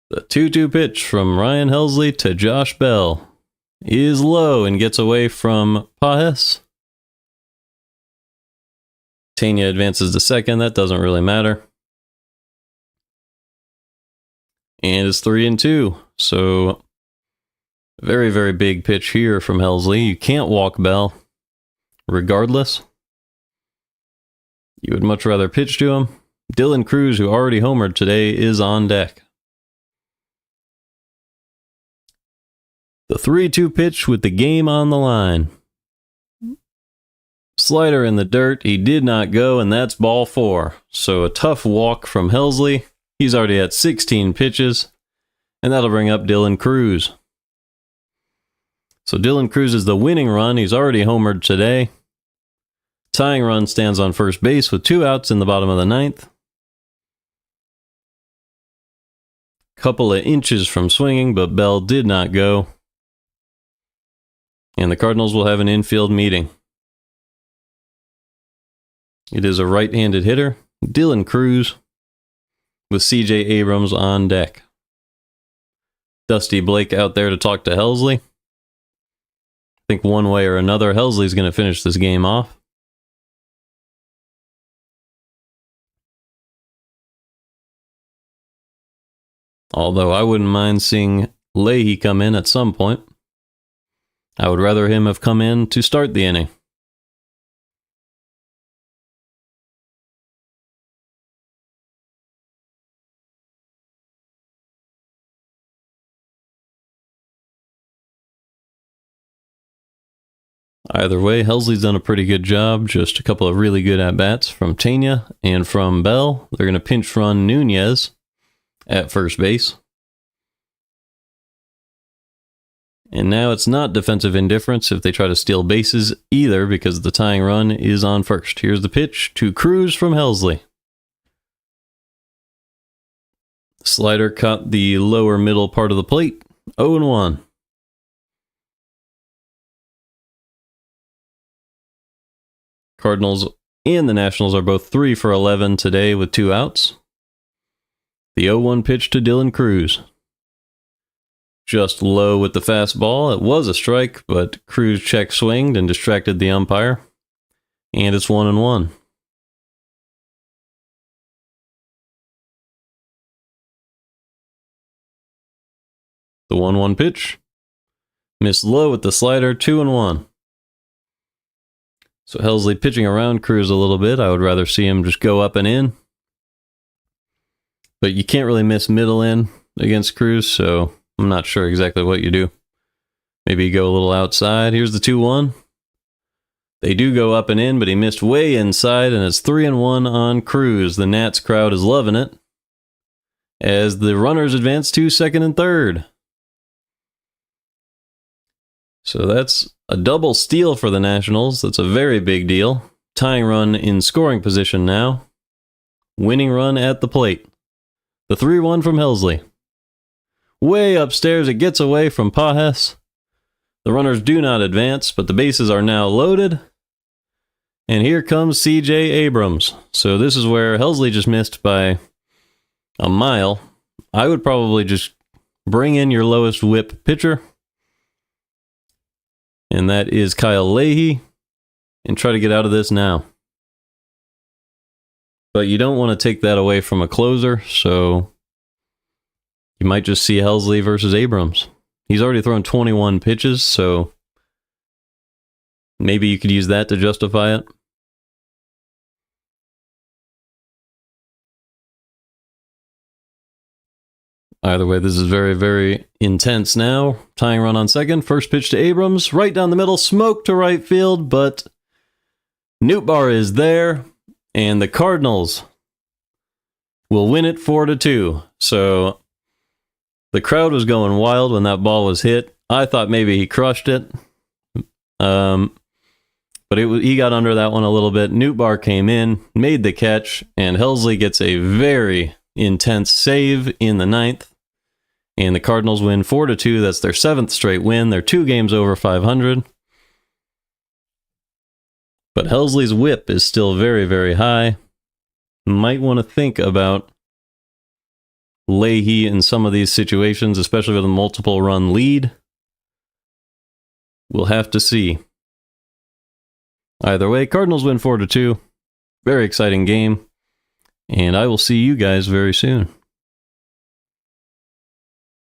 The 2-2 pitch from Ryan Helsley to Josh Bell is low and gets away from Pajes. Tanya advances to second. That doesn't really matter. And it's 3-2. So, very, very big pitch here from Helsley. You can't walk Bell regardless. You would much rather pitch to him. Dylan Cruz, who already homered today, is on deck. The 3-2 pitch with the game on the line. Slider in the dirt. He did not go, and that's ball 4. So a tough walk from Helsley. He's already at 16 pitches, and that'll bring up Dylan Cruz. So Dylan Cruz is the winning run. He's already homered today. Tying run stands on first base with 2 outs in the bottom of the ninth. Couple of inches from swinging, but Bell did not go. And the Cardinals will have an infield meeting. It is a right-handed hitter, Dylan Cruz, with C.J. Abrams on deck. Dusty Blake out there to talk to Helsley. I think one way or another, Helsley's going to finish this game off. Although I wouldn't mind seeing Leahy come in at some point. I would rather him have come in to start the inning. Either way, Helsley's done a pretty good job. Just a couple of really good at-bats from Tanya and from Bell. They're going to pinch run Nunez at first base. And now it's not defensive indifference if they try to steal bases either, because the tying run is on first. Here's the pitch to Cruz from Helsley. Slider caught the lower middle part of the plate. 0-1. Cardinals and the Nationals are both 3 for 11 today with 2 outs. The 0-1 pitch to Dylan Cruz. Just low with the fastball. It was a strike, but Cruz check swinged and distracted the umpire. And it's 1-1. The 1-1 pitch. Missed low with the slider, 2-1. So Helsley pitching around Cruz a little bit. I would rather see him just go up and in. But you can't really miss middle in against Cruz, so I'm not sure exactly what you do. Maybe you go a little outside. Here's the 2-1. They do go up and in, but he missed way inside, and it's 3-1 on Cruz. The Nats crowd is loving it as the runners advance to second and third. So that's a double steal for the Nationals. That's a very big deal. Tying run in scoring position now. Winning run at the plate. The 3-1 from Helsley. Way upstairs, it gets away from Pajes. The runners do not advance, but the bases are now loaded. And here comes C.J. Abrams. So this is where Helsley just missed by a mile. I would probably just bring in your lowest whip pitcher. And that is Kyle Leahy. And try to get out of this now. But you don't want to take that away from a closer, so you might just see Helsley versus Abrams. He's already thrown 21 pitches, so maybe you could use that to justify it. Either way, this is very, very intense now. Tying run on second. First pitch to Abrams. Right down the middle. Smoke to right field, but Nootbaar is there. And the Cardinals will win it 4-2. So the crowd was going wild when that ball was hit. I thought maybe he crushed it. But he got under that one a little bit. Nootbaar came in, made the catch, and Helsley gets a very intense save in the ninth. And the Cardinals win 4-2. That's their 7th straight win. They're 2 games over 500. But Helsley's whip is still very, very high. Might want to think about Leahy in some of these situations, especially with a multiple run lead. We'll have to see. Either way, Cardinals win 4-2. Very exciting game. And I will see you guys very soon.